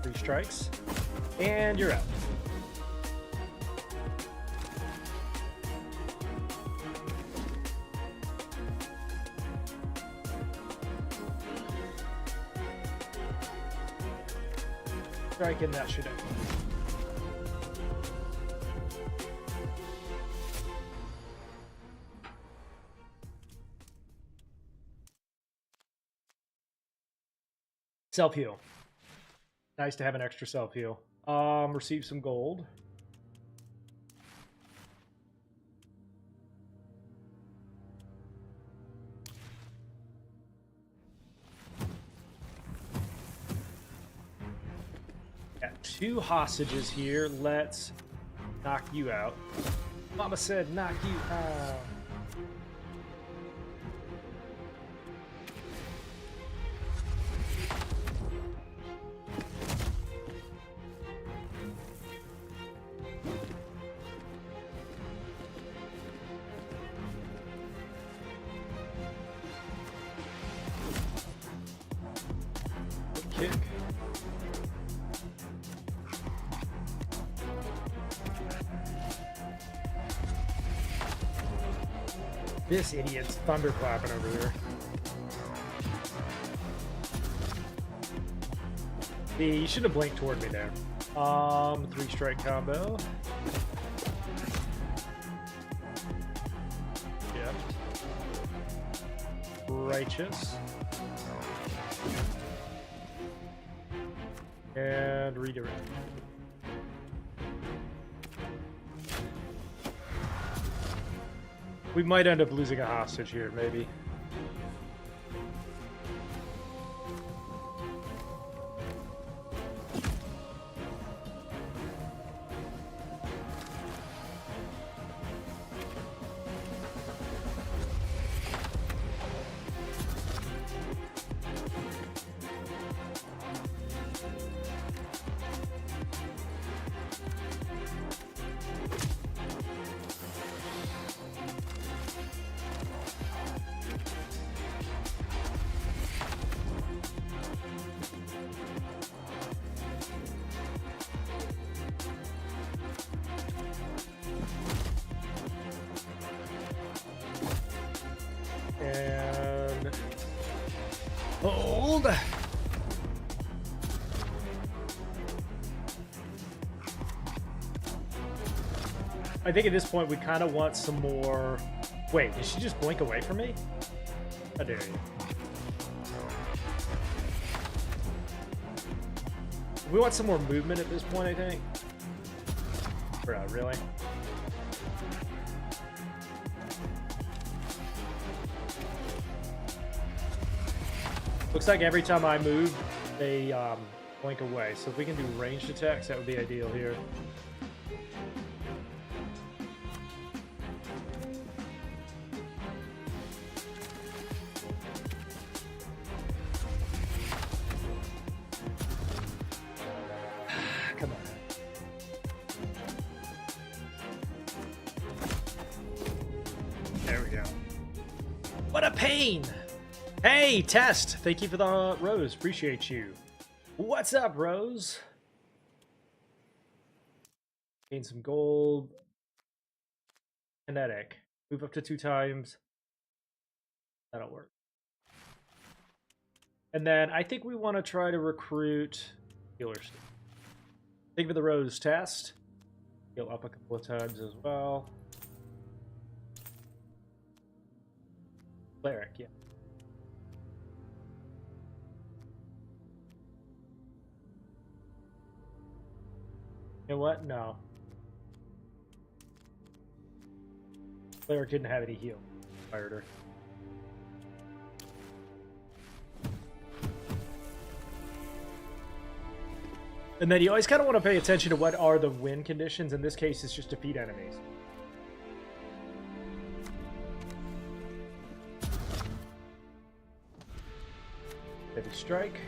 Three strikes, and you're out. Strike and that should end. Self-heal. Nice to have an extra self-heal. Receive some gold. Got 2 hostages here. Let's knock you out. Mama said knock you out. Kick. This idiot's thunderclapping over there. You should have blinked toward me there. 3-strike combo. Yep. Righteous. And redirect. We might end up losing a hostage here, maybe. And hold. I think at this point we kind of want some more. Wait, did she just blink away from me? How dare you? We want some more movement at this point, I think. Bro, really? Looks like every time I move, they blink away. So if we can do ranged attacks, that would be ideal here. Come on. There we go. What a pain! Hey, Test! Thank you for the rose. Appreciate you. What's up, Rose? Gain some gold. Kinetic. Move up to 2 times. That'll work. And then I think we want to try to recruit healers. Thank you for the rose, Test. Heal up a couple of times as well. Cleric, yeah. You know what? No. Cleric didn't have any heal. Fired her. And then you always kind of want to pay attention to what are the win conditions. In this case, it's just defeat enemies. Heavy strike.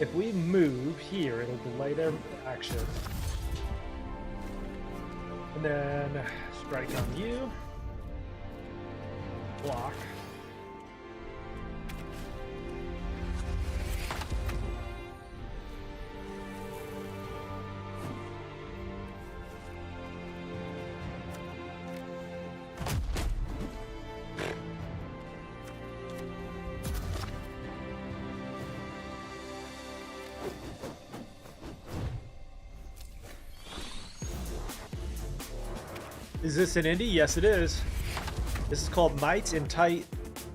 If we move here, it'll delay their action. And then strike on you. Block. Is this an indie? Yes, it is. This is called Knights in Tight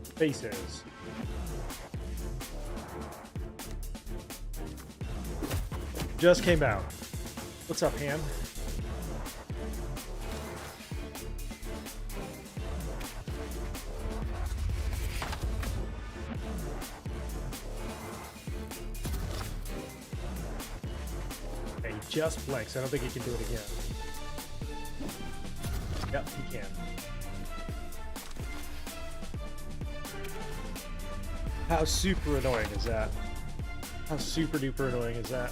Spaces. Just came out. What's up, Ham? Okay, he just blinks. I don't think he can do it again. Yep, he can. How super annoying is that? How super duper annoying is that?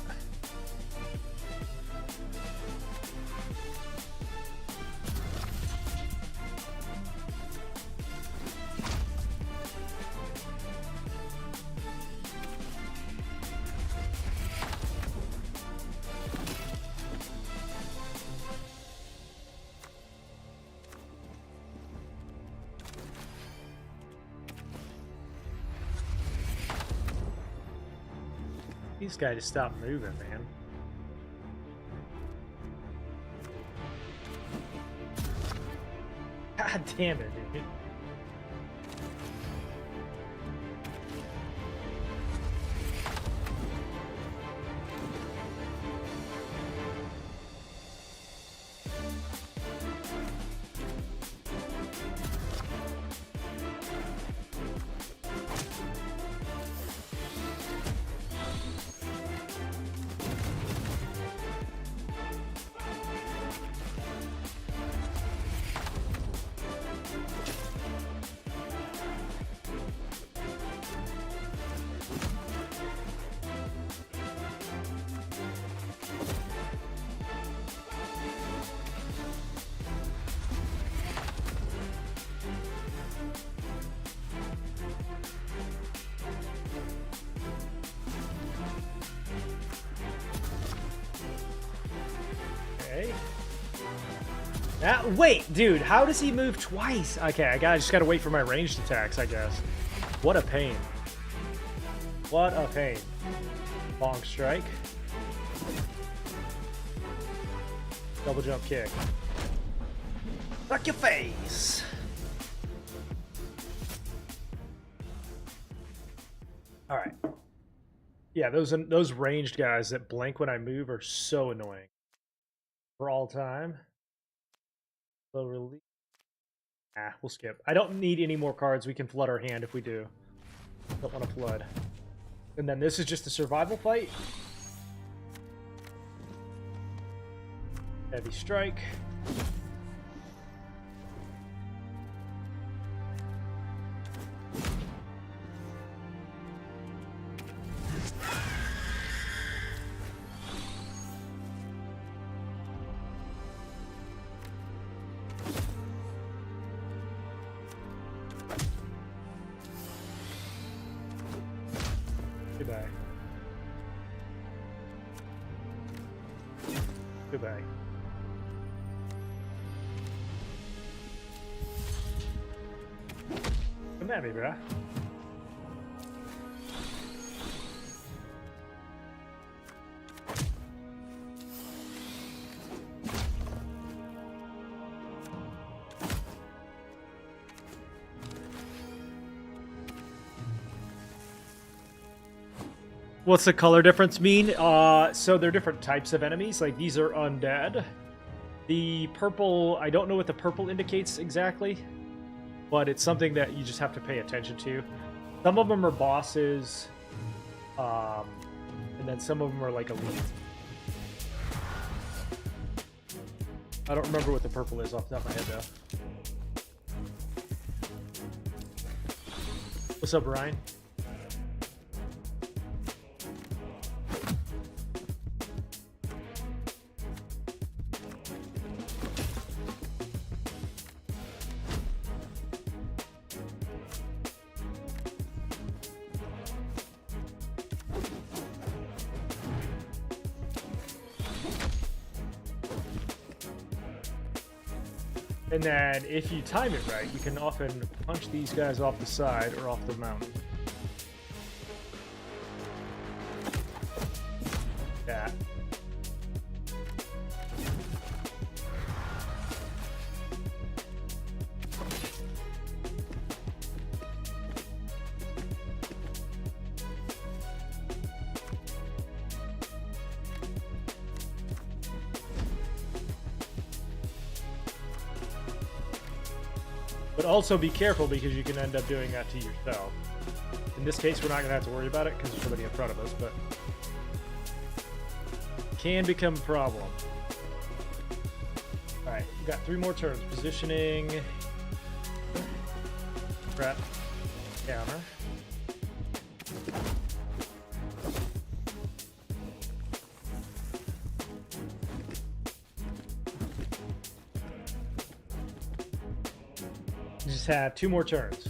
These guys just stop moving, man. God damn it, dude. Wait, dude, how does he move twice? Okay, I just gotta wait for my ranged attacks, I guess. What a pain. What a pain. Long strike. Double jump kick. Fuck your face! Alright. Yeah, those ranged guys that blink when I move are so annoying. For all time. Slow release. Ah, we'll skip. I don't need any more cards. We can flood our hand if we do. Don't want to flood. And then this is just a survival fight. Heavy strike. Goodbye. Goodbye. Come at me, bruh. What's the color difference mean? So they're different types of enemies. Like, these are undead. The purple, I don't know what the purple indicates exactly, but it's something that you just have to pay attention to. Some of them are bosses, and then some of them are like elite. I don't remember what the purple is off the top of my head, though. What's up, Ryan? And then, if you time it right, you can often punch these guys off the side or off the mountain. Yeah. But also be careful, because you can end up doing that to yourself. In this case, we're not going to have to worry about it because there's somebody in front of us, but it can become a problem. Alright, we've got 3 more turns. Positioning. Prep. Counter. Just have 2 more turns.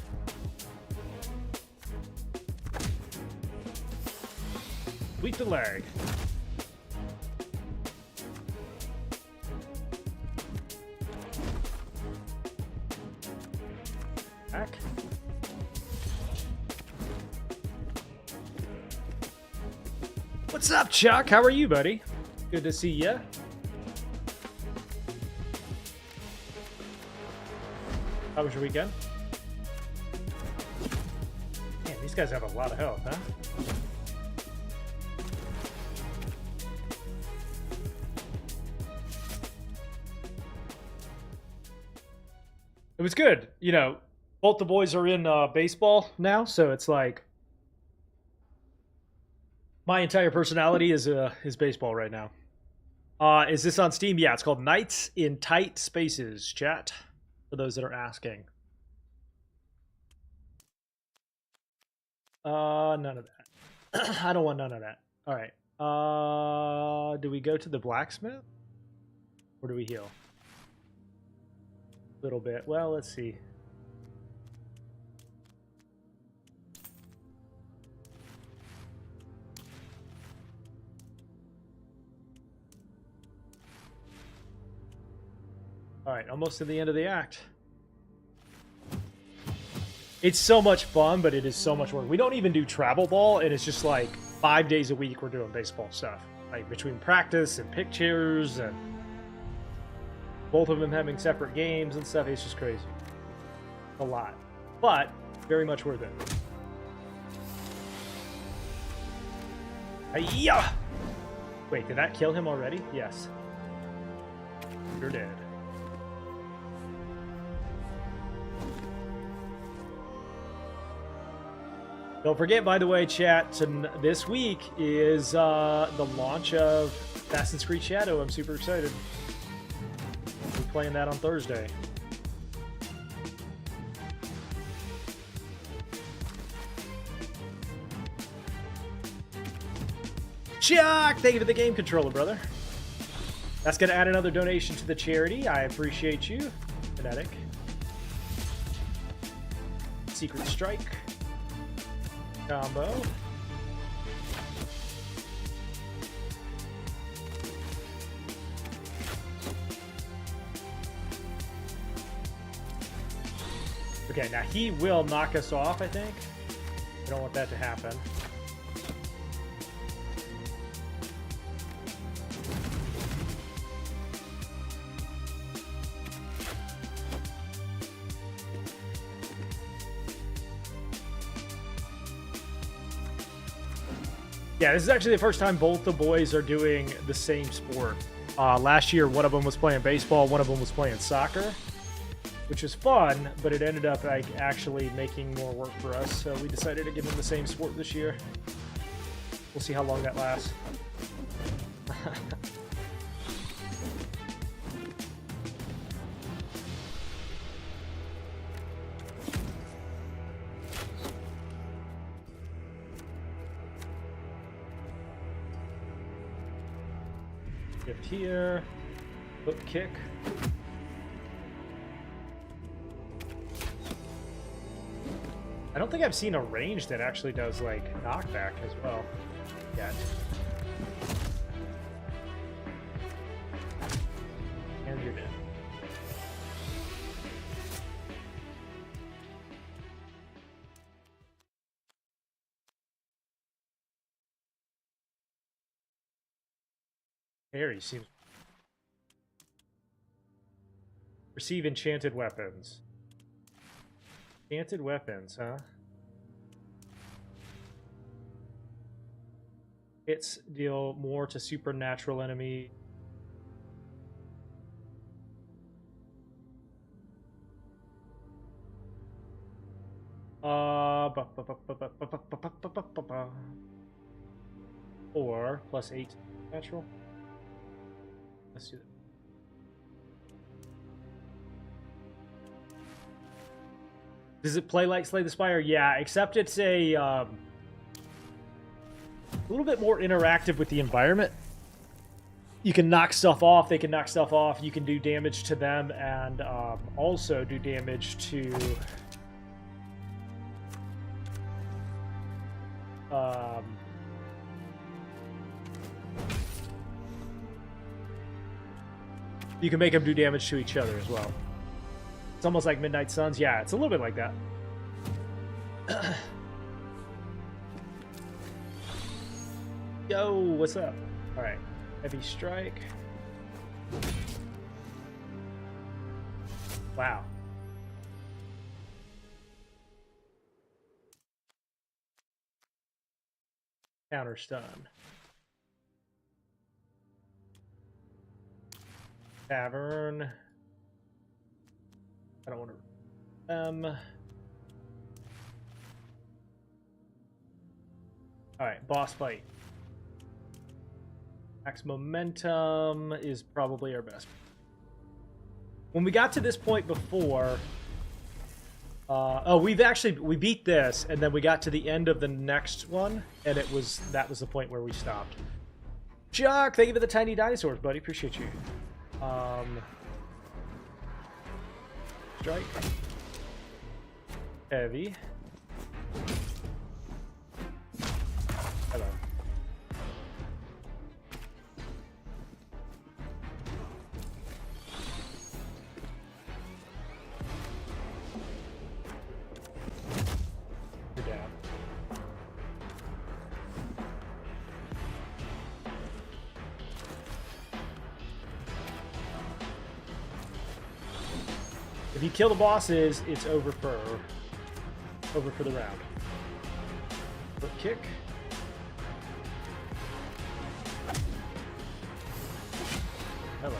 Sweep the leg. Back. What's up, Chuck? How are you, buddy? Good to see ya. How was your weekend? Man, these guys have a lot of health, huh? It was good. You know, both the boys are in baseball now, so it's like my entire personality is baseball right now. Is this on Steam? Yeah, it's called Nights in Tight Spaces, chat. For those that are asking. None of that. I don't want none of that. All right. Do we go to the blacksmith? Or do we heal? A little bit. Well, let's see. All right, almost to the end of the act. It's so much fun, but it is so much work. We don't even do travel ball, and it's just like 5 days a week we're doing baseball stuff. Like between practice and pictures and both of them having separate games and stuff, it's just crazy. A lot. But very much worth it. Hiya! Wait, did that kill him already? Yes. Sure did. Don't forget, by the way, chat, this week is the launch of Assassin's Creed Shadow. I'm super excited. We're playing that on Thursday. Chuck, thank you for the game controller, brother. That's going to add another donation to the charity. I appreciate you, Kinetic. Secret Strike. Combo. Okay, now he will knock us off, I think. I don't want that to happen. Yeah, this is actually the first time both the boys are doing the same sport. Last year, one of them was playing baseball, one of them was playing soccer, which was fun, but it ended up like actually making more work for us. So we decided to give them the same sport this year. We'll see how long that lasts. Gift here, hook kick. I don't think I've seen a range that actually does like knockback as well yet. And you're dead. Harry seems. Receive enchanted weapons. Enchanted weapons, huh? Hits deal more to supernatural enemy. Or +8 natural. Let's do that. Does it play like Slay the Spire? Yeah, except it's a little bit more interactive with the environment. You can knock stuff off, they can knock stuff off, you can do damage to them, and also do damage to you can make them do damage to each other as well. It's almost like Midnight Suns. Yeah, it's a little bit like that. Yo, what's up? All right, heavy strike. Wow. Counter stun. Tavern. I don't want to. All right, boss fight. Max momentum is probably our best. When we got to this point before, we beat this, and then we got to the end of the next one, and that was the point where we stopped. Chuck, thank you for the tiny dinosaurs, buddy. Appreciate you. Strike. Heavy. Hello. You're down. If you kill the bosses, it's over for the round. Foot kick. hello.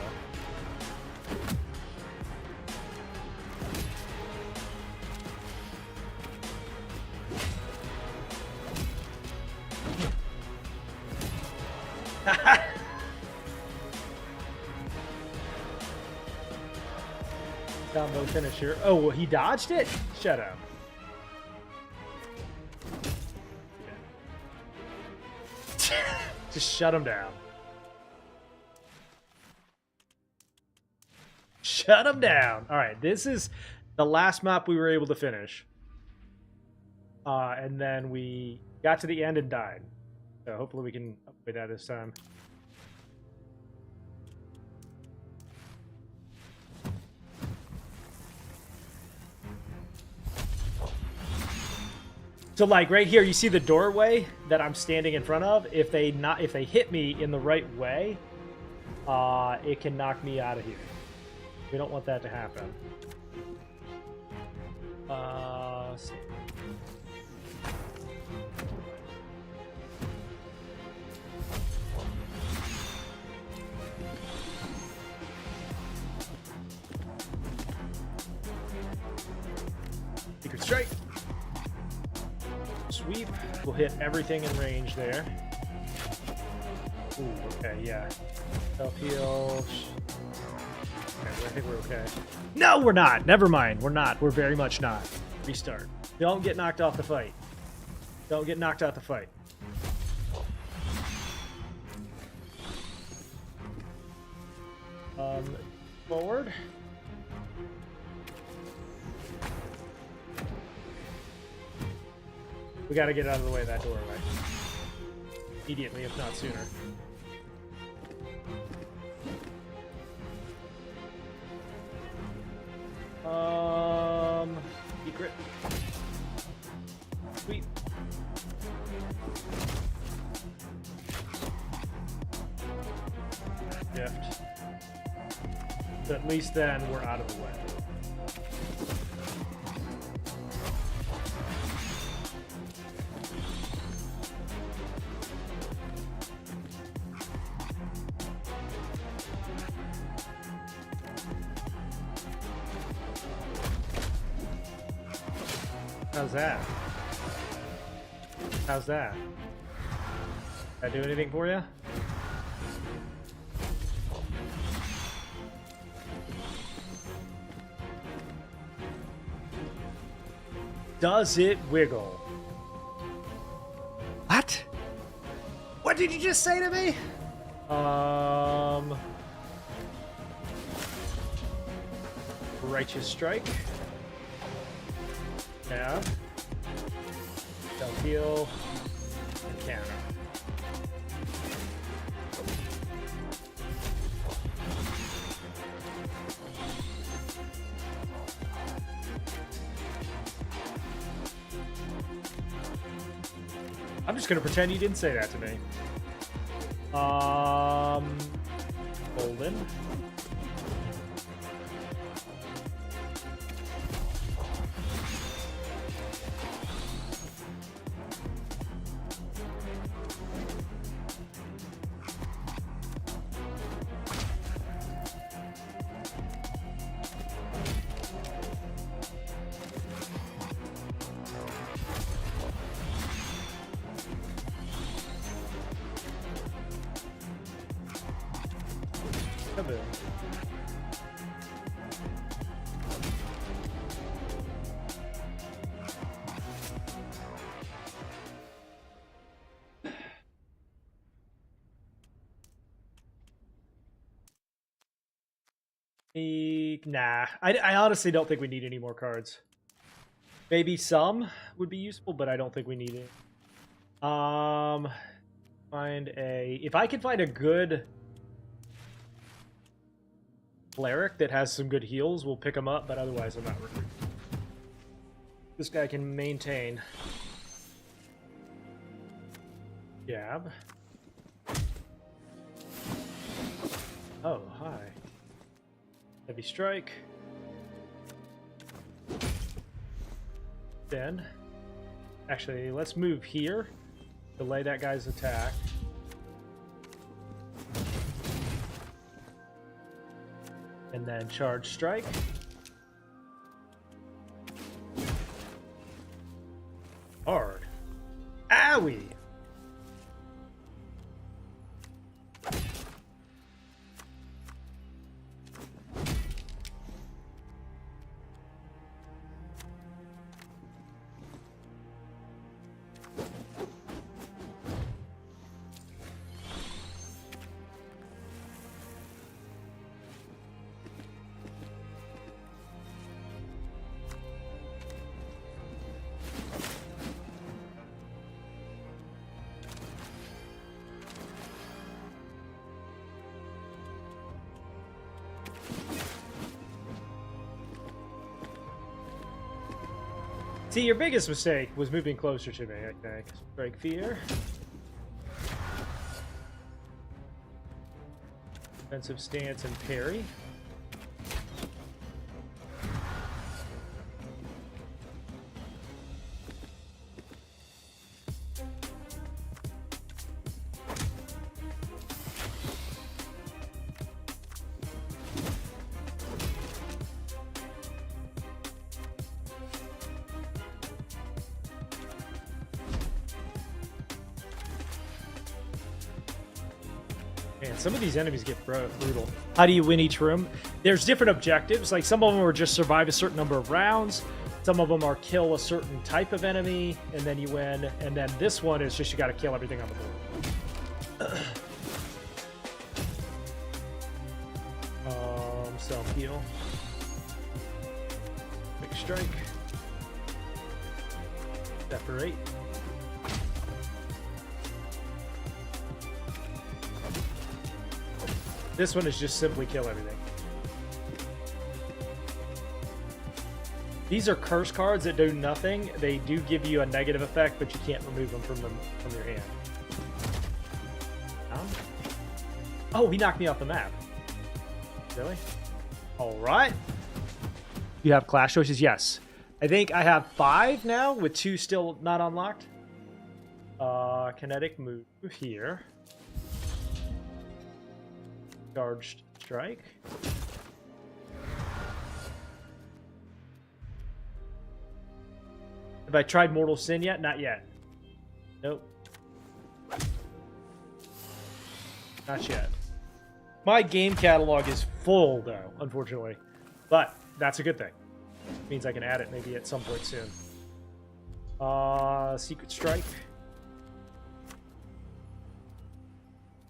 Combo finisher. Oh, well, he dodged it? Shut up. Just shut him down. Shut him down. All right, this is the last map we were able to finish. And then we got to the end and died. So hopefully we can upgrade that this time. So like right here, you see the doorway that I'm standing in front of. If they hit me in the right way, it can knock me out of here. We don't want that to happen. Secret strike. Sweep. We'll hit everything in range there. Ooh, okay, yeah. Self-heal. Okay, I think we're okay. No, we're not. Never mind. We're not. We're very much not. Restart. Don't get knocked off the fight. Don't get knocked out the fight. Forward. We gotta get out of the way of that doorway. Immediately, if not sooner. Secret. Sweet. Shift. So at least then we're out of the way. How's that? How's that? Did I do anything for you? Does it wiggle? What? What did you just say to me? Righteous strike. Yeah. Self-heal. And counter. I'm just gonna pretend you didn't say that to me. Golden. Kaboom. Nah, I honestly don't think we need any more cards. Maybe some would be useful, but I don't think we need it. If I can find a good cleric that has some good heals, we'll pick him up, but otherwise I'm not recruiting. This guy can maintain. Jab. Oh, hi. Heavy strike. Then, actually, let's move here. Delay that guy's attack. And then charge strike. Hard. Owie! See, your biggest mistake was moving closer to me, I think. Strike fear. Defensive stance and parry. Man, some of these enemies get brutal. How do you win each room? There's different objectives. Like, some of them are just survive a certain number of rounds. Some of them are kill a certain type of enemy, and then you win. And then this one is just you got to kill everything on the board. Self-heal. Big strike. Separate. This one is just simply kill everything. These are curse cards that do nothing. They do give you a negative effect, but you can't remove them from your hand. Oh, he knocked me off the map. Really? All right. You have class choices? Yes. I think I have 5 now, with 2 still not unlocked. Kinetic move here. Charged strike. Have I tried Mortal Sin yet? Not yet. Nope. Not yet. My game catalog is full, though, unfortunately. But that's a good thing. It means I can add it maybe at some point soon. Secret Strike.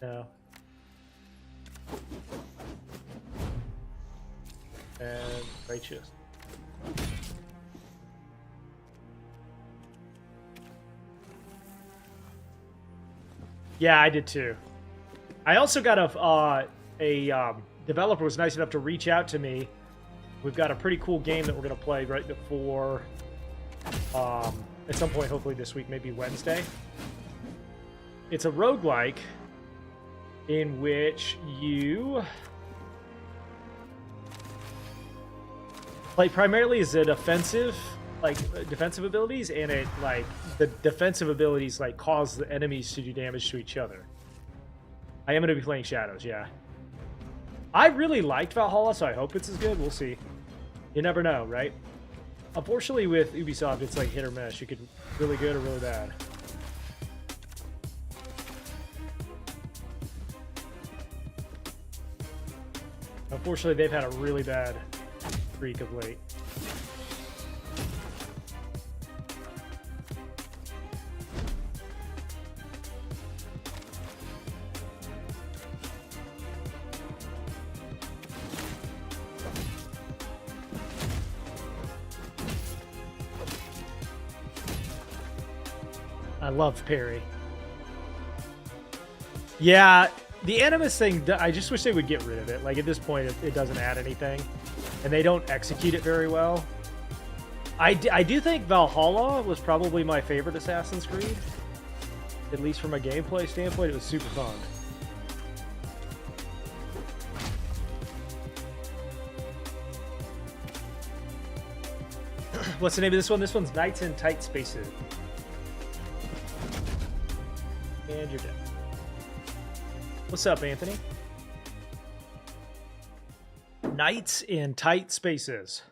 No. And Righteous. Yeah, I did too. I also got a developer was nice enough to reach out to me. We've got a pretty cool game that we're going to play right before, at some point, hopefully this week, maybe Wednesday. It's a roguelike in which you primarily is it offensive, defensive abilities, and it the defensive abilities cause the enemies to do damage to each other. I am going to be playing Shadows, yeah. I really liked Valhalla, so I hope it's as good. We'll see. You never know, right? Unfortunately, with Ubisoft, it's hit or miss. You could really good or really bad. Unfortunately, they've had a really bad streak of late. I love parry. Yeah, the Animus thing, I just wish they would get rid of it. At this point, it doesn't add anything. And they don't execute it very well. I do think Valhalla was probably my favorite Assassin's Creed. At least from a gameplay standpoint, it was super fun. What's the name of this one? This one's Knights in Tight Spaces. And you're dead. What's up, Anthony? Knights in Tight Spaces.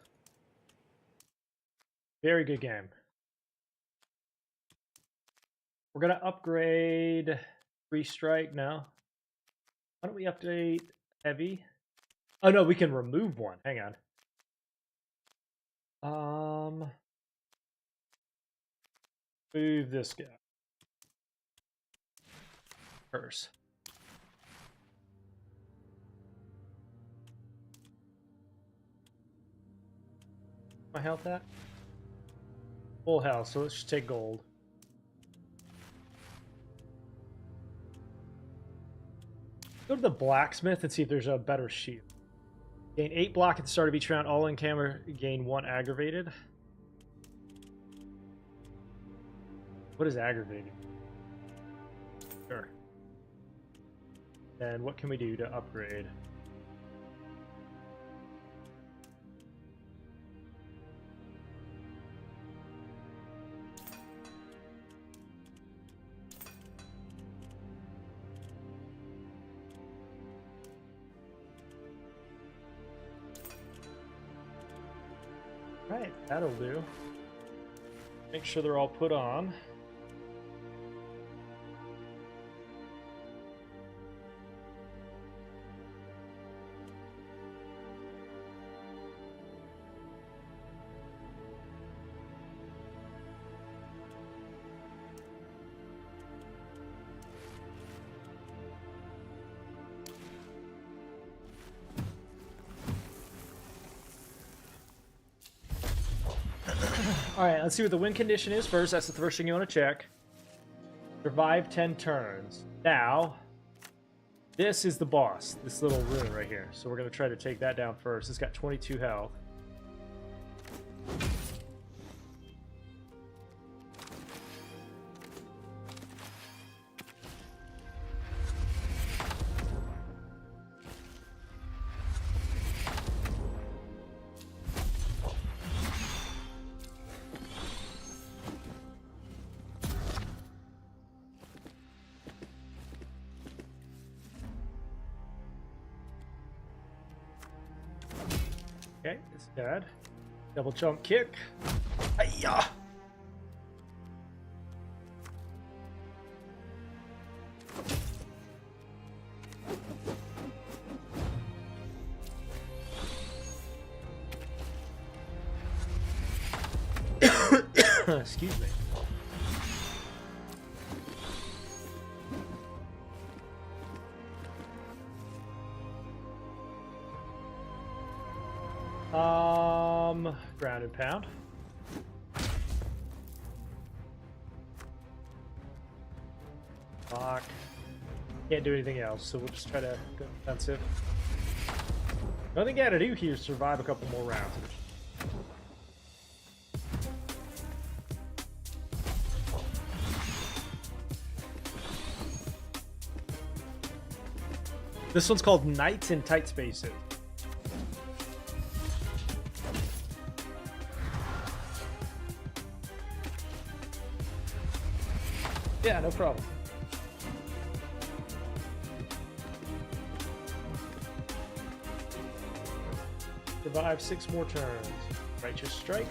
Very good game. We're going to upgrade Free Strike now. Why don't we update Heavy? Oh, no, we can remove one. Hang on. Move this guy. Curse. My health at? Full health, so let's just take gold. Go to the blacksmith and see if there's a better shield. Gain 8 block at the start of each round. All in camera gain 1 aggravated. What is aggravated? Sure. And what can we do to upgrade? Right, that'll do. Make sure they're all put on. All right, let's see what the win condition is first. That's the first thing you want to check. Survive 10 turns. Now, this is the boss, this little rune right here. So we're going to try to take that down first. It's got 22 health. Okay, it's dead. Double jump kick. Hi-ya! Excuse me. Ground and pound. Lock. Can't do anything else, so we'll just try to go defensive. The only thing I gotta do here is survive a couple more rounds. This one's called Knights in Tight Spaces. Yeah, no problem. Survive 6 more turns. Righteous Strike.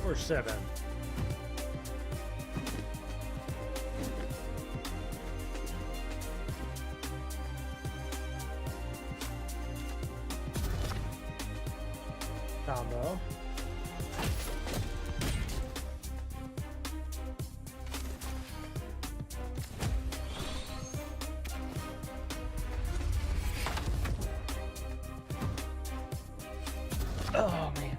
Or 7. Combo. Oh man.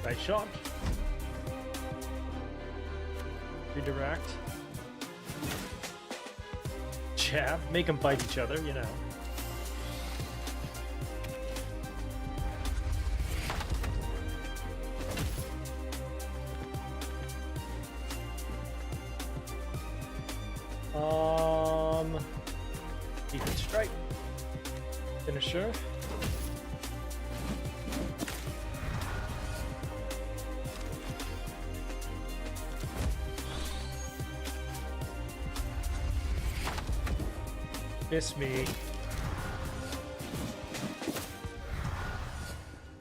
Right shot. Redirect. Jab. Make them fight each other, you know. Defense strike. Finisher. Miss me.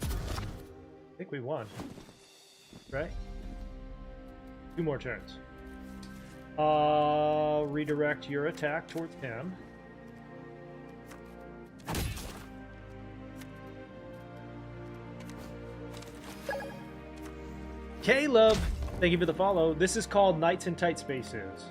I think we won. Right? 2 more turns. Redirect your attack towards him. Caleb, thank you for the follow. This is called Knights in Tight Spaces.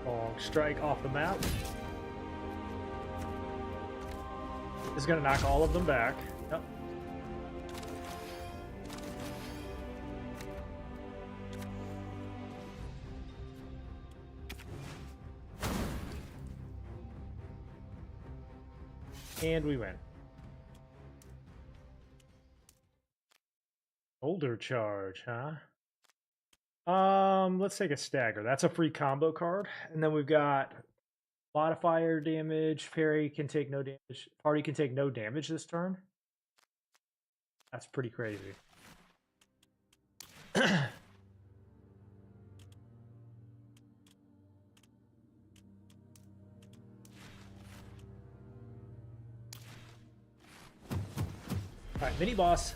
Long strike off the map. This is going to knock all of them back. Yep. And we win. Shoulder charge, huh? Let's take a stagger. That's a free combo card. And then we've got modifier damage. Parry can take no damage. Party can take no damage this turn. That's pretty crazy. Alright, mini boss.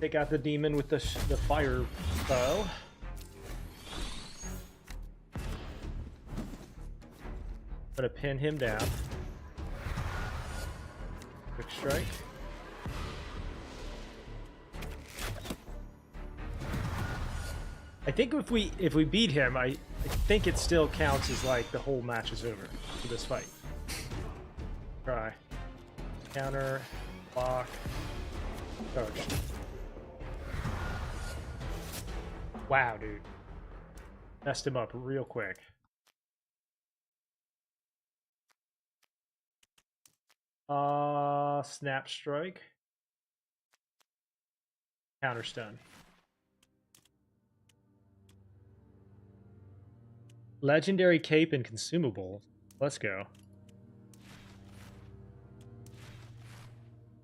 Take out the demon with the fire bow. Gonna pin him down. Quick strike. I think if we beat him, I think it still counts as like the whole match is over for this fight. Try. Counter. Block. Charge. Wow, dude. Messed him up real quick. Snap strike. Counter stun. Legendary cape and consumable. Let's go.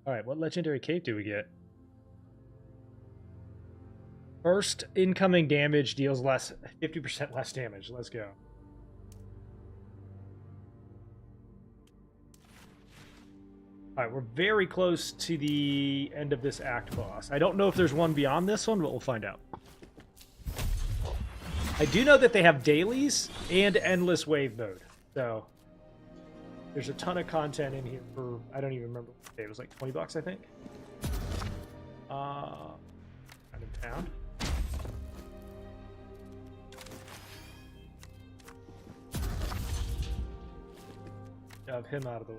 Alright, what legendary cape do we get? First incoming damage deals 50% less damage. Let's go. Alright, we're very close to the end of this act boss. I don't know if there's one beyond this one, but we'll find out. I do know that they have dailies and endless wave mode. So there's a ton of content in here for, I don't even remember what day. It was like 20 bucks, I think. Out of town. Shove him out of the way.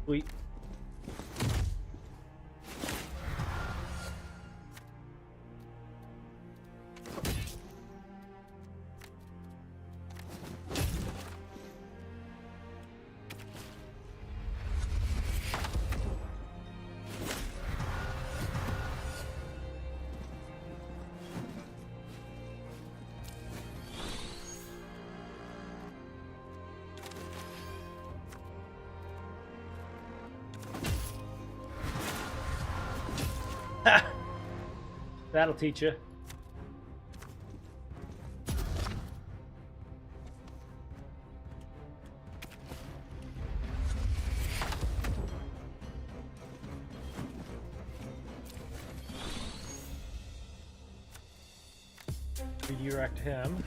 Sweet. That'll teach you. Redirect him.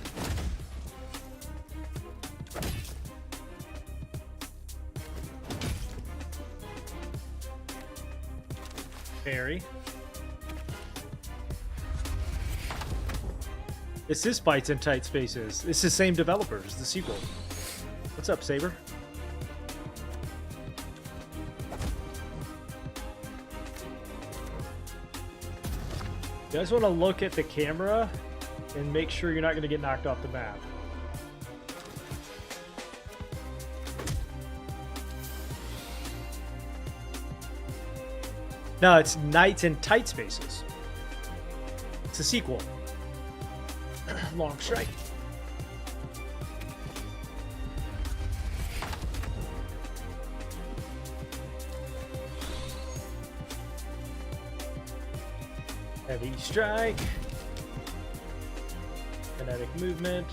Parry. This is Fights in Tight Spaces. This is the same developers, the sequel. What's up, Saber? You guys want to look at the camera and make sure you're not going to get knocked off the map. No, it's Knights in Tight Spaces. It's a sequel. Long strike. Heavy strike. Kinetic movement.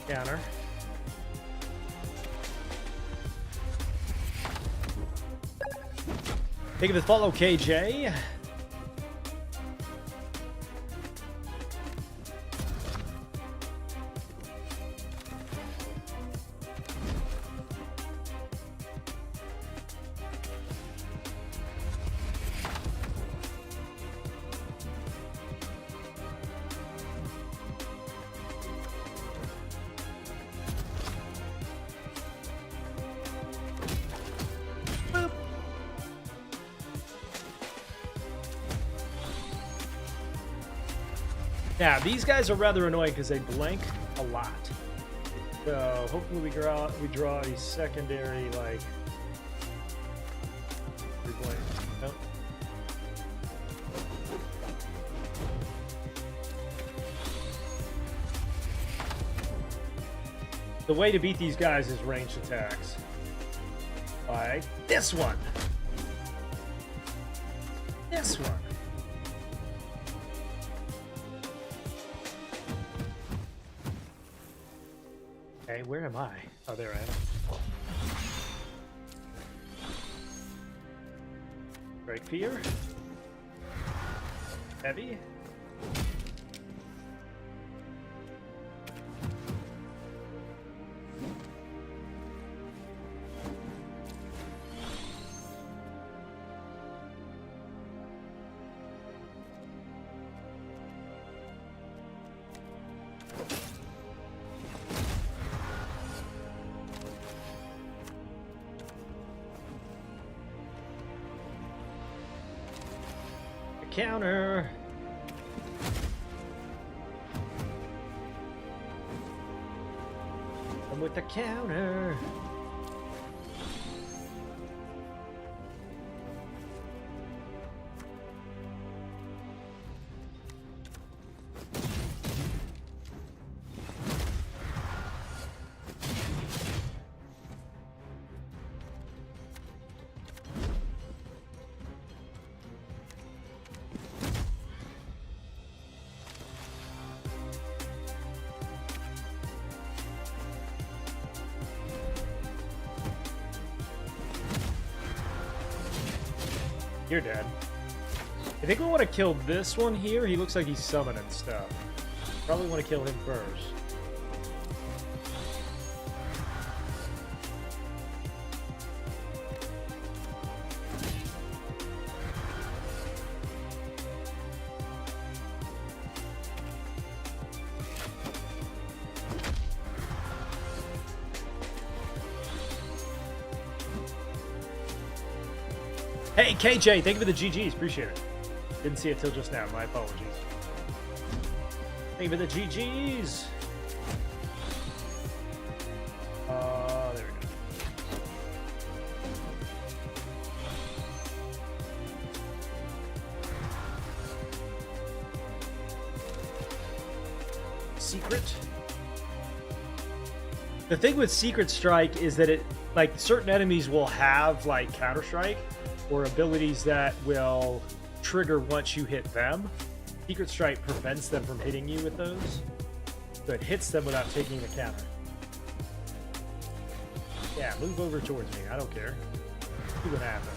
Counter. Take it with follow KJ. Now, these guys are rather annoying because they blink a lot. So hopefully we draw a secondary, like, blink. Nope. The way to beat these guys is ranged attacks. Like this one. This one. Okay, where am I? Oh, there I am. Break fear. Heavy. Counter. I'm with the counter. You're dead. I think we want to kill this one here. He looks like he's summoning stuff. Probably want to kill him first. Hey, KJ, thank you for the GGs. Appreciate it. Didn't see it till just now. My apologies. Thank you for the GGs. There we go. Secret. The thing with Secret Strike is that it, like, certain enemies will have, like, Counter Strike, or abilities that will trigger once you hit them. Secret Strike prevents them from hitting you with those, so it hits them without taking the counter. Yeah, move over towards me. I don't care. See what happens.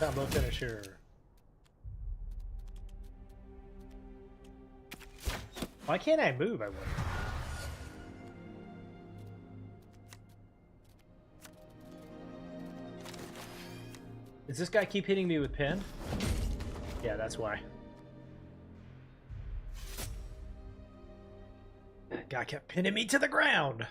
Combo finisher. Why can't I move, I wonder? Does this guy keep hitting me with pin? Yeah, that's why. That guy kept pinning me to the ground.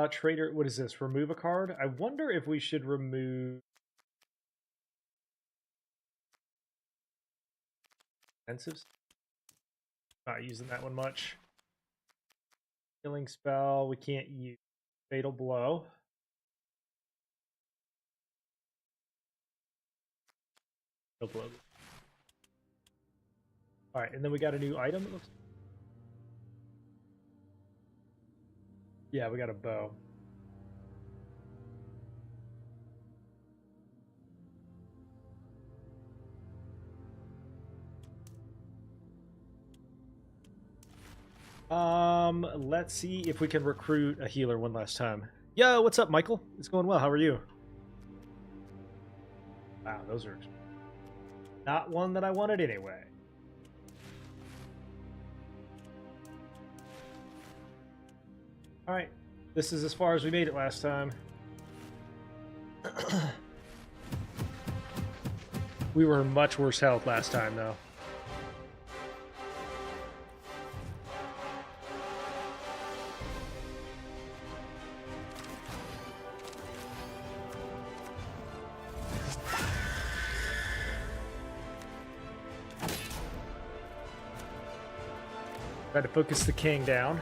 Trader, what is this? Remove a card? I wonder if we should remove defensives. Not using that one much. Killing spell, we can't use. Fatal blow. Fatal blow. Alright, and then we got a new item, it looks. Yeah, we got a bow. Let's see if we can recruit a healer one last time. Yo, what's up, Michael? It's going well. How are you? Wow, those are not one that I wanted anyway. Alright, this is as far as we made it last time. We were in much worse health last time, though. Try to focus the king down.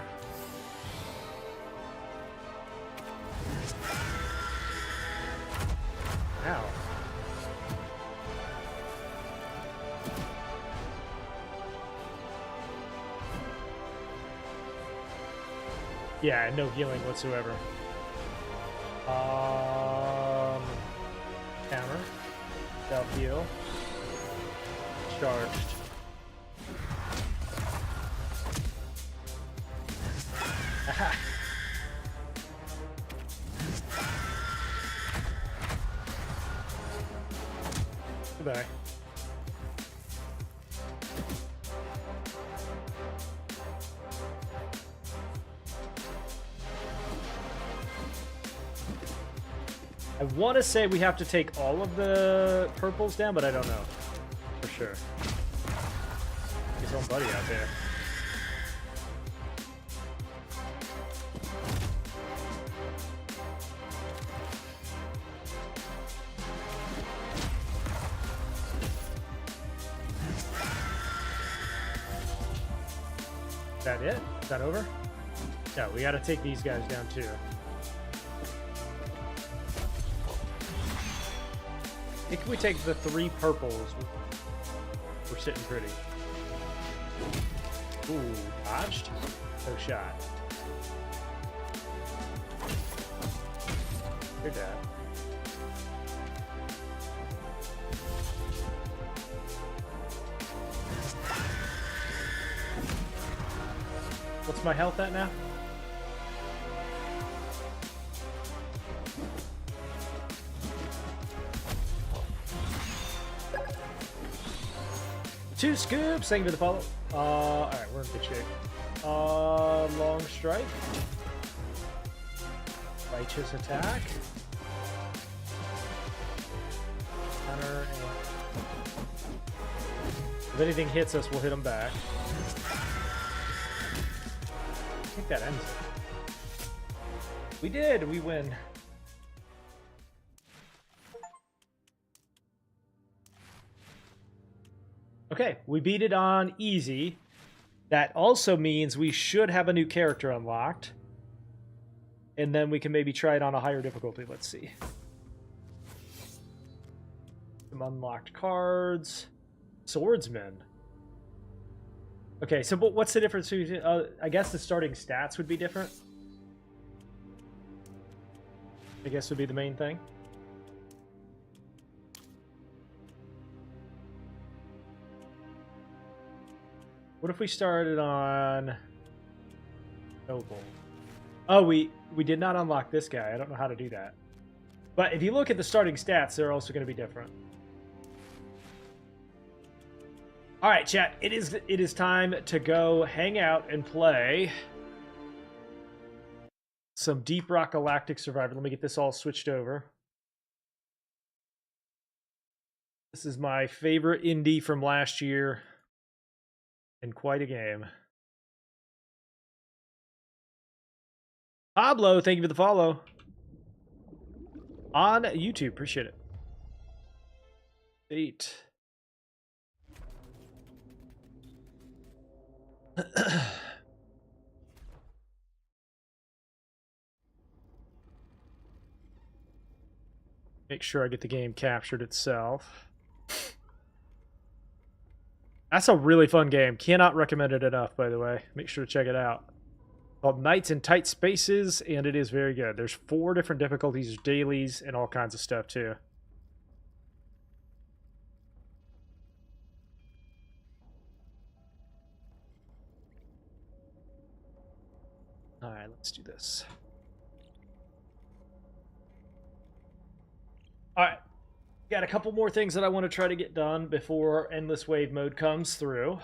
Ow. Yeah, no healing whatsoever. Counter. Self-heal. Charged. Aha! Goodbye. I want to say we have to take all of the purples down, but I don't know for sure. His own buddy out there. Is that it? Is that over? No, we gotta take these guys down too. I think we take the 3 purples. We're sitting pretty. Ooh, dodged? No shot. You're dead. What's my health at now? Two scoops, thank you for the follow. Alright, we're in good shape. Long strike. Righteous attack. Counter. If anything hits us, we'll hit them back. I think that ends it. We did! We win. Okay, we beat it on easy. That also means we should have a new character unlocked. And then we can maybe try it on a higher difficulty. Let's see. Some unlocked cards. Swordsman. Okay, so but what's the difference between... I guess the starting stats would be different. I guess would be the main thing. What if we started on Noble? Oh, we did not unlock this guy. I don't know how to do that. But if you look at the starting stats, they're also going to be different. All right, chat. It is time to go hang out and play some Deep Rock Galactic Survivor. Let me get this all switched over. This is my favorite indie from last year, and quite a game. Pablo, thank you for the follow on YouTube. Appreciate it. 8. Make sure I get the game captured itself. That's a really fun game. Cannot recommend it enough, by the way. Make sure to check it out. Called Nights in Tight Spaces, and it is very good. There's 4 different difficulties, dailies, and all kinds of stuff, too. All right, let's do this. All right. Got a couple more things that I want to try to get done before Endless Wave mode comes through.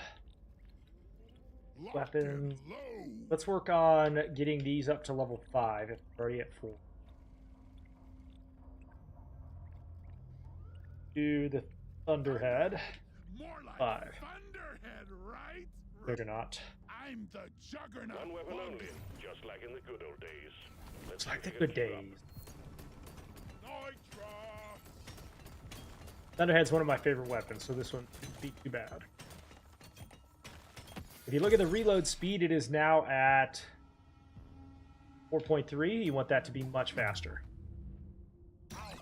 Weapons. Let's work on getting these up to level 5 if we're already at 4. Do the Thunderhead. 5. Thunderhead, right? Juggernaut. I'm the Juggernaut. One weapon only, just like in the good old days. It's like the good days. Thunderhead's one of my favorite weapons, so this one shouldn't be too bad. If you look at the reload speed, it is now at 4.3. You want that to be much faster.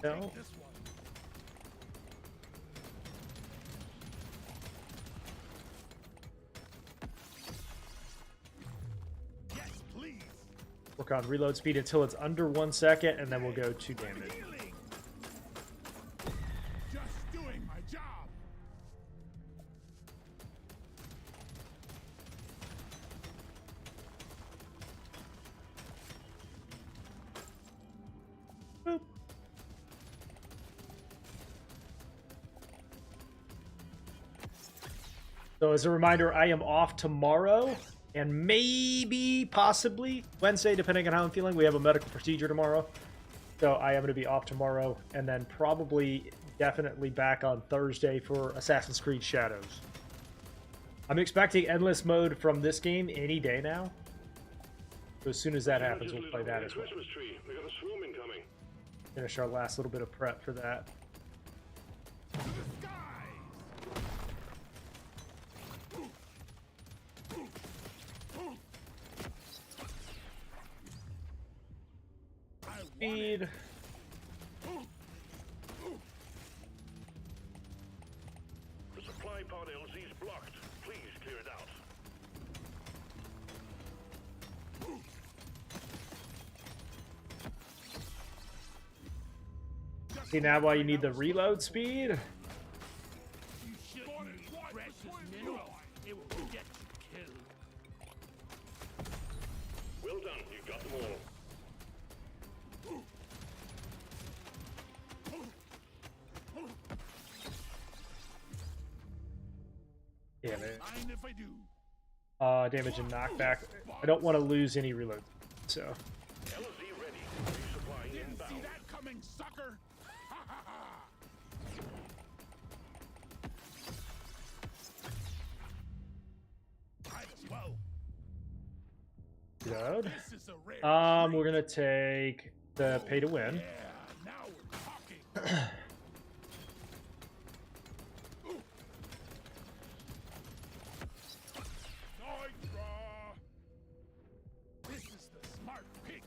No. Yes, please. Work on reload speed until it's under 1 second, and then we'll go to damage. Just doing my job. Boop. So as a reminder, I am off tomorrow and maybe, possibly Wednesday, depending on how I'm feeling. We have a medical procedure tomorrow. So I am going to be off tomorrow and then probably definitely back on Thursday for Assassin's Creed Shadows. I'm expecting endless mode from this game any day now. So as soon as that happens, we'll play that as well. Christmas tree. We got a swoon incoming. Finish our last little bit of prep for that. To the skies. Speed. The supply pod LZ is blocked. Please clear it out. See now why you need the reload speed? You should need precious mineral. It will get you killed. Well done. You got them all. Damn it. Mind if I do? Damage and knockback. I don't want to lose any reload. So LZ ready. Resupplying Didn't see inbound. that coming, sucker. Ha ha ha. Right, whoa. reload. This is a rare We're gonna take the pay to win. Yeah, now we're talking. Nigra. This is the smart pick.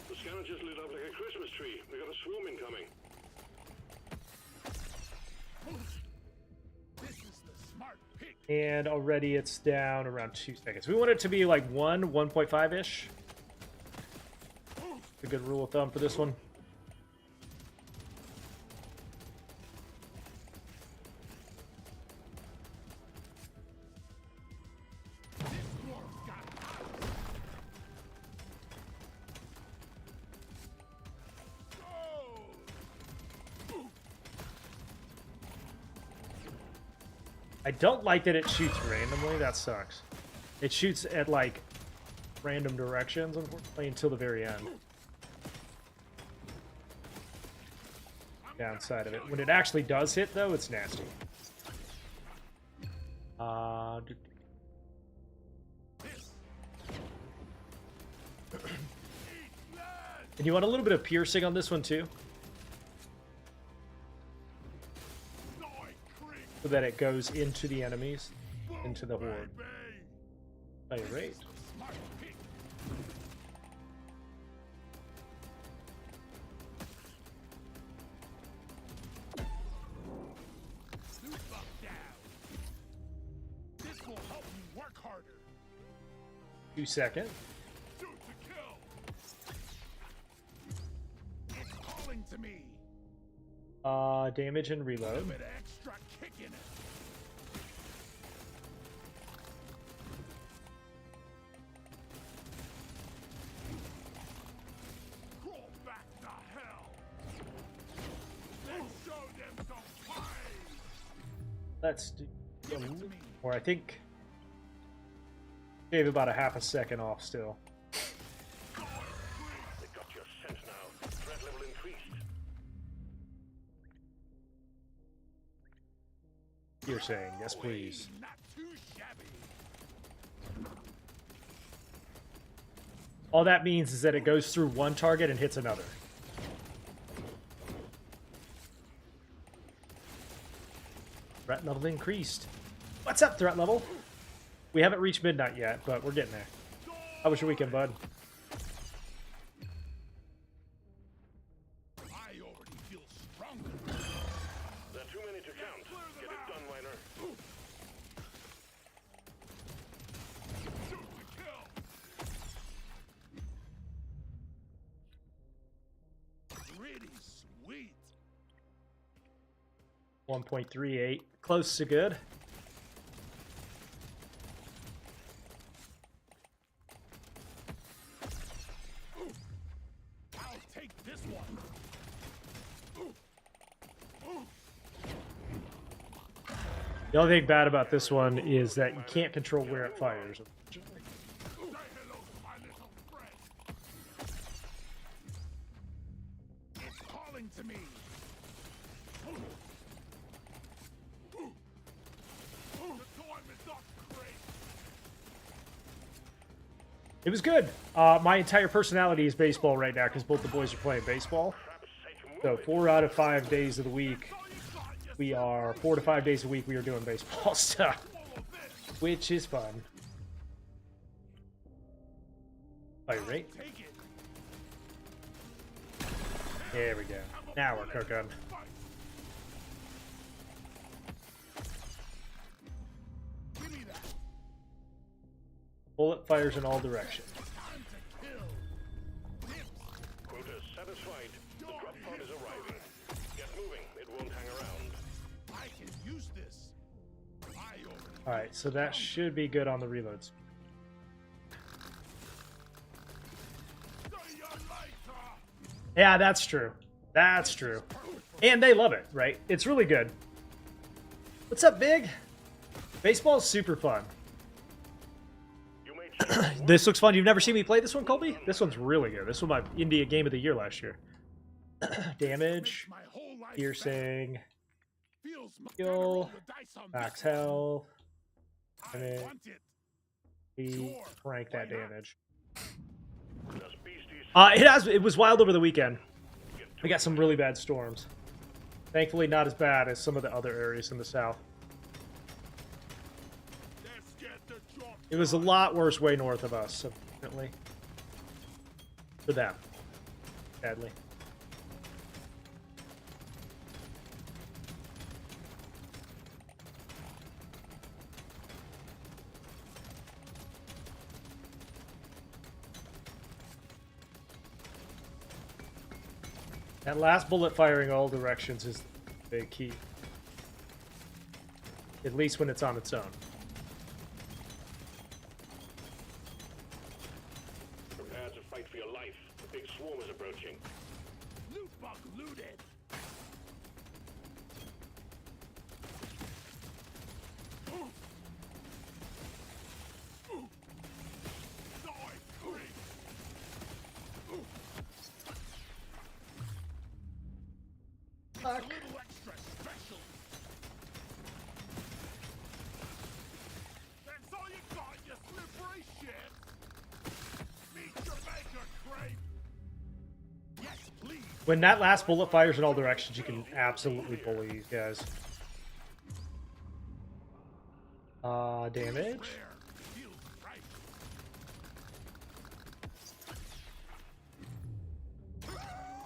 The scanner just lit up like a Christmas tree. We got a swoon incoming. This is the smart pick. And already it's down around 2 seconds. We want it to be like 1.5-ish. A good rule of thumb for this one. I don't like that it shoots randomly. That sucks. It shoots at, like, random directions, unfortunately, until the very end. Downside of it. When it actually does hit, though, it's nasty. And you want a little bit of piercing on this one, too? So that it goes into the enemies, into the horde. Oh, you're right. This will help you work harder. 2 seconds. Shoot to kill. It's calling to me. Damage and reload. Bit of extra kick in it. Crawl back to hell. Let's show them some fight. Let's do Give it to me. or I think gave about a half a second off still. They got your scent now. Threat level increased. You're saying, yes please. Not too shabby. All that means is that it goes through one target and hits another. Threat level increased. What's up, threat level? We haven't reached midnight yet, but we're getting there. How was your weekend, bud? I already feel stronger. There are too many to count. Get it done, Miner. Shoot to kill. Pretty sweet. 1.38. Close to good. I'll take this one. The only thing bad about this one is that you can't control where it fires. Unfortunately. Say hello to my little friend. It's calling to me. The time is not great. It was good. My entire personality is baseball right now because both the boys are playing baseball. So 4 out of 5 days of the week, we are 4 to 5 days a week we are doing baseball stuff, which is fun. Fire rate. Take it. There we go. Now we're cooking. Give me that. Bullet fires in all directions. Time to kill. Nips. Quota satisfied. The drop pod is arriving. Get moving. It won't hang around. I can use this. I already Alright, so that should be good on the reloads. see you later. Yeah, that's true. That's true. And they love it, right? It's really good. What's up, Big? Baseball's super fun. You made sure. This looks fun. You've never seen me play this one, Colby? This one's really good. This was my India Game of the Year last year. Damage, My whole life piercing, feels skill, the dice on max this. health. I and want it. We crank that damage. Does beasties It was wild over the weekend. We got some really bad storms. Thankfully, not as bad as some of the other areas in the south. Let's get the job It was a lot worse way north of us, unfortunately. For them. Sadly. That last bullet firing all directions is the big key. At least when it's on its own. prepare to fight for your life. The big swarm is approaching. loot bug looted. a little extra special. That's all you got, you slippery shit. Meet your maker, Crave. Yes, please. When that last bullet fires in all directions, you can absolutely bully these guys. Damage. Feels right.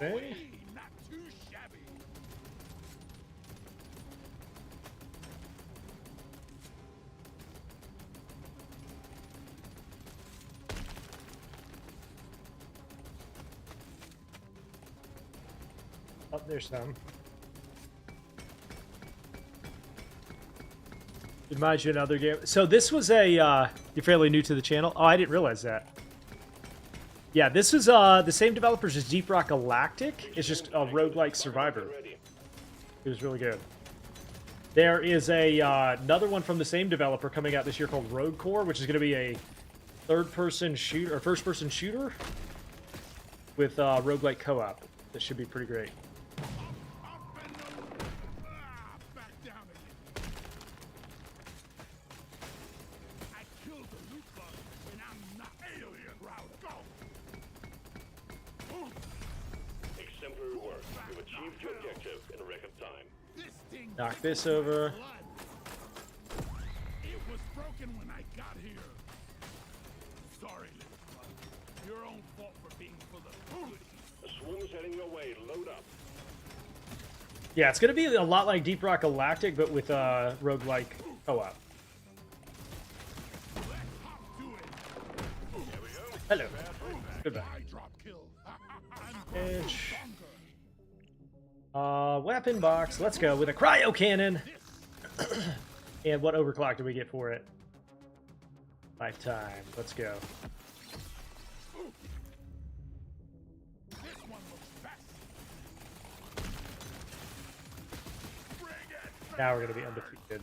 Okay. Not too shabby. Oh, there's some. Reminds you of another game. So this was a, you're fairly new to the channel? Oh, I didn't realize that. Yeah, this was the same developers as Deep Rock Galactic. It's just a roguelike survivor. It was really good. There is a another one from the same developer coming out this year called Rogue Core, which is going to be a third-person shooter, or first-person shooter with roguelike co-op. That should be pretty great. Up and over. Back down again. I killed the loot bug, and I'm not alien route. Go. Exemplary work. You've achieved your objective in a record time. This thing. Knock this over. It was broken when I got here. Sorry, little bug. Your own fault for being full of goodies. A swarm is heading your way. Load up. Yeah, it's going to be a lot like Deep Rock Galactic, but with roguelike co-op. Let's hop to it. Here we go. Hello. Goodbye. I drop kill. Edge. Weapon box. Let's go with a cryo cannon. And what overclock do we get for it? Lifetime. Let's go. This one looks best. Bring it. Now we're going to be undefeated.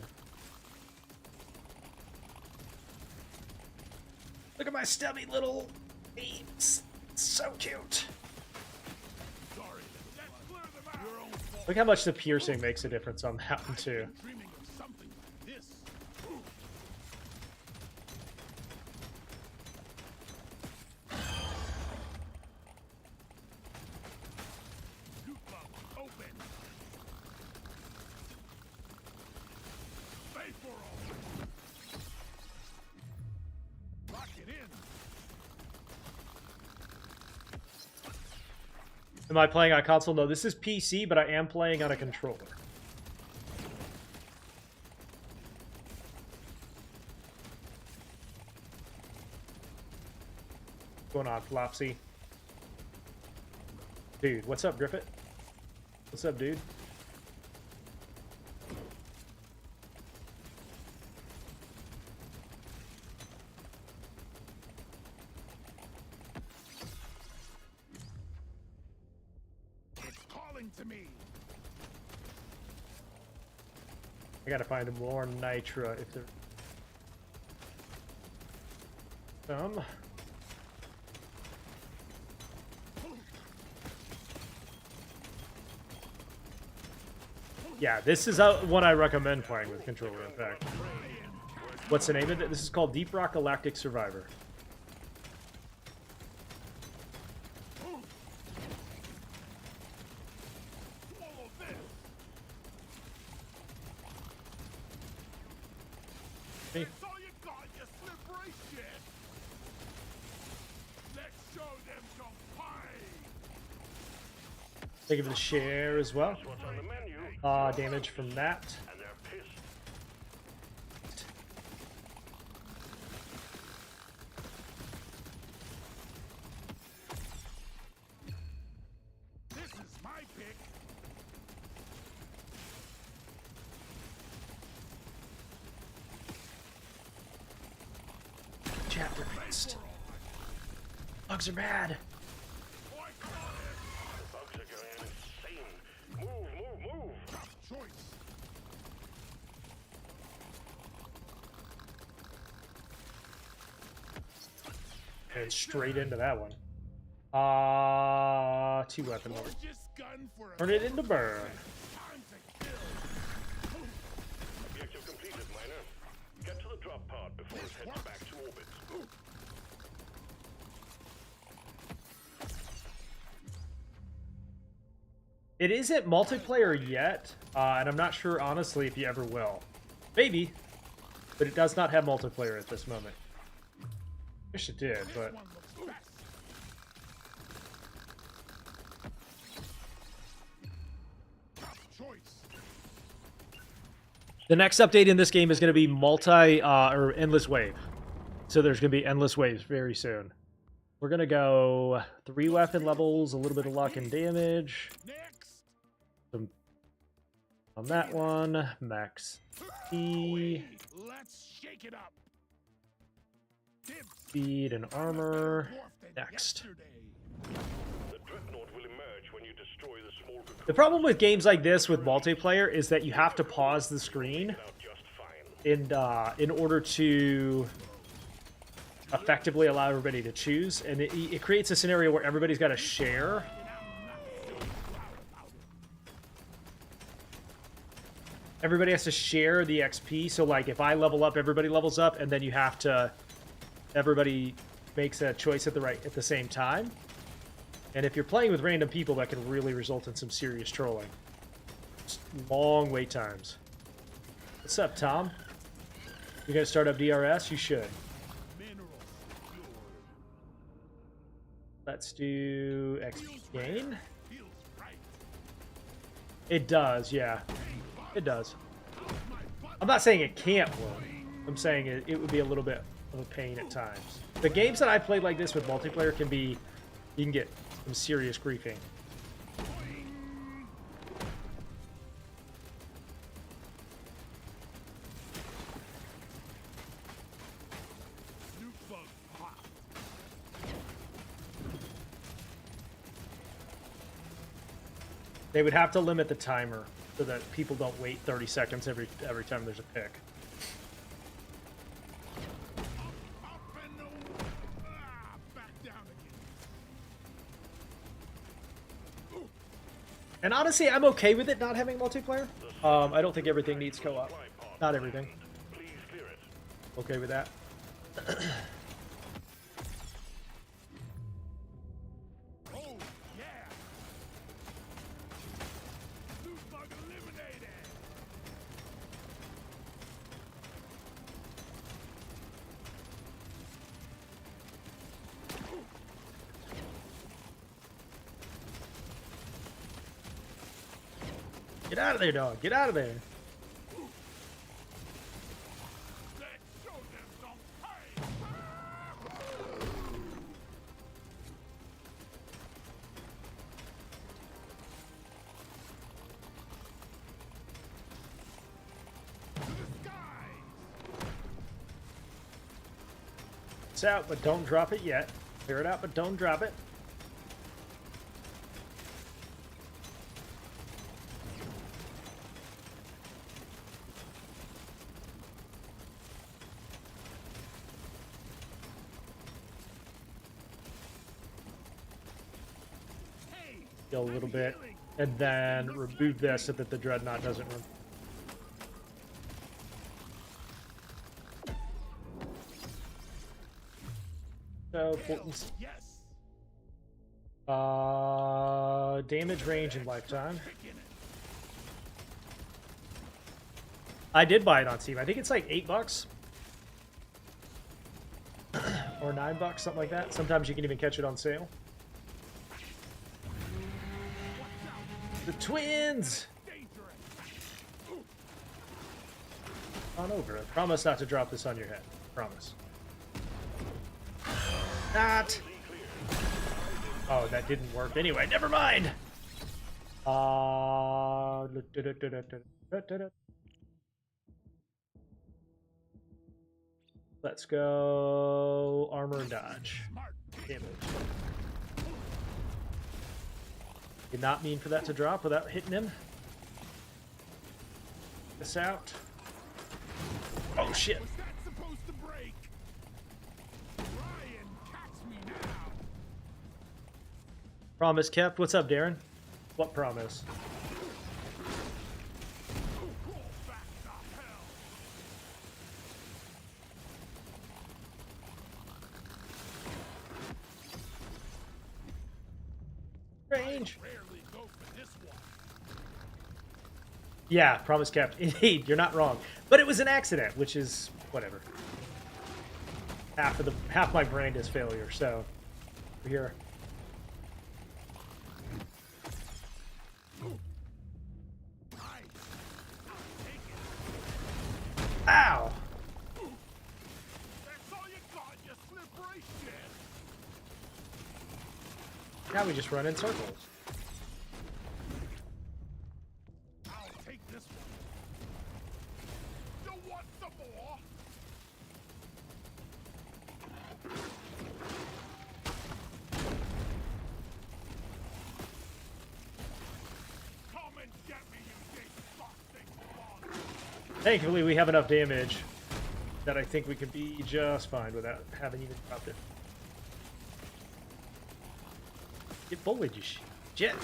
Look at my stubby little feet. So cute. Sorry, let's clear them out. Your own fault. Look how much the piercing makes a difference on that one, too. Dreaming of something like this. Loot bug open. Pay for all. Lock it in. Am I playing on console? No, this is PC, but I am playing on a controller. What's going on, Flopsy? Dude, what's up, Griffith? What's up, dude? It's calling to me. I gotta find more Nitra if there... Some. Yeah, this is one I recommend playing with controller, in fact. What's the name of it? This is called Deep Rock Galactic Survivor. Swallow this. Hey, That's all you got, you slippery shit. Let's show them some pie. think of the share as well. What's on the menu? Damage from that. And they're pissed. This is my pick. Chapter missed. Bugs are bad. Oh, I got it. The bugs are going insane. Move, move, move. Tough choice. And straight into that one. Two weapon order. Gorgeous gun for a Turn it into burn. drop pod before it heads back to orbit. It isn't multiplayer yet, and I'm not sure, honestly, if you ever will. Maybe, but it does not have multiplayer at this moment. Wish it did, but... The next update in this game is going to be or endless wave. So there's going to be endless waves very soon. We're going to go 3 weapon levels, a little bit of luck and damage. Some on that one, max Let's shake it up. speed and armor. Next. The dreadnought will emerge when you destroy the small cocoon. The problem with games like this with multiplayer is that you have to pause the screen Out just fine. in order to effectively allow everybody to choose, and it creates a scenario where everybody's got to share. Everybody has to share the XP, so like if I level up, everybody levels up, and then you have to... Everybody makes a choice at the same time. And if you're playing with random people, that can really result in some serious trolling. Just long wait times. What's up, Tom? You gonna start up DRS? You should. Let's do XP gain. It does, yeah. It does. I'm not saying it can't work. I'm saying it would be a little bit of a pain at times. The games that I played like this with multiplayer can be... You can get some serious griefing. They would have to limit the timer so that people don't wait 30 seconds every time there's a pick. And honestly, I'm okay with it not having multiplayer. I don't think everything needs co-op. Not everything. Please clear it. Okay with that. Oh, yeah. Loot bug eliminated. Get out of there, dog. Get out of there. Let's show them some pain. To the skies. It's out, but don't drop it yet. Clear it out, but don't drop it. A little bit, and then remove this so that the dreadnought doesn't run. So, Yes. damage, range, and lifetime. I did buy it on Steam. I think it's like $8 or $9, something like that. Sometimes you can even catch it on sale. The twins! On over. I promise not to drop this on your head. Promise. Not! Oh, that didn't work anyway. Never mind! Let's go... Armor and dodge. Damage. Did not mean for that to drop without hitting him. This out. Oh shit! Was that supposed to break? Ryan, catch me now. Promise kept. What's up, Darren? What promise? Roll back to hell. range. Rarely go for this one. Yeah, promise kept. Indeed, you're not wrong. But it was an accident, which is whatever. Half my brand is failure, so we're here. Ow! That's all you got, you slippery shit. Now we just run in circles. I'll take this one. You want some more? Come and get me, you disgusting bug. Thankfully, we have enough damage that I think we can be just fine without having even dropped it. Get bullied, you shit. Suck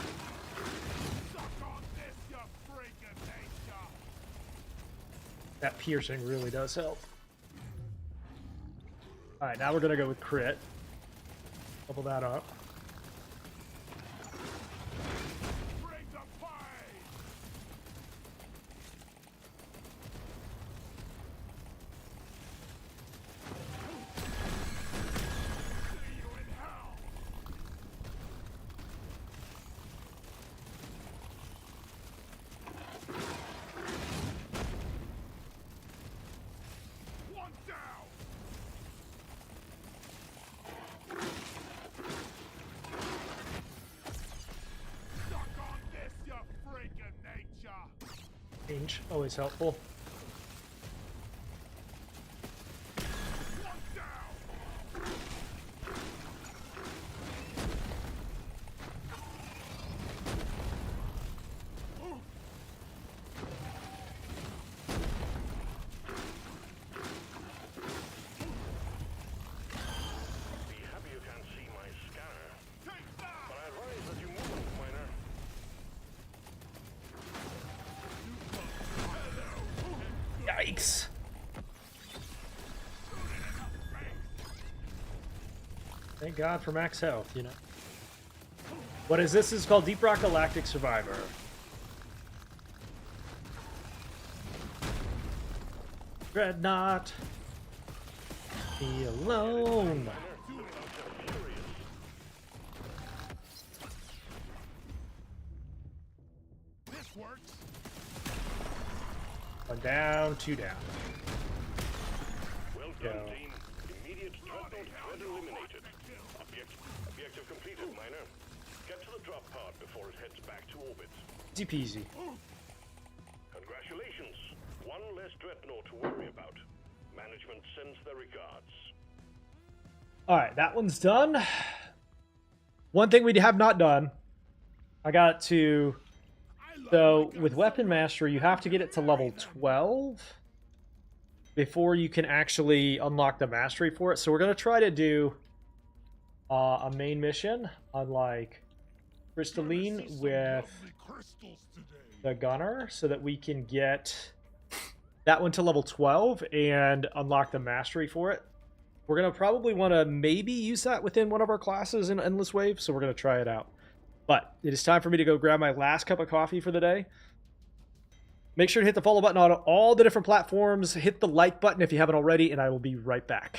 on this, you freaking nature. That piercing really does help. Alright, now we're gonna go with crit. Double that up. Bring the pain. See you in hell. One down. Suck on this, you freaking nature. Change, always helpful. One down. Be happy you can't see my scanner. Take that. But I advise that you move, miner. Yikes! Thank God for max health, you know. What is this? This is called Deep Rock Galactic Survivor. Dreadnought. Be alone. Miner, the bugs are furious. This works. 1 down, 2 down. Well Go. done, team. Immediate dreadnought threat eliminated. Objective completed, miner. Get to the drop pod before it heads back to orbit. Easy peasy. Congratulations. One less dreadnought to worry about. Management sends their regards. Alright, that one's done. One thing we have not done. I got to... So, with Weapon Mastery, you have to get it to level 12 before you can actually unlock the mastery for it. So we're going to try to do a main mission on, like, Crystalline with the Gunner so that we can get that one to level 12 and unlock the mastery for it. We're going to probably want to maybe use that within one of our classes in Endless Wave, so we're going to try it out. But it is time for me to go grab my last cup of coffee for the day. Make sure to hit the follow button on all the different platforms. Hit the like button if you haven't already, and I will be right back.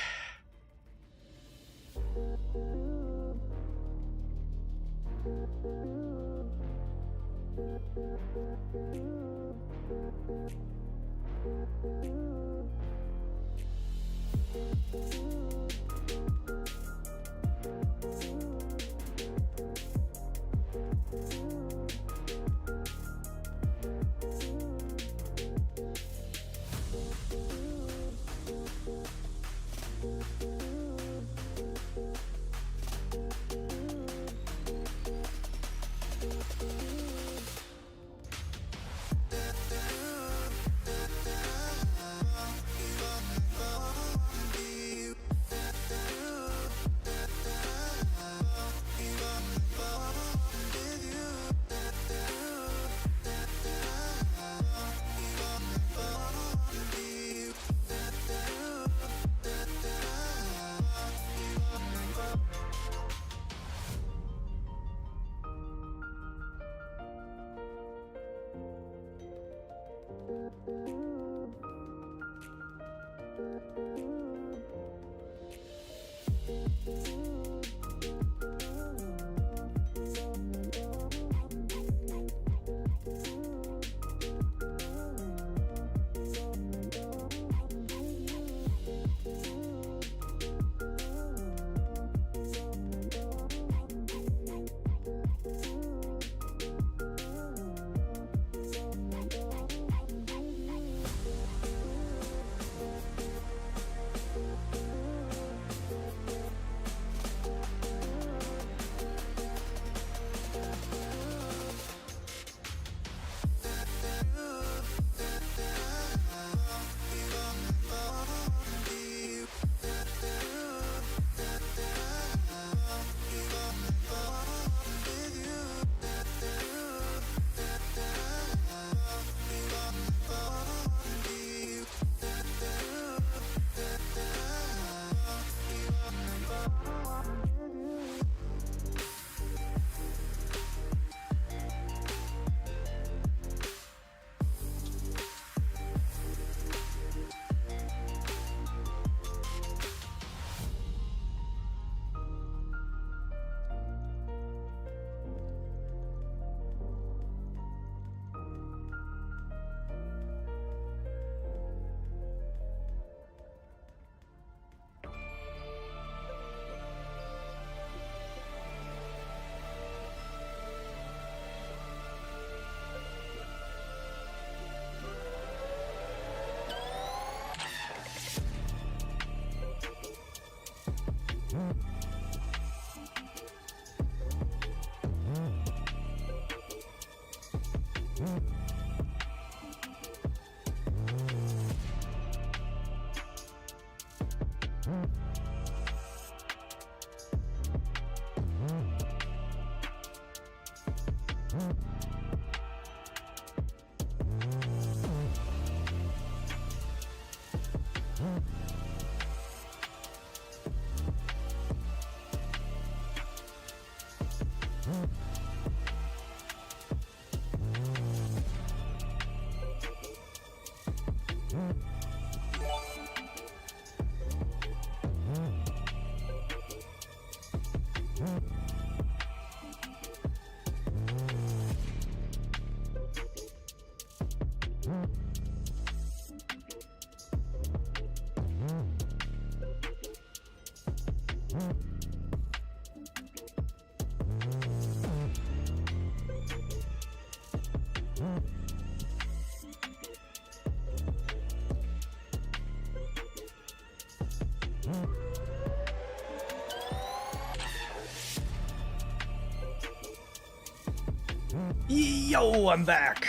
Yo, I'm back.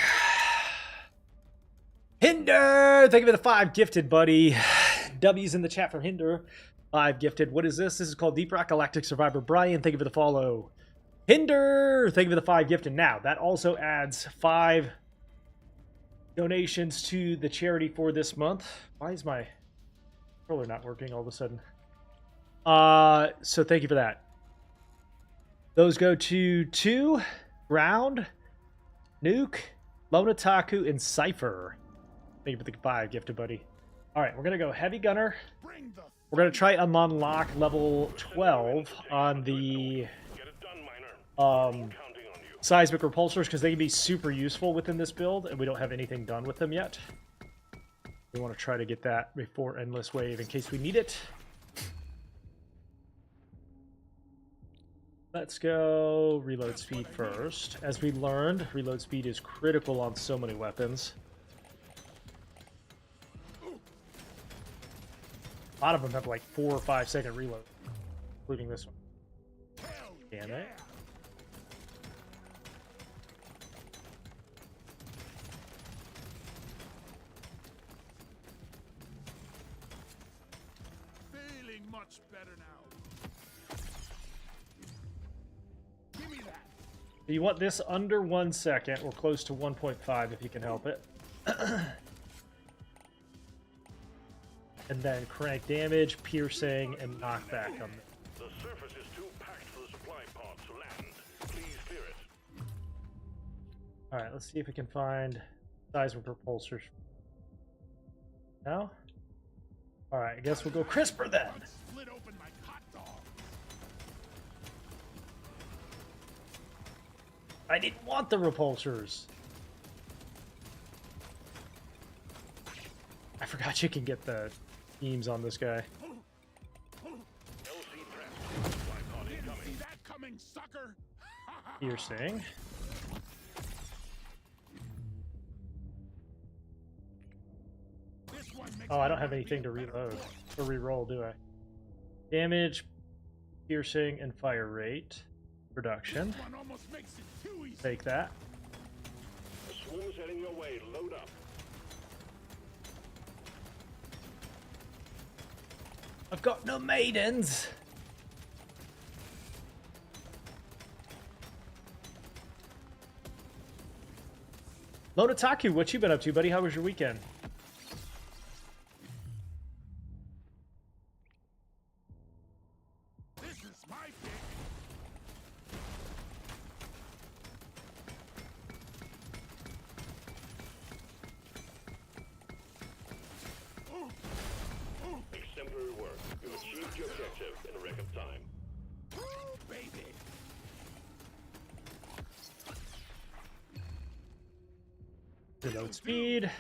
Hinder, thank you for the 5 gifted, buddy. W's in the chat for Hinder. 5 gifted. What is this? This is called Deep Rock Galactic Survivor. Brian, thank you for the follow. Hinder, thank you for the 5 gifted. Now, that also adds 5 donations to the charity for this month. Why is my controller not working all of a sudden? So thank you for that. Those go to 2, Ground, Nuke, Lonataku, and Cypher. Thank you for the 5 gifted, buddy. All right, we're going to go Heavy Gunner. We're going to try and unlock level 12 on the seismic repulsors because they can be super useful within this build, and we don't have anything done with them yet. We want to try to get that before Endless Wave in case we need it. Let's go reload speed first. As we learned, reload speed is critical on so many weapons. A lot of them have like 4 or 5 second reload, including this one. Damn it. Feeling much better now. Give me that. You want this under 1 second or close to 1.5 if you can help it. And then crank damage, piercing, and knockback on them. The surface is too packed for the supply pod to land. Please clear it. Alright, let's see if we can find seismic repulsors. No? Alright, I guess we'll go crisper then. Split open my hot dog. I didn't want the repulsors. I forgot you can get the beams on this guy. LC prep. Supply pod Didn't incoming. see that coming, sucker. Piercing. This one makes Oh, I me don't have wanna anything be to a better reload boy. or reroll, do I? Damage, piercing, and fire rate. Production. This one almost makes it too easy. Take that. A swarm is heading your way. Load up. I've got no maidens. Lonataku, what you been up to, buddy? How was your weekend? This is my pick. Exemplary work. You've achieved your objective in a record time. Woo, baby. Reload speed.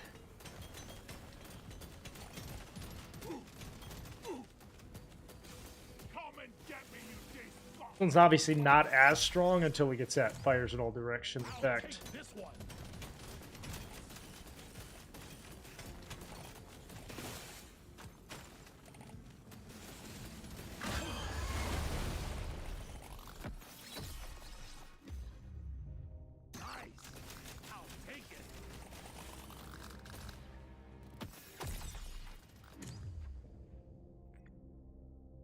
Come and get me, you decent fuck. This one's obviously not as strong until we get that fires in all directions I'll effect. take this one.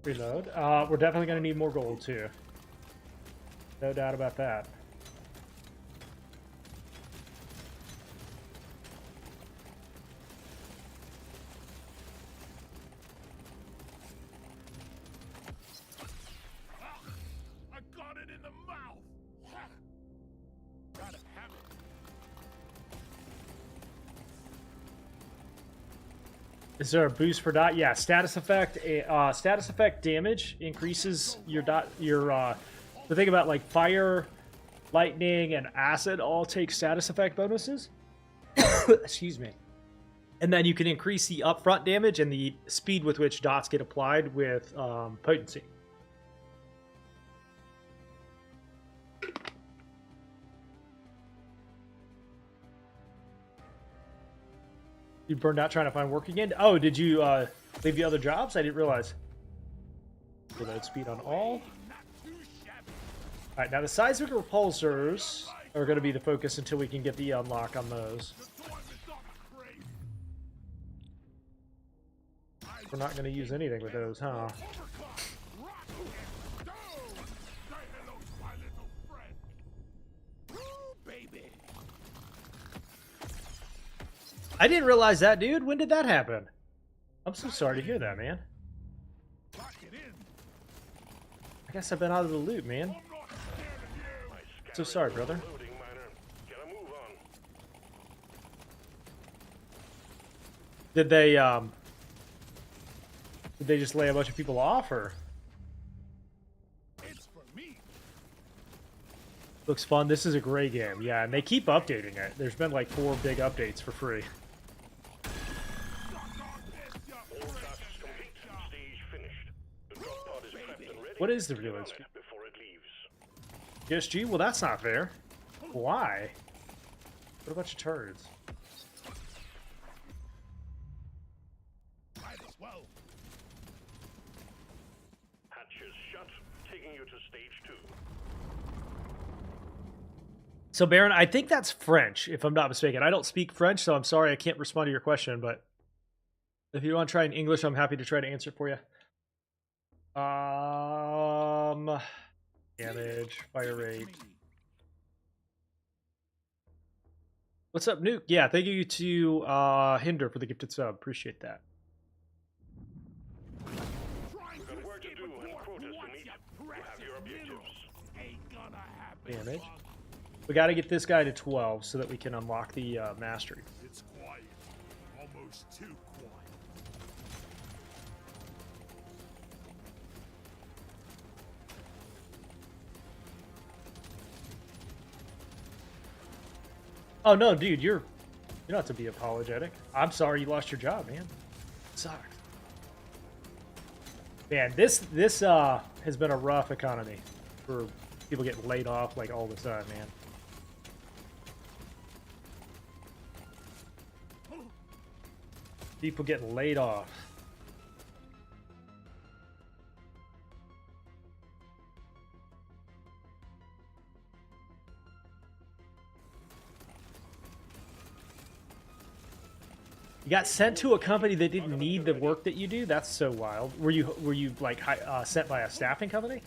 Reload. We're definitely going to need more gold, too. No doubt about that. I got it in the mouth. Gotta have it. Is there a boost per dot? Yeah, status effect. Status effect damage increases your dot. The thing about like fire, lightning, and acid all take status effect bonuses. Excuse me. And then you can increase the upfront damage and the speed with which dots get applied with potency. You burned out trying to find work again? Oh, did you leave the other jobs? I didn't realize. Reload speed on all. Alright, now the seismic repulsors are going to be the focus until we can get the unlock on those. We're not going to use anything with those, huh? I didn't realize that, dude. When did that happen? I'm so sorry to hear that, man. I guess I've been out of the loop, man. So sorry, brother. Did they just lay a bunch of people off, or? Looks fun. This is a great game. Yeah, and they keep updating it. There's been like 4 big updates for free. What is the reload speed? PSG? Well, that's not fair. Why? What a bunch of turds. Hatches shut, taking you to stage 2. So, Baron, I think that's French, if I'm not mistaken. I don't speak French, so I'm sorry I can't respond to your question, but if you want to try in English, I'm happy to try to answer it for you. Damage, fire rate. What's up, Nuke? Yeah, thank you to Hinder for the gifted sub. Appreciate that. We've got work to do and quotas to meet. You have your objectives. Damage. We got to get this guy to 12 so that we can unlock the mastery. It's quiet. Almost too quiet. Oh no, dude, you don't have to be apologetic. I'm sorry you lost your job, man. It sucks. Man, this has been a rough economy for people getting laid off like all the time, man. People getting laid off. You got sent to a company that didn't need the work that you do? That's so wild. Were you like sent by a staffing company?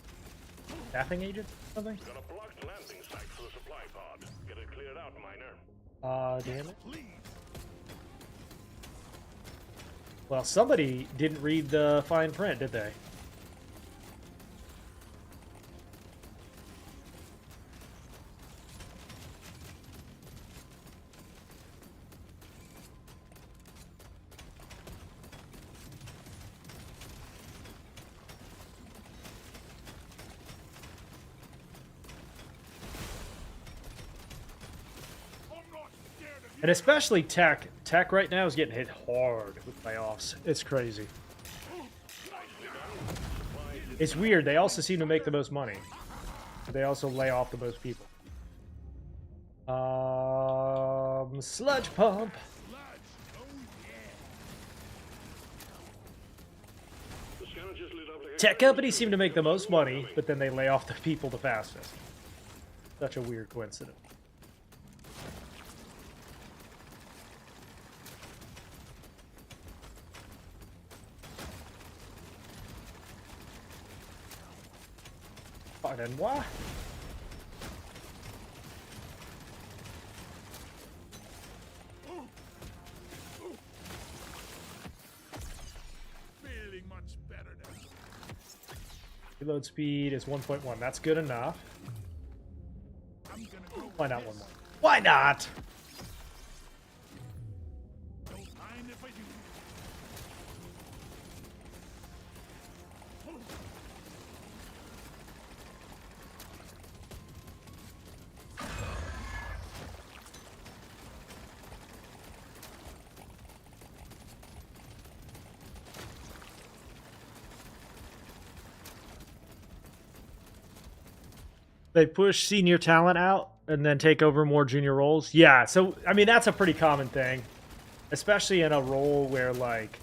Staffing agent or something? Got a blocked landing site for the supply pod. Get it cleared out, miner. Damn it. Well, somebody didn't read the fine print, did they? And especially tech. Tech right now is getting hit hard with layoffs. It's crazy. It's weird. They also seem to make the most money. But they also lay off the most people. Sludge pump. Tech companies seem to make the most money, but then they lay off the people the fastest. Such a weird coincidence. Pardon-moi. Feeling much better now. Reload speed is 1.1. That's good enough. I'm gonna go Why with not this. one more? Why not? Don't mind if I do. They push senior talent out and then take over more junior roles. Yeah, so I mean that's a pretty common thing, especially in a role where like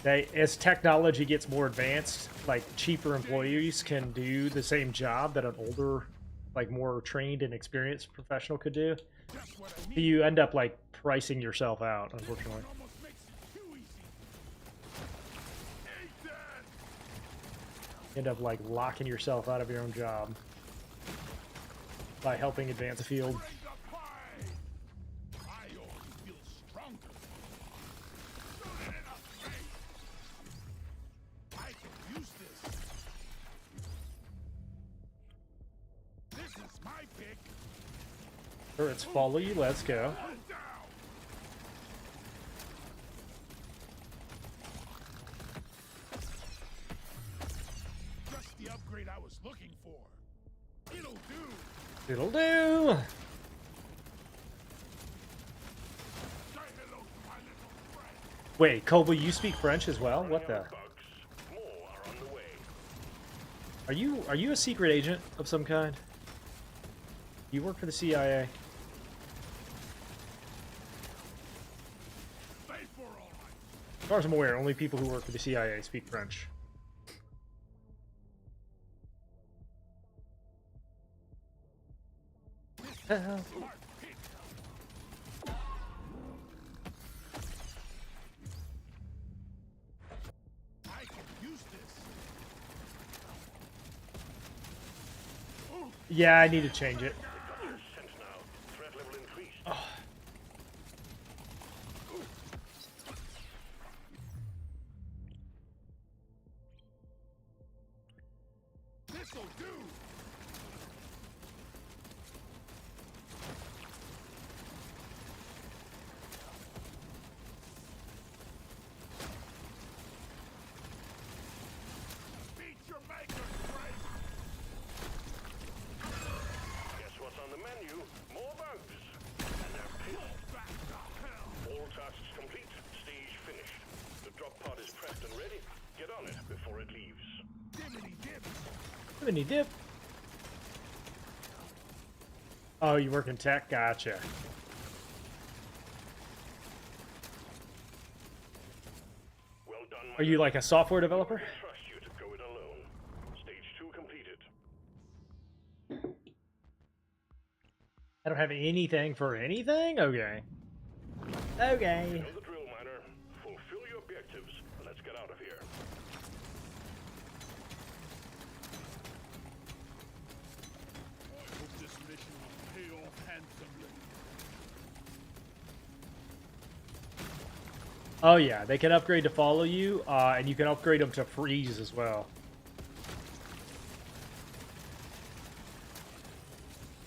as technology gets more advanced, like cheaper employees can do the same job that an older, like more trained and experienced professional could do. Just what I So need. you end up like pricing yourself out, unfortunately. It almost makes it too easy. Eat that. You end up like locking yourself out of your own job by helping advance the field. Bring the pie. I always feel stronger. Shoot it in the face. I can use this. This is my pick. Turrets follow you. Let's go. Hold down. Just the upgrade I was looking for. It'll do. It'll do. Say hello to my little friend. Wait, Kobo, you speak French as well? What the? Bugs. More are on the way. Are you a secret agent of some kind? You work for the CIA? Stay for all right. As far as I'm aware, only people who work for the CIA speak French. Hell. Smart pick. I can use this. Yeah, I need to change it. Sense now. Threat level increased. This'll do. Beat your maker, Frank. Guess what's on the menu? More bugs. And they're pissed. Back to hell. All tasks complete. Stage finished. The drop pod is prepped and ready. Get on it before it leaves. Dimmity dip. Mini dip. Oh, you work in tech? Gotcha. Well done, Are you like a software I developer? trust you to go it alone. Stage 2 completed. I don't have anything for anything? Okay. Okay. Know the drill, miner. Fulfill your objectives. Let's get out of here. I hope this mission will pay off handsomely. Oh yeah, they can upgrade to follow you, and you can upgrade them to freeze as well.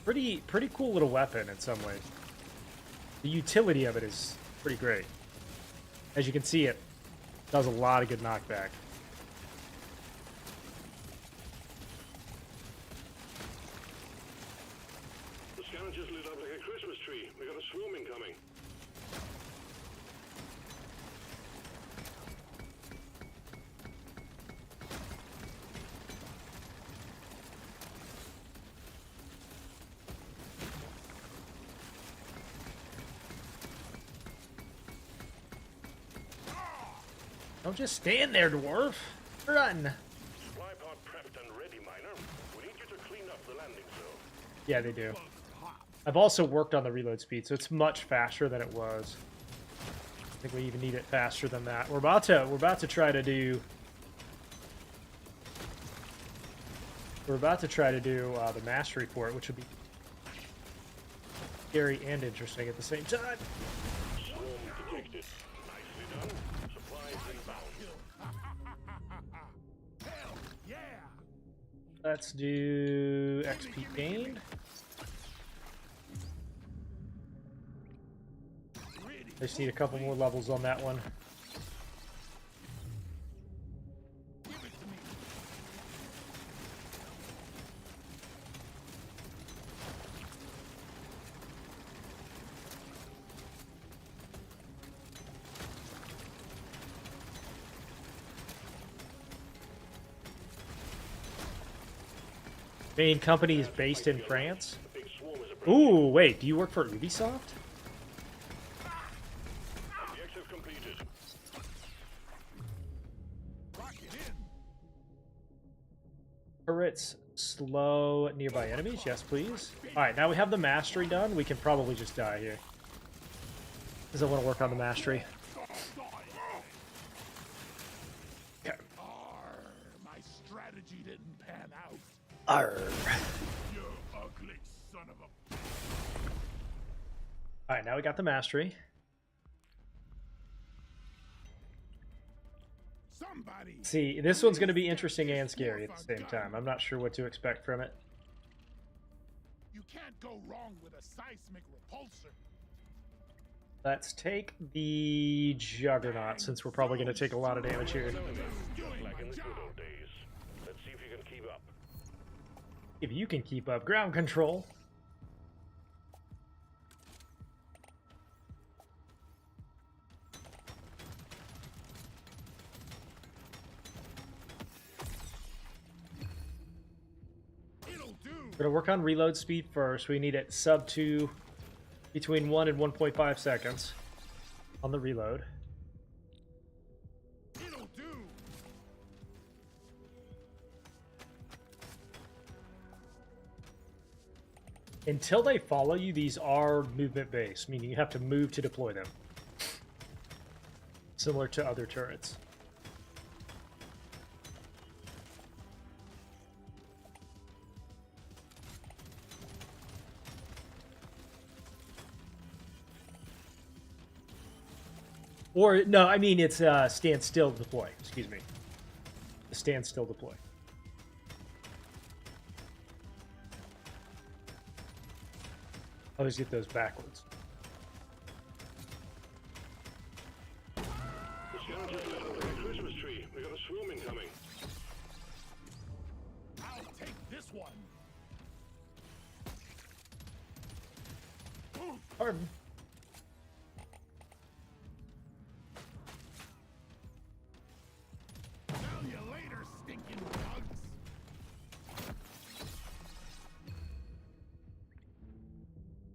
Pretty cool little weapon in some ways. The utility of it is pretty great. As you can see, it does a lot of good knockback. The scanner just lit up like a Christmas tree. We got a swarm incoming. Don't just stand there, dwarf. Run. Supply pod prepped and ready, miner. We need you to clean up the landing zone. Yeah, they do. Bug hot. I've also worked on the reload speed, so it's much faster than it was. I think we even need it faster than that. We're about to try to do We're about to try to do the mastery for it, which would be scary and interesting at the same time. Swarm detected. Nicely done. Supplies inbound. Hell yeah! Let's do XP gained. I just need a couple more levels on that one. Give it to me. Main company is based in France. The big swarm is approaching. Ooh, wait, do you work for Ubisoft? Objective completed. Lock it in. Turrets slow nearby enemies? Yes, please. Alright, now we have the mastery done. We can probably just die here. Because I want to work on the mastery. Okay. Arr, my strategy didn't pan out. Arr. You ugly son of a... Alright, now we got the mastery. Somebody. See, this one's going to be interesting and scary at the same time. I'm not sure what to expect from it. You can't go wrong with a seismic repulsor. Let's take the Juggernaut, since we're probably going to take a lot of damage here. Just like in the good old days. Let's see if you can keep up. If you can keep up ground control. It'll do. We're going to work on reload speed first. We need it sub 2, between 1 and 1.5 seconds on the reload. It'll do. Until they follow you, these are movement based, meaning you have to move to deploy them. Similar to other turrets. Or, no, I mean it's stand still deploy, excuse me. Stand still deploy. I always get those backwards. The scavengers lit up like a Christmas tree. We got a swarm incoming. I'll take this one. Pardon. Tell you later, stinking bugs.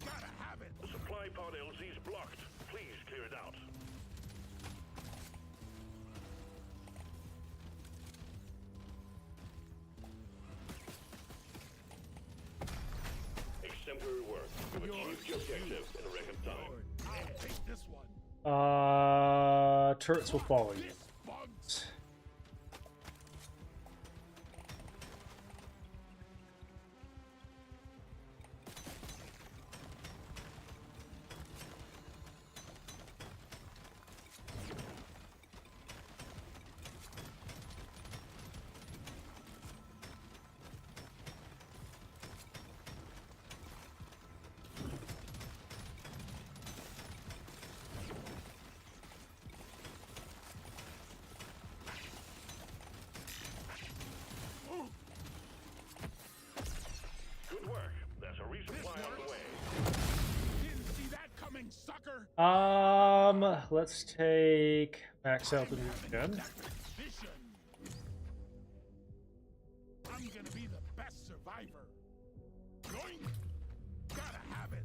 Gotta have it. The supply pod LZ's blocked. Please clear it out. Exemplary work. You've achieved your objective in a record time. I'll take this one. Turrets will follow you. This bugs. Good work. There's a resupply on the way. Didn't see that coming, sucker. Let's take max health and regen. Vision. I'm gonna be the best survivor. Yoink. Gotta have it.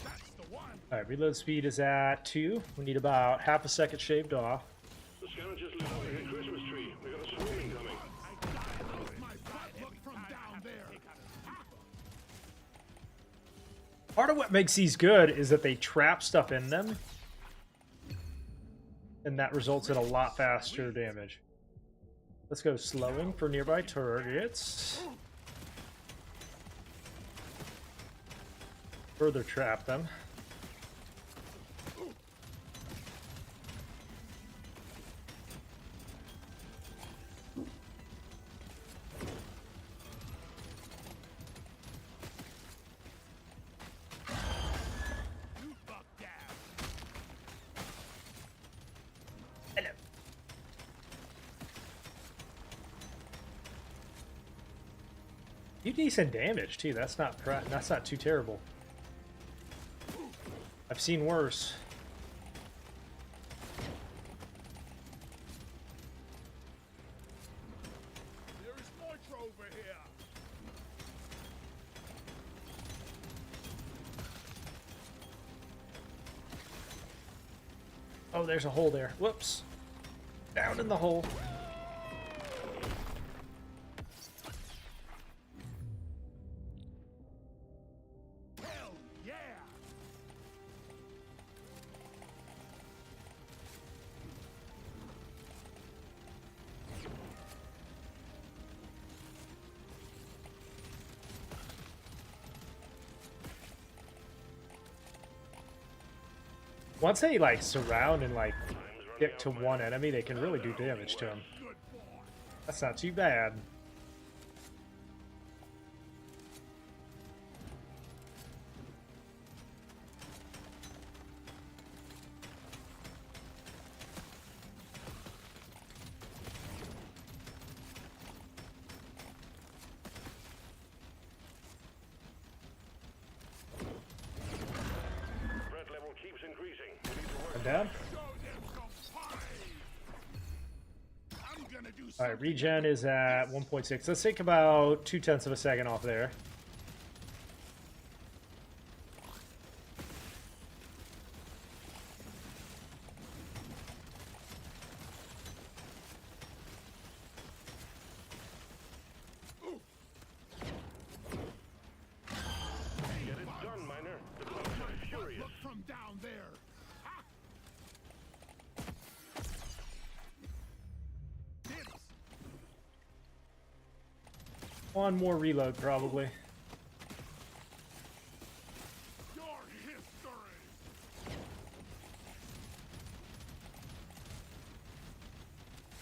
That's the one. Alright, reload speed is at 2. We need about half a second shaved off. The scavengers lit up like a Christmas tree. We got a swarm incoming. How's my butt look from down there? Part of what makes these good is that they trap stuff in them. And that results in a lot faster damage. Let's go slowing for nearby targets. further trap them. You buck down. Hello. You decent damage too. That's not too terrible. I've seen worse. There is nitro over here. Oh, there's a hole there. Whoops. Down in the hole. Hell yeah. Once they like surround and like get to one enemy, they can really do damage to them. Good boy. That's not too bad. Threat level keeps increasing. We need to work. I'm down. Show them some pie. I'm gonna do All right, something. regen is at 1.6. Let's take about 0.2 of a second off there. Get it done, Miner. The bugs are furious. Look from down there. Ha! Dibs. One more reload, probably. Your history.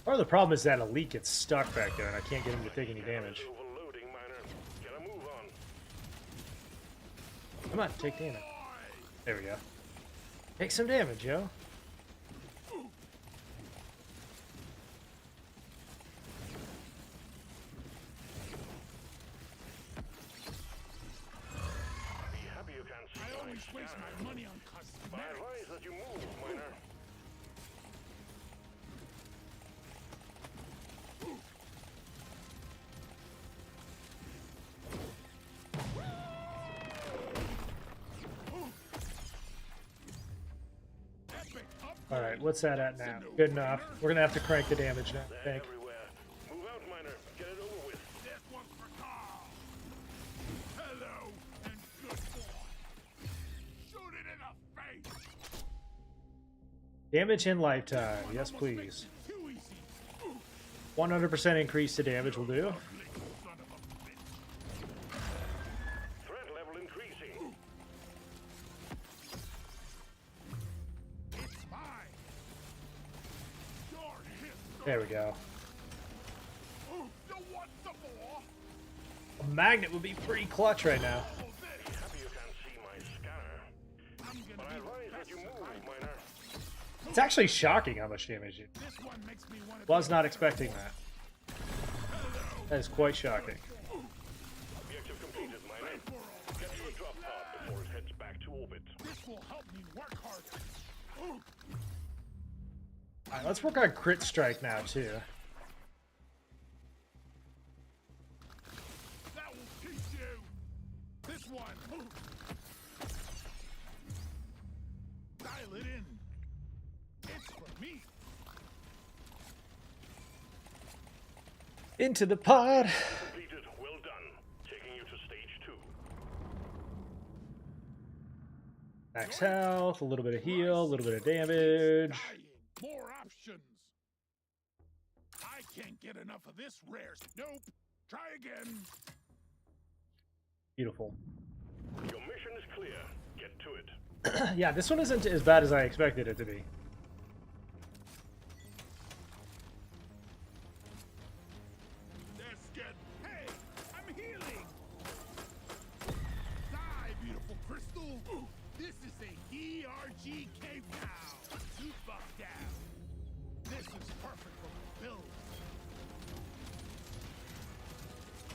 Part of the problem is that Elite gets stuck back there, and I can't get him to take any damage. Overloading, Miner. Get a move on. Come on, take damage. Boy. There we go. Take some damage, yo. Be happy you can't see I my always waste scanner. my money on I cosmetics. advise that you move, Miner. Epic upgrade. All right, what's that at now? Good enough. We're gonna have to crank the damage now, I They're think. everywhere. Move out, Miner. Get it over with. This one's for Carl. Hello and good boy. Shoot it in the face. Damage in lifetime. Yes, please. Too easy. 100% increase to damage will do. Ugly son of a bitch. Threat level increasing. It's mine. Your history. There we go. You want some more? A magnet would be pretty clutch right now. All this. Be happy you can't see my scanner. I'm But I gonna be advise that you move, Miner. It's actually shocking how much damage you. This one makes me want to Was not expecting that. That is quite shocking. Objective completed, Miner. Get to the drop pod before it heads back to orbit. This will help me work harder. Alright, let's work on crit strike now, too. That will teach you. This one. Dial it in. It's for me. Into the pod. Completed. Well done. Taking you to stage 2. Max health, a little bit of heal, a little bit of damage. Dying. More options. I can't get enough of this rare. Nope. Try again. Beautiful. Your mission is clear. Get to it. Yeah, this one isn't as bad as I expected it to be. Let's get. Hey, I'm healing. Die, beautiful crystal. This is a ERG cave now. You fuck down. This is perfect for the build.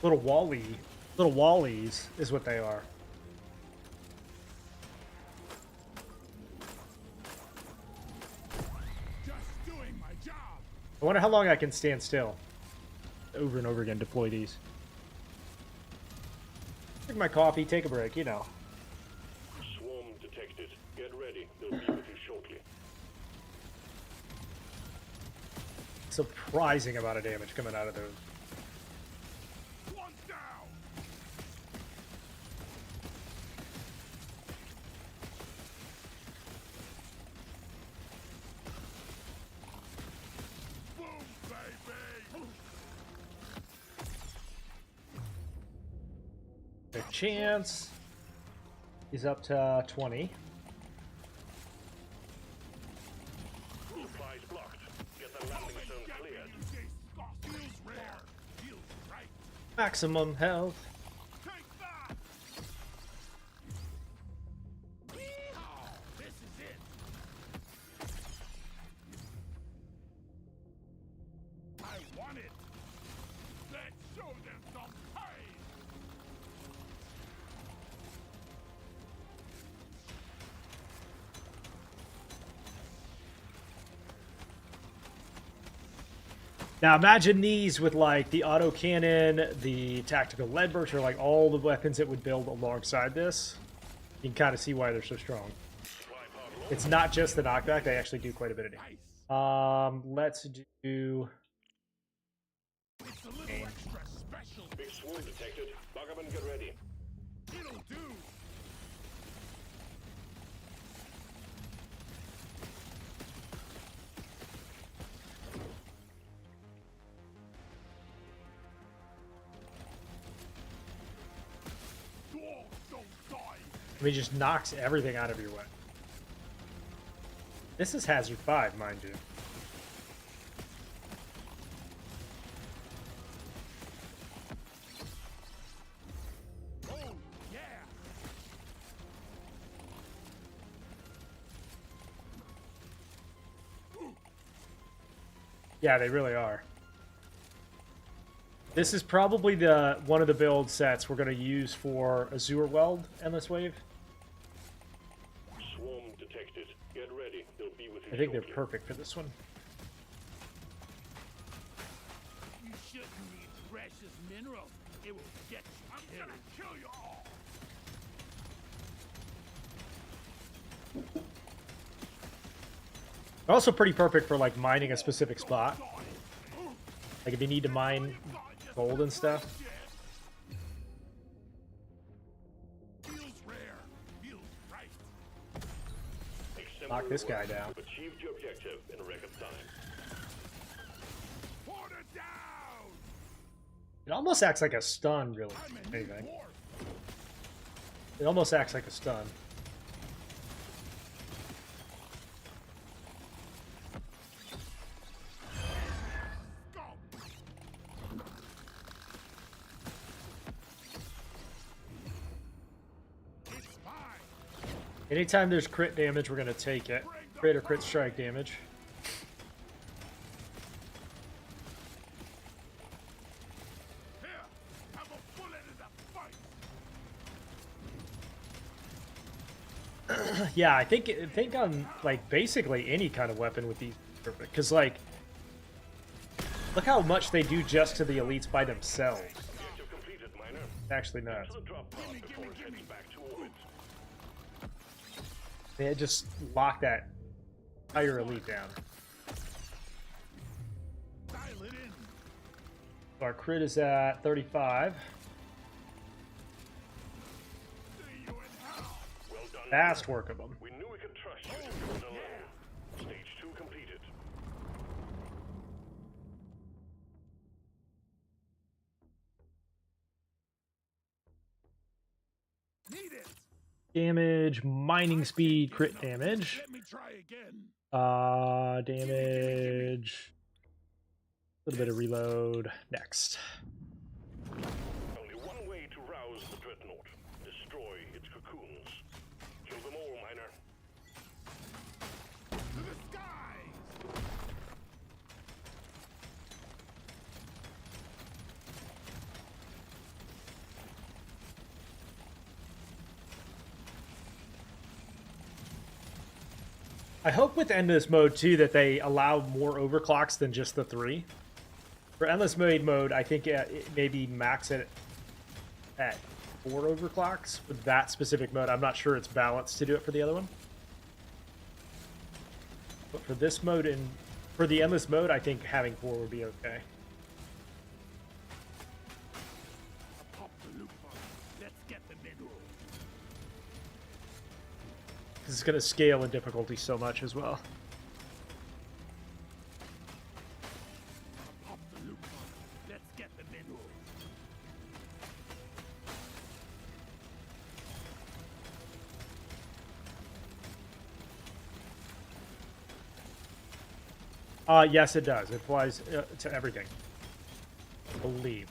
Little wallies is what they are. Just doing my job. I wonder how long I can stand still. Over and over again, deploy these. Drink my coffee, take a break, you know. Swarm detected. Get ready. They'll be with you shortly. Surprising amount of damage coming out of those. One down. Boom, baby. The chance is up to 20. Supplies blocked. Get the landing zone cleared. Feels rare. Feels right. Maximum health. Take that. Yeehaw! This is it. I want it. Let's show them some pain. Now imagine these with like the autocannon, the tactical lead burst, or like all the weapons that would build alongside this. You can kind of see why they're so strong. It's not just the knockback; they actually do quite a bit of damage. Let's do. It's a little extra special. Big swarm detected. Buggerman, get ready. It'll do. Dwarves don't die. I mean, just knocks everything out of your way. This is Hazard 5, mind you. Oh, yeah. Yeah, they really are. This is probably the one of the build sets we're going to use for Azure Weld Endless Wave. Swarm detected. Get ready. They'll be with you I think they're shortly. perfect for this one. You shouldn't need precious minerals. It will get you. I'm gonna kill you all. They're also pretty perfect for like mining a specific spot. Like if you need to mine gold and stuff. Feels rare. Feels right. Exemplary Knock this guy work. down. You've achieved your objective in record time. Put it down. It almost acts like a stun, really. I'm a new Anything. dwarf. It almost acts like a stun. Go. It's mine. Anytime there's crit damage, we're going to take it. Crit or crit strike damage. Here, have a bullet in the fight. Yeah, I think on like basically any kind of weapon with these perfect, because like look how much they do just to the elites by themselves. Objective completed, miner. It's actually nuts. To the drop pod before it heads back to orbit. They just lock that entire elite down. Dial it in. Our crit is at 35. See you in hell. Well done. Fast work of them. We knew we could trust you to do it alone. Stage 2 completed. Eat it. Damage, mining speed, crit damage. Let me try again. Damage. A little bit of reload. Next. Only one way to rouse the dreadnought. Destroy its cocoons. Kill them all, Miner. To the skies. I hope with endless mode too that they allow more overclocks than just the 3. For endless mode, I think it maybe max it at 4 overclocks with that specific mode. I'm not sure it's balanced to do it for the other one. But for this mode and for the endless mode, I think having 4 would be okay. Pop the loop on. Let's get the mineral. Because it's going to scale in difficulty so much as well. Pop the loop on. Let's get the mineral. Yes, it does. It applies to everything. I believe.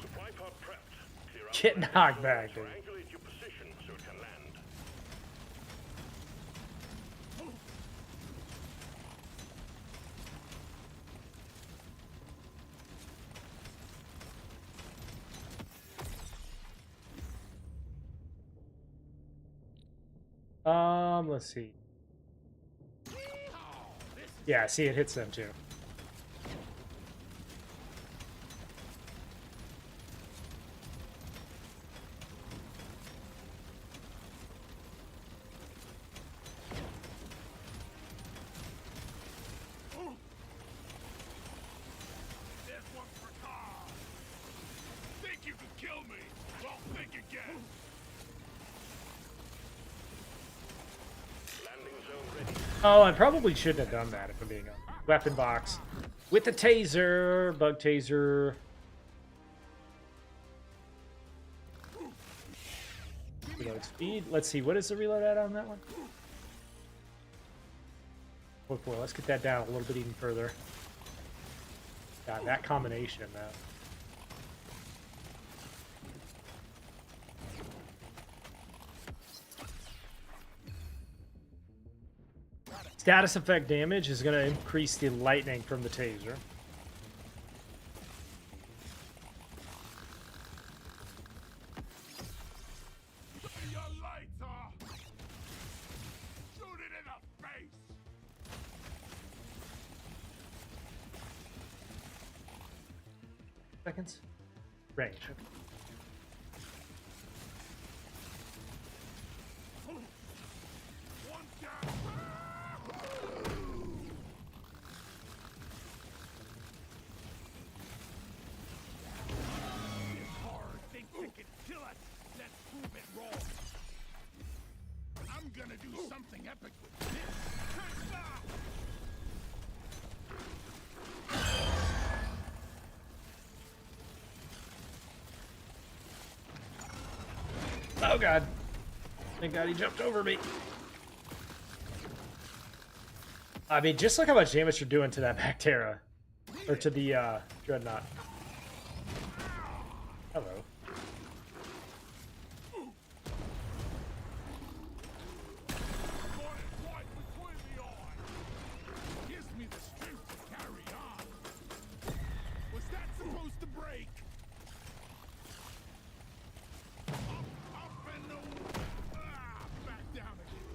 Supply pod prepped. Clear out Get the knocked zones, back, dude. Triangulate your position so it can land. Let's see. Yeah, see, it hits them too. This one's for Carl. Think you can kill me? Well, think again. Landing zone ready. Oh, I probably shouldn't have done that if I'm being honest. Weapon box. With the taser. Bug taser. Reload speed. Let's see. What is the reload at on that one? 4. Let's get that down a little bit even further. God, that combination, though. Status effect damage is going to increase the lightning from the taser. Your lights off. Shoot it in the face. Seconds? Range. One down. This hard thinks it can kill us. Let's prove it wrong. I'm gonna do something epic with this. Stop! Oh god. Thank god he jumped over me. I mean, just look how much damage you're doing to that Bactera. Or to the Dreadnought. Hello. Got it right between the eyes. Gives me the strength to carry on. Was that supposed to break? Up and over. Back down again.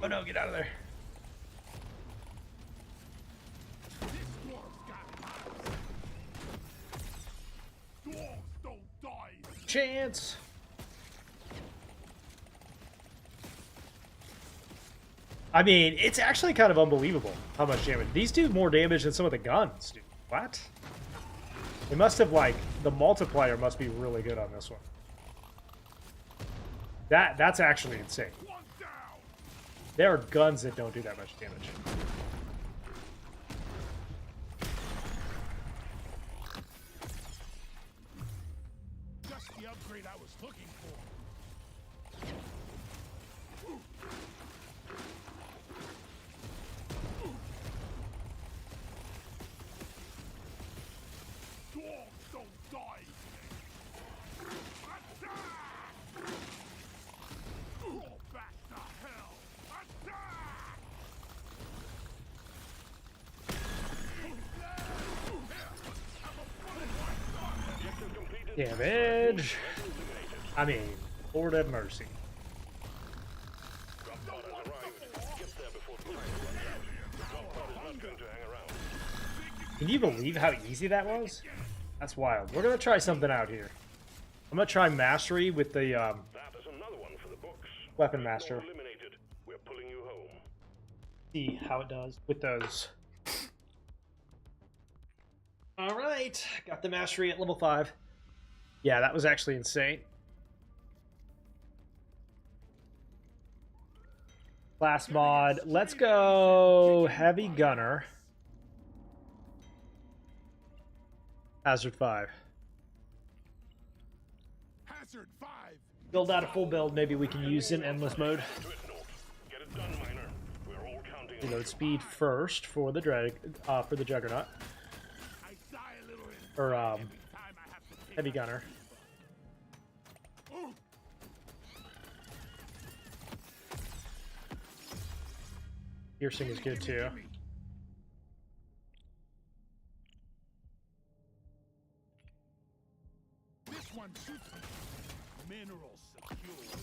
Oh no, get out of there. This dwarf's got eyes. Dwarves don't die. Chance. I mean, it's actually kind of unbelievable how much damage. These do more damage than some of the guns, dude. What? They must have, like, the multiplier must be really good on this one. That's actually insane. There are guns that don't do that much damage. Just the upgrade I was looking for. Dogs don't die. Attack! Roll back to hell. Attack! Objective completed. Damage. I mean, Lord have mercy. Drop pod has arrived. Get there before the time runs out. The drop pod is not going to hang around. Can you believe how easy that was? That's wild. We're gonna try something out here. I'm gonna try mastery with the That is another one for the books. weapon master. Eliminated. We're pulling you home. See how it does with those. All right, got the mastery at level 5. Yeah, that was actually insane. Class mod. Let's go heavy gunner. Hazard 5. Hazard 5. Build out a full build. Maybe we can use in endless mode. Get it done, Miner. We're all counting on Reload speed first for the juggernaut I die a little in or time I have to take heavy gunner. Ooh. Piercing is good too. This one shoots me. Minerals secured.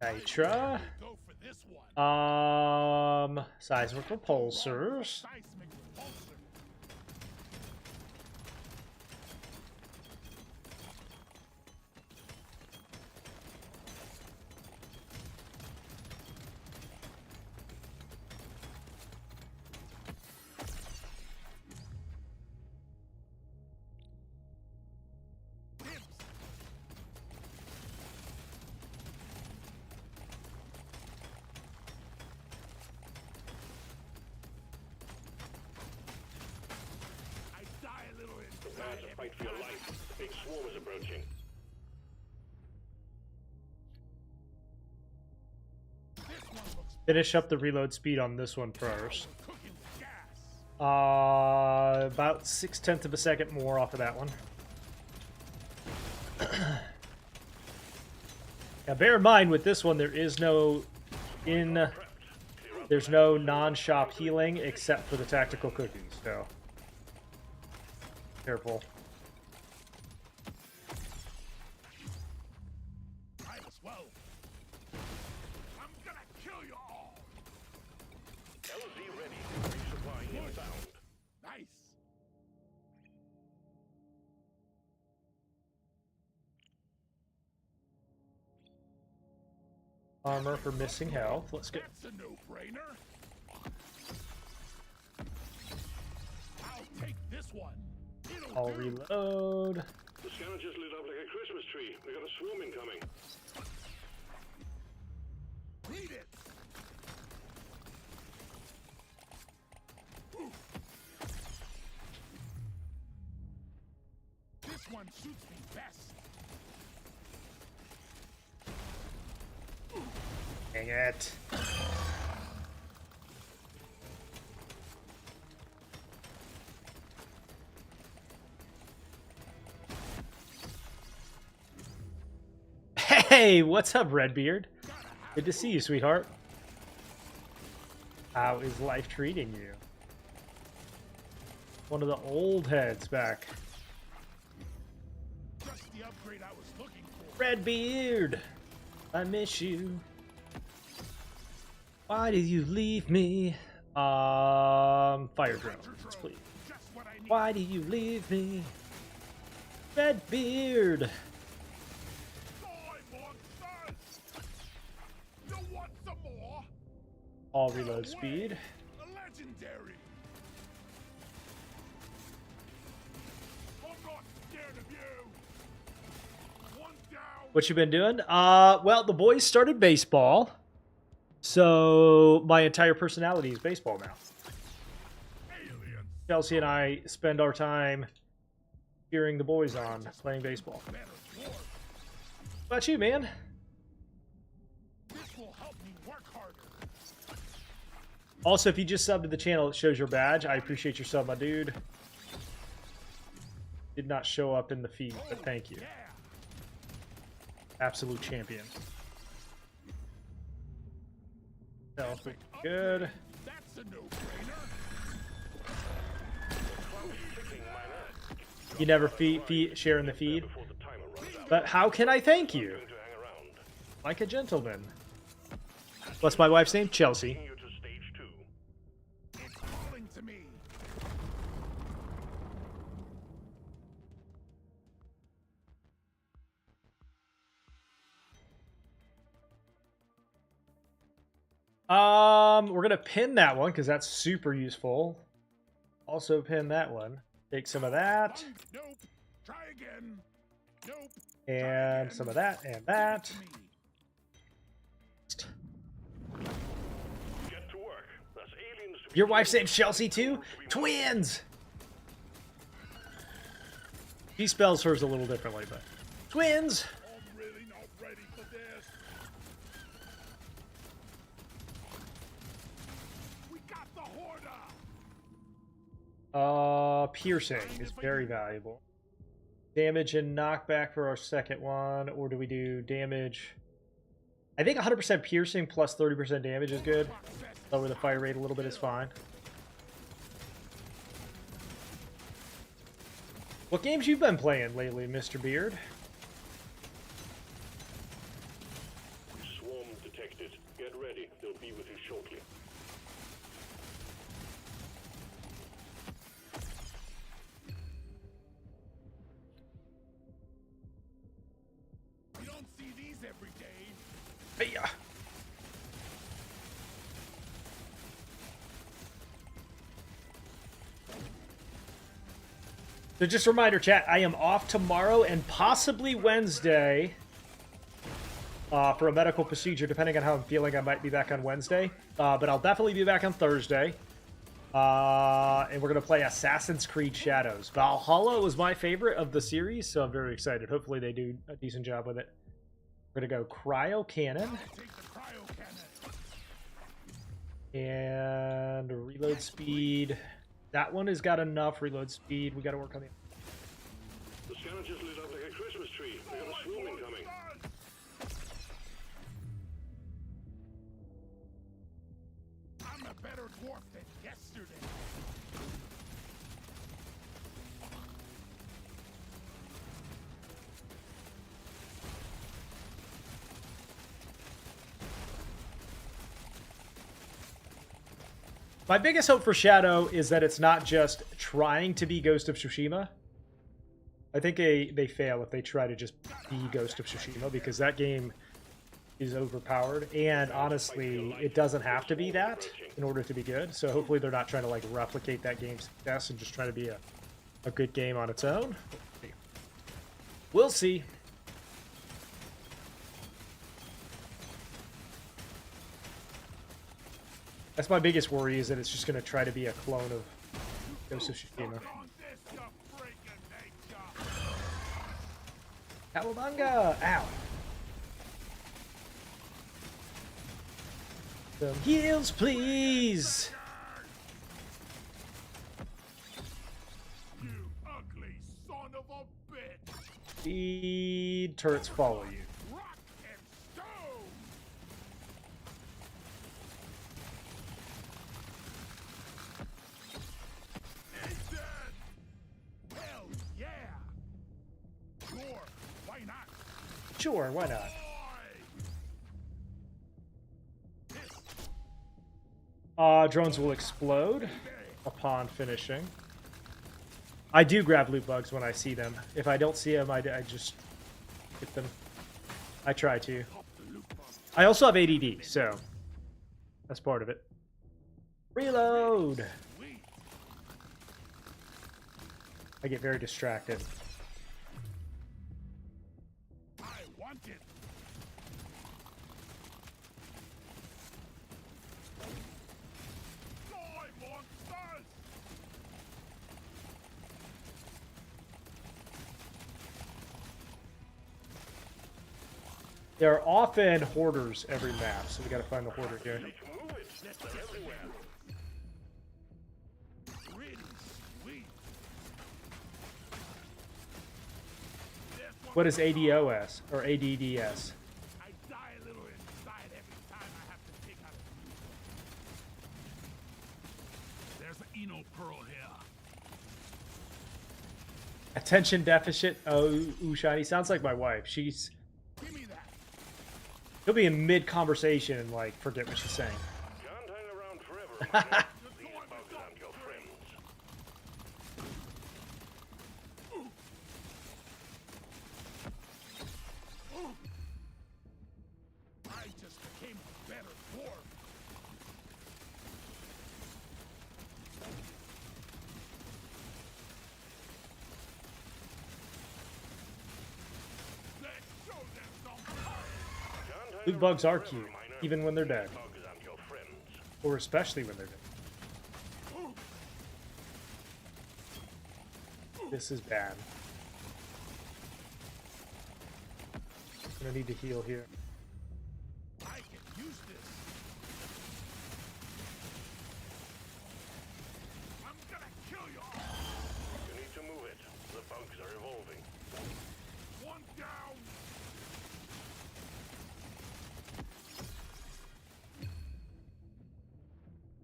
Nitra. Go for this one. Seismic repulsors. Seismic repulsor. I die a little Prepare inside to fight for your life. The big swarm is approaching. This one looks Finish up the reload speed on this one first. cooking with gas. About 0.6 of a second more off of that one. Now, bear in mind with this one, there's no non-shop healing except for the tactical cookies. So careful. Might as well. I'm gonna kill you all. LZ ready. Resupplying inbound. Nice. Armor for missing health. Let's get. That's a no-brainer. I'll take this one. It'll I'll do. reload. The scanner just lit up like a Christmas tree. We got a swarm incoming. Read it. Ooh. This one suits me best. Dang it. Hey, what's up, Redbeard? Good to see you, sweetheart. How is life treating you? One of the old heads back. Just the upgrade I was looking for. Redbeard, I miss you. Why did you leave me? Fire drones, please. Just what I need. Why do you leave me? Redbeard. Die, monsters! You want some more? All reload speed. A legendary. I'm not scared of you. One down. What you been doing? Well, the boys started baseball, so my entire personality is baseball now. Alien. Chelsea and I spend our time cheering the boys on, playing baseball. Better dwarf. What about you, man? This will help me work harder. Also, if you just subbed to the channel, it shows your badge. I appreciate your sub, my dude. Did not show up in the feed, but thank you. Yeah. Absolute champion. Health, good. That's a no-brainer. You never share in the feed. But how can I thank you? Like a gentleman. What's my wife's name? Chelsea. It's calling to me. We're gonna pin that one because that's super useful. Also pin that one. Take some of that. Nope. Try again. Nope. And some of that and that. Get to work. That's aliens. Your wife's name's Chelsea too? Twins! She spells hers a little differently, but twins! I'm really not ready for this. We got the Horda. Piercing is very valuable. Damage and knockback for our second one, or do we do damage? I think 100% piercing plus 30% damage is good. Lower the fire rate a little bit is fine. What games you been playing lately, Mr. Beard? Swarm detected. Get ready. They'll be with you shortly. You don't see these every day. Hey-ya. So just a reminder, chat, I am off tomorrow and possibly Wednesday for a medical procedure. Depending on how I'm feeling, I might be back on Wednesday. But I'll definitely be back on Thursday. And we're going to play Assassin's Creed Shadows. Valhalla was my favorite of the series, so I'm very excited. Hopefully they do a decent job with it. We're going to go Cryo Cannon. Take the cryo cannon. And reload speed. That one has got enough reload speed. We got to work on the... The scanner just lit up like a Christmas tree. We got a swarm incoming. I'm a better dwarf than yesterday. My biggest hope for Shadow is that it's not just trying to be Ghost of Tsushima. I think they fail if they try to just be Ghost of Tsushima, because that game is overpowered, and honestly, it doesn't have to be that in order to be good. So hopefully they're not trying to like replicate that game's success and just try to be a good game on its own. We'll see. That's my biggest worry, is that it's just going to try to be a clone of Ghost of Tsushima. On this, you freaking nature. Cowabunga! Ow! Some heals, please! You ugly son of a bitch. Speed turrets follow you. Rock and stone. He's dead. Hell yeah. Sure, why not? Sure, why not? Drones will explode upon finishing. I do grab loot bugs when I see them. If I don't see them, I just get them. I try to. I also have ADD, so That's part of it. Reload! Sweet. I get very distracted. I want it. Die, monsters! There are often hoarders every map, so we gotta find the hoarder here. Move it. They're everywhere. Really sweet. There's one What is ADOS or ADDS? I die a little inside every time I have to take out a There's an Eno Pearl here. Attention deficit. Oh, ooh, shiny. Sounds like my wife. She's Give me that. she'll be in mid conversation and like forget what she's saying. Can't hang around forever. Minor. These bugs aren't your friends. I just became a better dwarf. Let's show them some power. Can't hang Loot bugs around are forever, cute, Minor. even when they're dead, Bugs aren't your friends. or especially when they're dead. This is bad. I'm gonna need to heal here. I can use this. I'm gonna kill you all. You need to move it. The bugs are evolving. One down.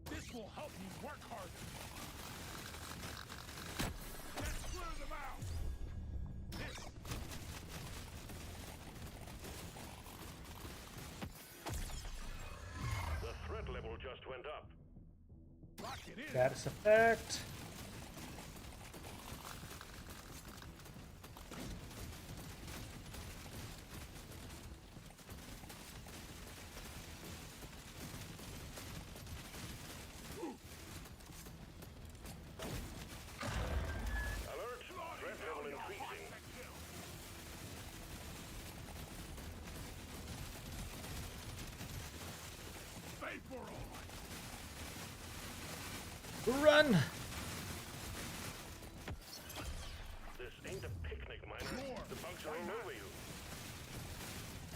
This will help me work harder. Let's clear them out. This. The threat level just went up. Lock it in. Status effect. Alert! Threat level increasing. Stay for all. Run! This ain't a picnic, Minor. The bugs are all over you.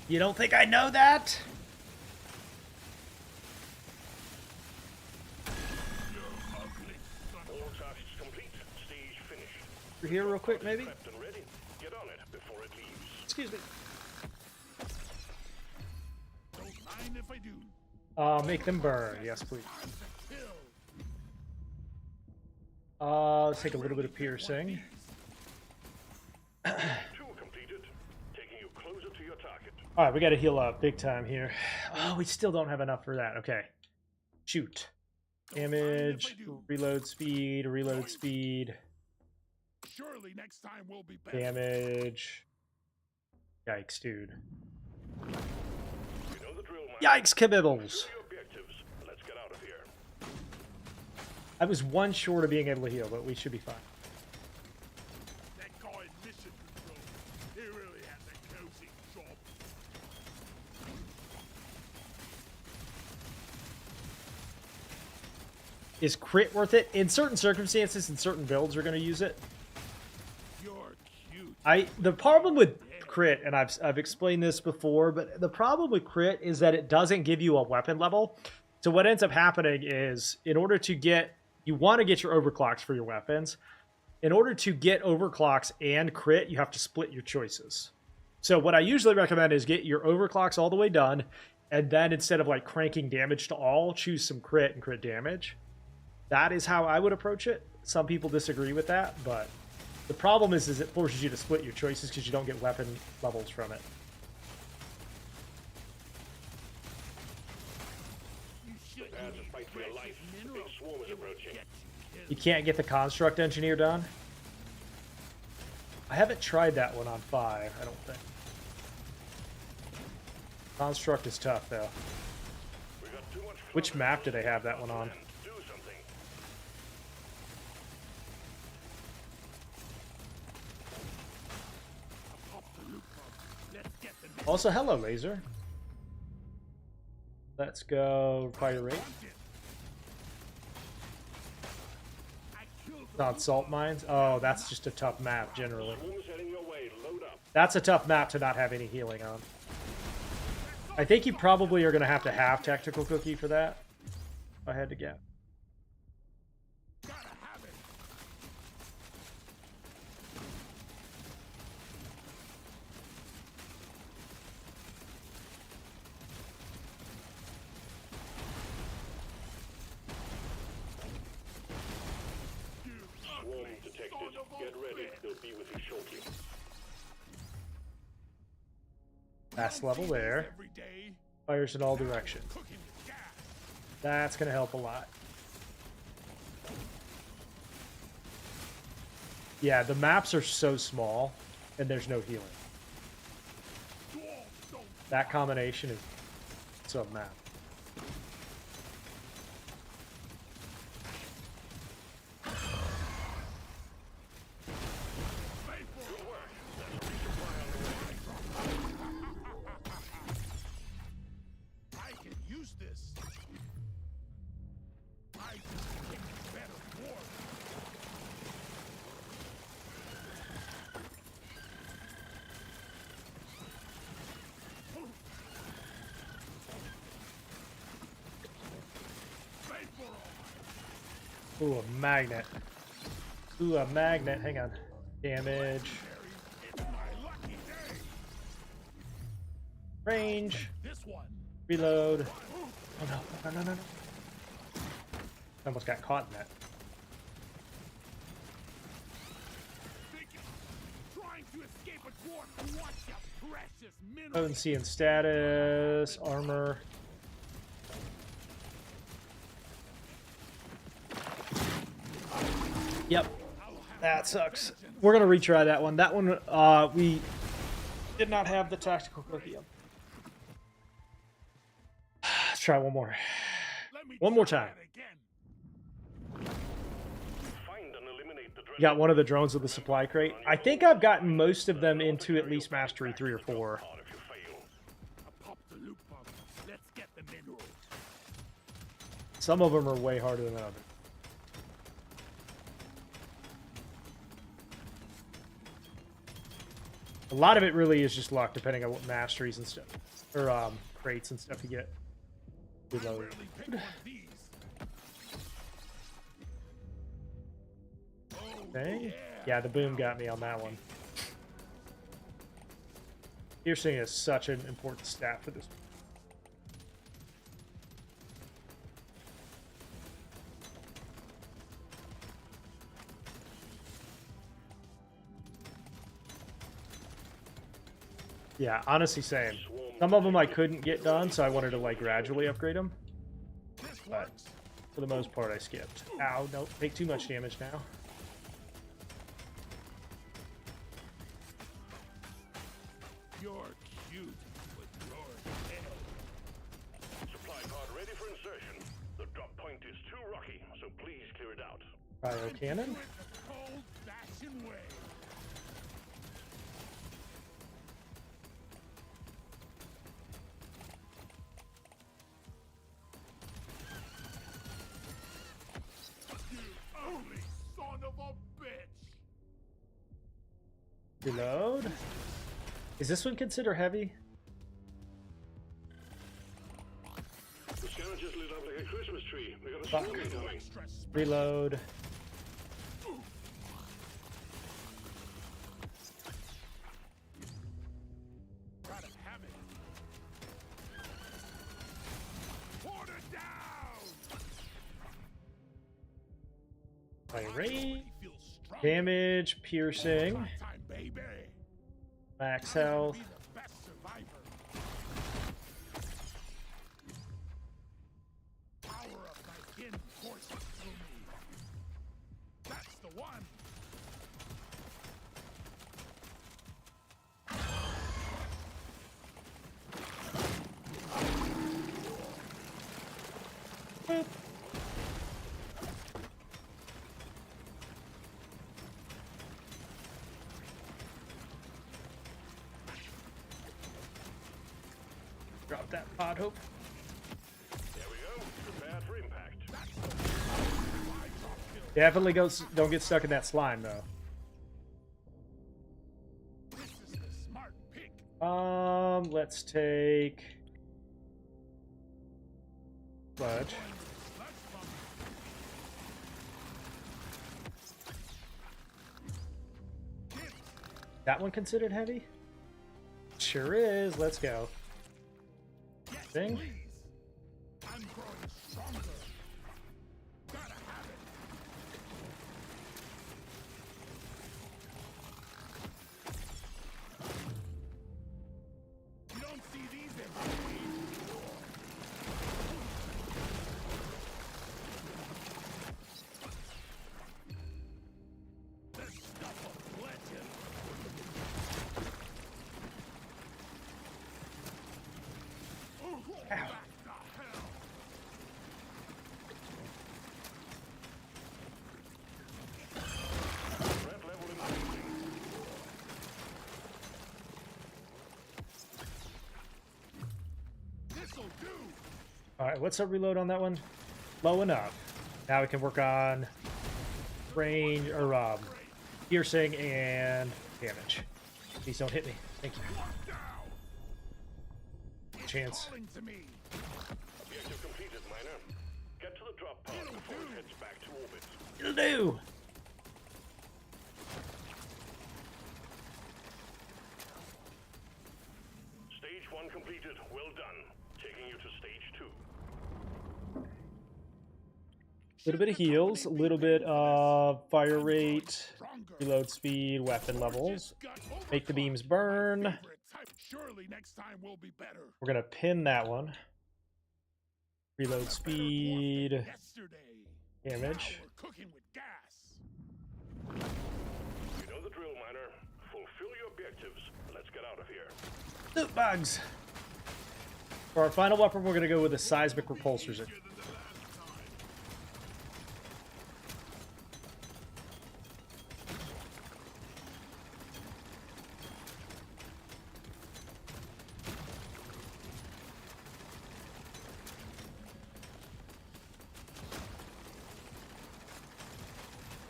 You don't think I know that? All tasks complete. Stage finished. We're here real quick, maybe? Prepped and ready. Get on it before it leaves. Excuse me. Don't mind if I do. Make them burn. Yes, please. Kill. Let's take a little bit of piercing. Two completed. Taking you closer to your target. All right, we got to heal up big time here. Oh, we still don't have enough for that. Okay. Shoot. Damage, reload speed, Surely next time we'll be better. damage. Yikes, dude. You know the drill, Minor. Yikes, kibibbles. Do your objectives. Let's get out of here. I was one short of being able to heal, but we should be fine. That guy in mission control, he really has a cozy job. Is crit worth it? In certain circumstances, in certain builds, we're going to use it. You're cute. The problem with crit, and I've explained this before, but the problem with crit is that it doesn't give you a weapon level. So what ends up happening is, in order to get, you want to get your overclocks for your weapons. In order to get overclocks and crit, you have to split your choices. So what I usually recommend is get your overclocks all the way done, and then instead of like cranking damage to all, choose some crit and crit damage. That is how I would approach it. Some people disagree with that, but the problem is it forces you to split your choices because you don't get weapon levels from it. You should Prepare to fight for your life. The big swarm is approaching. You can't get the construct engineer done. I haven't tried that one on 5, I don't think. Construct is tough though. We got too much Which map do they have that one on? Do something. Also, hello, laser. Let's go fire rate. Not salt mines. Oh, that's just a tough map generally. Swarm's heading your way. Load up. That's a tough map to not have any healing on. I think you probably are going to have Tactical Cookie for that. If I had to guess. Swarm detected. Get ready. They'll be with you shortly. Last level there. Fires in all directions. That's going to help a lot. Yeah, the maps are so small, and there's no healing. That combination is some map. I can use this. I can make better war. Ooh, a magnet. Ooh, a magnet. Hang on. Damage. It's my lucky day. Range. This one. Reload. Oh no, no. Almost got caught in that. Trying to escape a dwarf. Watch your precious minerals. Potency and status. Armor. Yep. That sucks. We're going to retry that one. That one, we did not have the tactical cookie up. Let's try one more. One more time. Find and eliminate the You got one of the drones with the supply crate. I think I've gotten most of them into at least Mastery 3 or 4. If you fail. Pop the loop bomb. Let's get the minerals. Some of them are way harder than others. A lot of it really is just luck, depending on what masteries and stuff, or crates and stuff you get. Reload. Rarely pick one of these. Okay. Yeah, the boom got me on that one. Piercing is such an important stat for this. Yeah, honestly same. Some of them I couldn't get done, so I wanted to like gradually upgrade them. But for the most part, I skipped. Ow, nope, take too much damage now. You're cute, but you're dead. Supply pod ready for insertion. The drop point is too rocky, so please clear it out. Cryo cannon. Do it the cold-fashioned way. You ugly son of a bitch! Reload. Is this one considered heavy? The scanner just lit up like a Christmas tree. We got a Fuck. swarm incoming. Extra special. Reload. Gotta have it. Order down! My rate. Feels strong. Damage. Piercing. Time, baby. Max I'm gonna health. be the best survivor. Power of my kin courses through me. That's the one. up that pod hope. There we go. Prepare for impact. Definitely don't get stuck in that slime though. This is the smart pick. Let's take Sludge. That one considered heavy? Sure is. Let's go. Thing. Please. I'm growing stronger. Gotta have it. You don't see these every week. This stuff of legend. Ow. Back to hell. Threat level increasing. This'll do. Alright, what's our reload on that one? Low enough. Now we can work on range or piercing and damage. Please don't hit me. Thank you. One down. Chance. Calling to me. Objective completed, miner. Get to the drop pod before it heads back to orbit. It'll do! Stage 1 completed. Well done. Taking you to stage 2. A little bit of heals, a little bit of fire rate, Stronger. reload speed, weapon levels. Got Make the overclock. beams burn. Favorite type. Surely next time will be better. We're gonna pin that one. Reload speed, Yesterday. damage. Now we're cooking with gas. You know the drill, miner. Fulfill your objectives. Let's get out of here. Loot bugs! For our final weapon, we're gonna go with the seismic repulsors.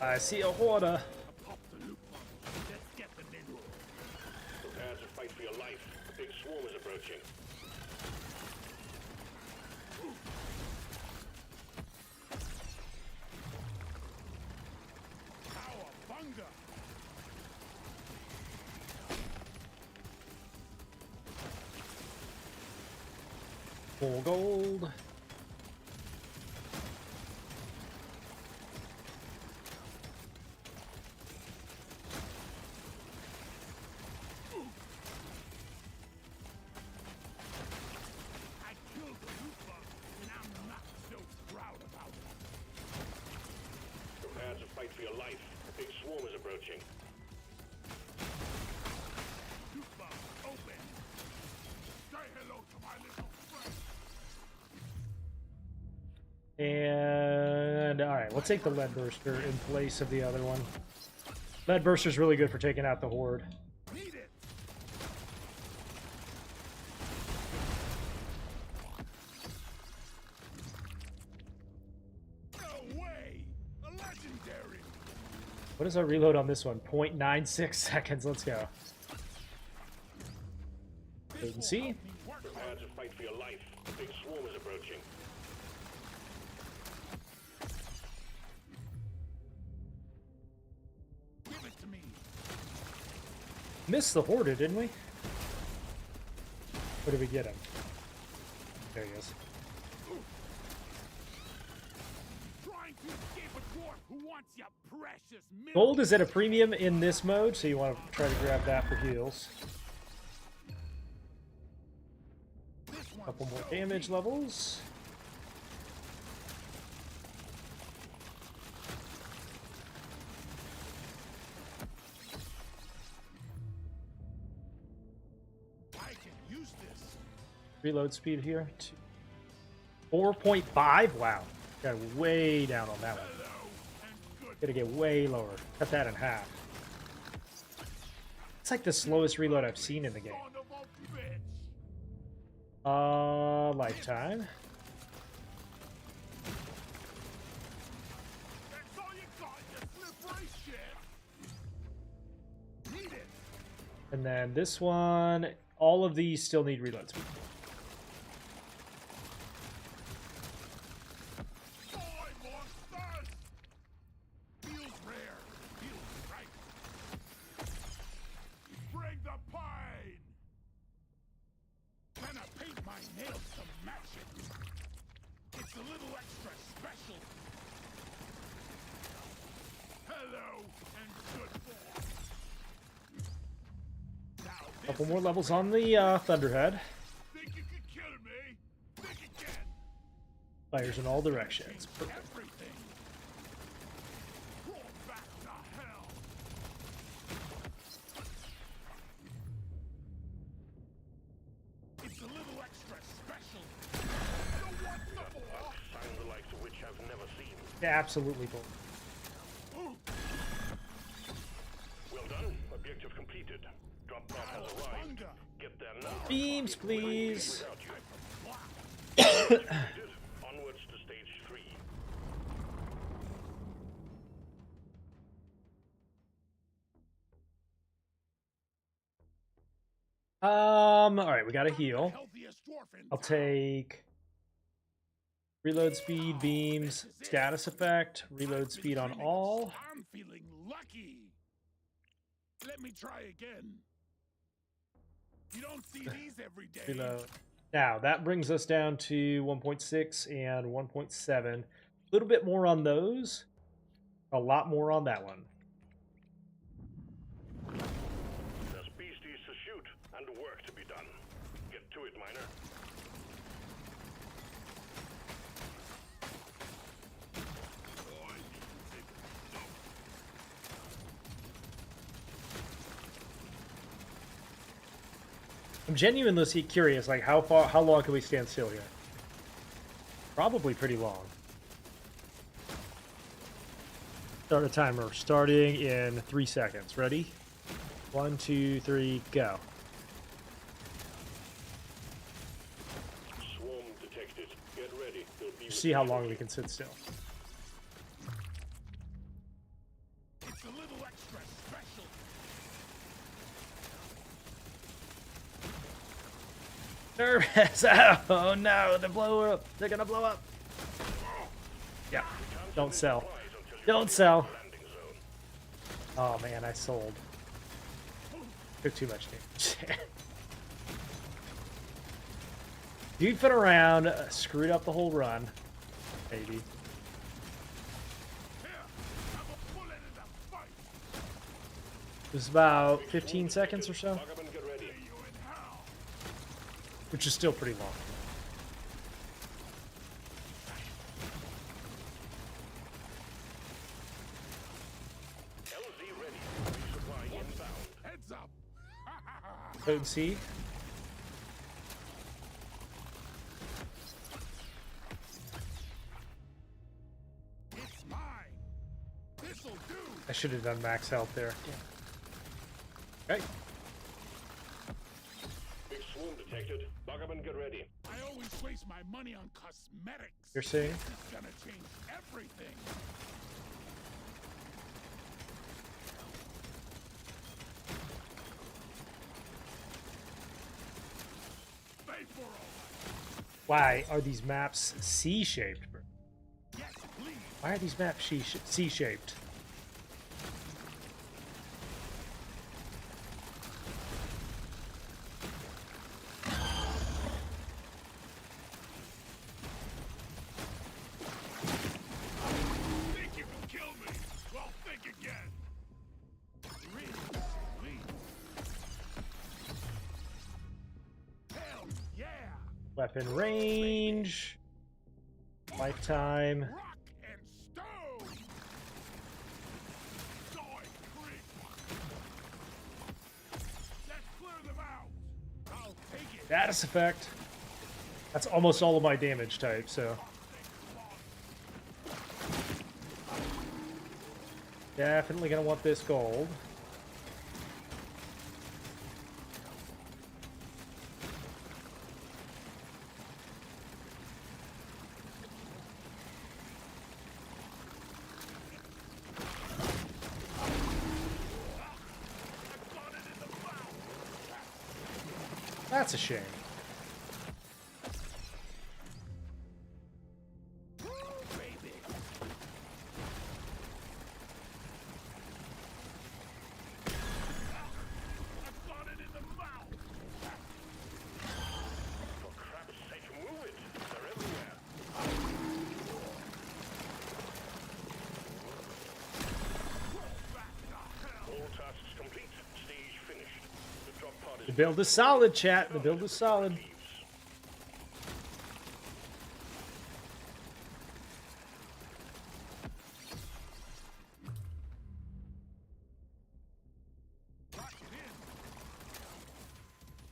I see a hoarder. Pop the loop bug. Let's get them in. Prepare to fight for your life. A big swarm is approaching. Cowabunga. Full gold. I killed the loop bug, and I'm not so proud about it. Prepare to fight for your life. A big swarm is approaching. Loop bug, open. Say hello to my little friend. And alright, we'll take the lead burster in place of the other one. Lead burster's really good for taking out the horde. Need it. No way. A legendary. What is our reload on this one? 0.96 seconds. Let's go. Wait and see. Prepare to fight for your life. A big swarm is approaching. Give it to me. Missed the horde, didn't we? Where did we get him? There he is. Trying to escape a dwarf who wants your precious milk. Gold is at a premium in this mode, so you want to try to grab that for heals. This one's Couple more so damage deep. levels. I can use this. Reload speed here. 4.5? Wow. Got way down on that one. Hello and good. Gotta get way lower. Cut that in half. It's like the slowest reload I've seen in the game. Son of a bitch. Lifetime. That's all you got, you slippery shit. Need it. And then this one, all of these still need reload speed. Boy, monsters! Feels rare. Feels right. Bring the pine! Can I paint my nails to match it? It's a little extra special. Hello and good boy. Now this Couple more is levels on the Thunderhead. think you could kill me? Think again. Fires in all directions. Change everything. Roll back to hell. It's a little extra special. You want the more? Sign the likes of which I've never seen. Yeah, absolutely cool. Ooh, Well done. Objective completed. Drop pod has arrived. thunder. Get there now. Beams, please. Without you. Completed. Onwards to stage 3. All right, we got to heal. Healthiest dwarf in I'll town. take reload speed, beams, status effect, reload speed on all. I'm feeling lucky. Let me try again. You don't see these every day. Reload. Now, that brings us down to 1.6 and 1.7. A little bit more on those. A lot more on that one. There's beasties to shoot and work to be done. Get to it, miner. I'm genuinely curious, like how long can we stand still here? Probably pretty long. Start a timer, starting in 3 seconds. Ready? 1, 2, 3, go. Swarm detected. Get ready. They'll be See how long we can sit still. It's a little extra special. Nervous! Oh no, they're blow up. They're gonna blow up. Yeah. Don't sell. Don't sell. landing zone. Oh man, I sold. Took too much damage. Goofing around, screwed up the whole run. Maybe. Here, have a bullet in the fight. It was about 15 seconds or so, Lock up and get ready. See you in hell. which is still pretty long. LZ ready. Resupply inbound. Heads up. Potency. It's mine. This'll do. I should have done max health there. Okay. Big swarm detected. Lock up and get ready. I always waste my money on cosmetics. You're saying? This is gonna change everything. Pay for all that. Why are these maps C-shaped, bro? Yes, please. Why are these maps C-shaped? Think you can kill me? Well, think again. Really, please. Hell yeah. Weapon range. Lifetime. Rock and stone. Soy creep. Let's clear them out. I'll take it. Status effect. That's almost all of my damage type, so. Definitely gonna want this gold. That's a shame. Baby. I've got it in the mouth. For crap's sake, move it! They're everywhere. All tasks complete. Stage finished. The drop pod is The build is solid, chat. The build is solid. leaves.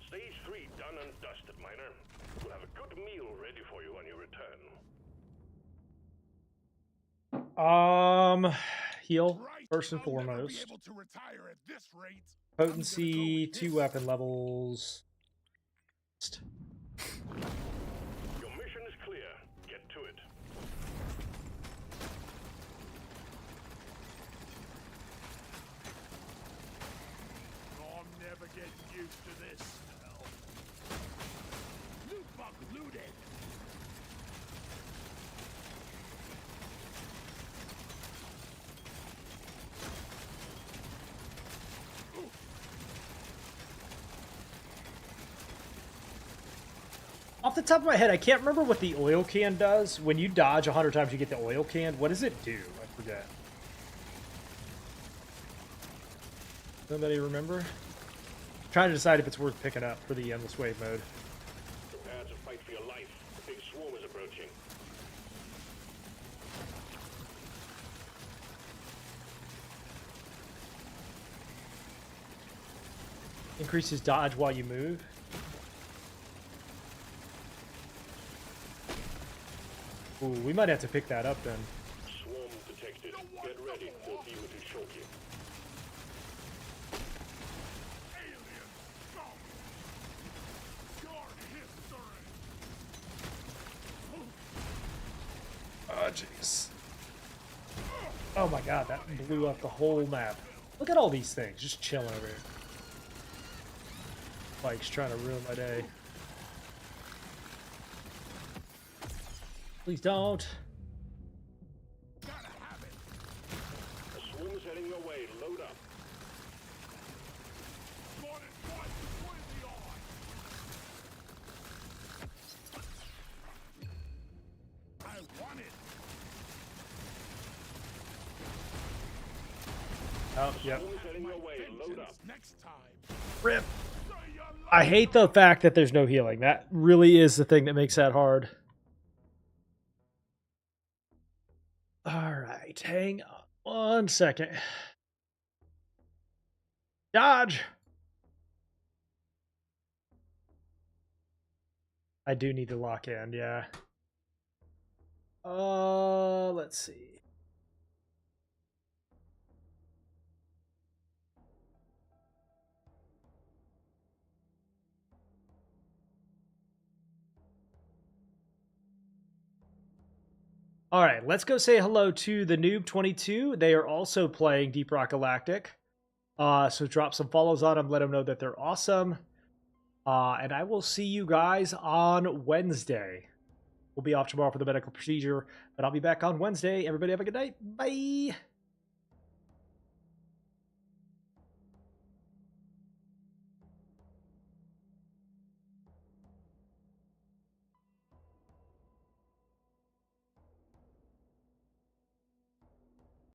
Stage 3 done and dusted, Miner. We'll have a good meal ready for you on your return. Heal Right. first and I'll never be foremost. able to retire at this rate. Potency, I'm gonna go with 2 this. weapon levels. Your mission is clear. Get to it. Oh, I'm never getting used to this smell. Loot bug looted. Off the top of my head, I can't remember what the oil can does. When you dodge 100 times, you get the oil can. What does it do? I forget. Nobody remember? Trying to decide if it's worth picking up for the endless wave mode. Prepare to fight for your life. The big swarm is approaching. Increases dodge while you move. Ooh, we might have to pick that up then. Swarm detected. Get ready. We'll be with you shortly. Alien scum. Guard history. Oh, jeez. Oh my god, that blew up the whole map. Look at all these things, just chilling over here. Mike's trying to ruin my day. Please don't. Gotta have it. The swarm is heading your way. Load up. Got it twice between the eyes. I want it. Oh, yep. Swarm is heading your way. Load up. Vengeance next time. Rip. Say you love I hate the fact that there's no healing. That really is the thing that makes that hard. Alright, hang on 1 second. Dodge! I do need to lock in, yeah. Let's see. All right, let's go say hello to the Noob22. They are also playing Deep Rock Galactic. So drop some follows on them, let them know that they're awesome. And I will see you guys on Wednesday. We'll be off tomorrow for the medical procedure, but I'll be back on Wednesday. Everybody have a good night. Bye.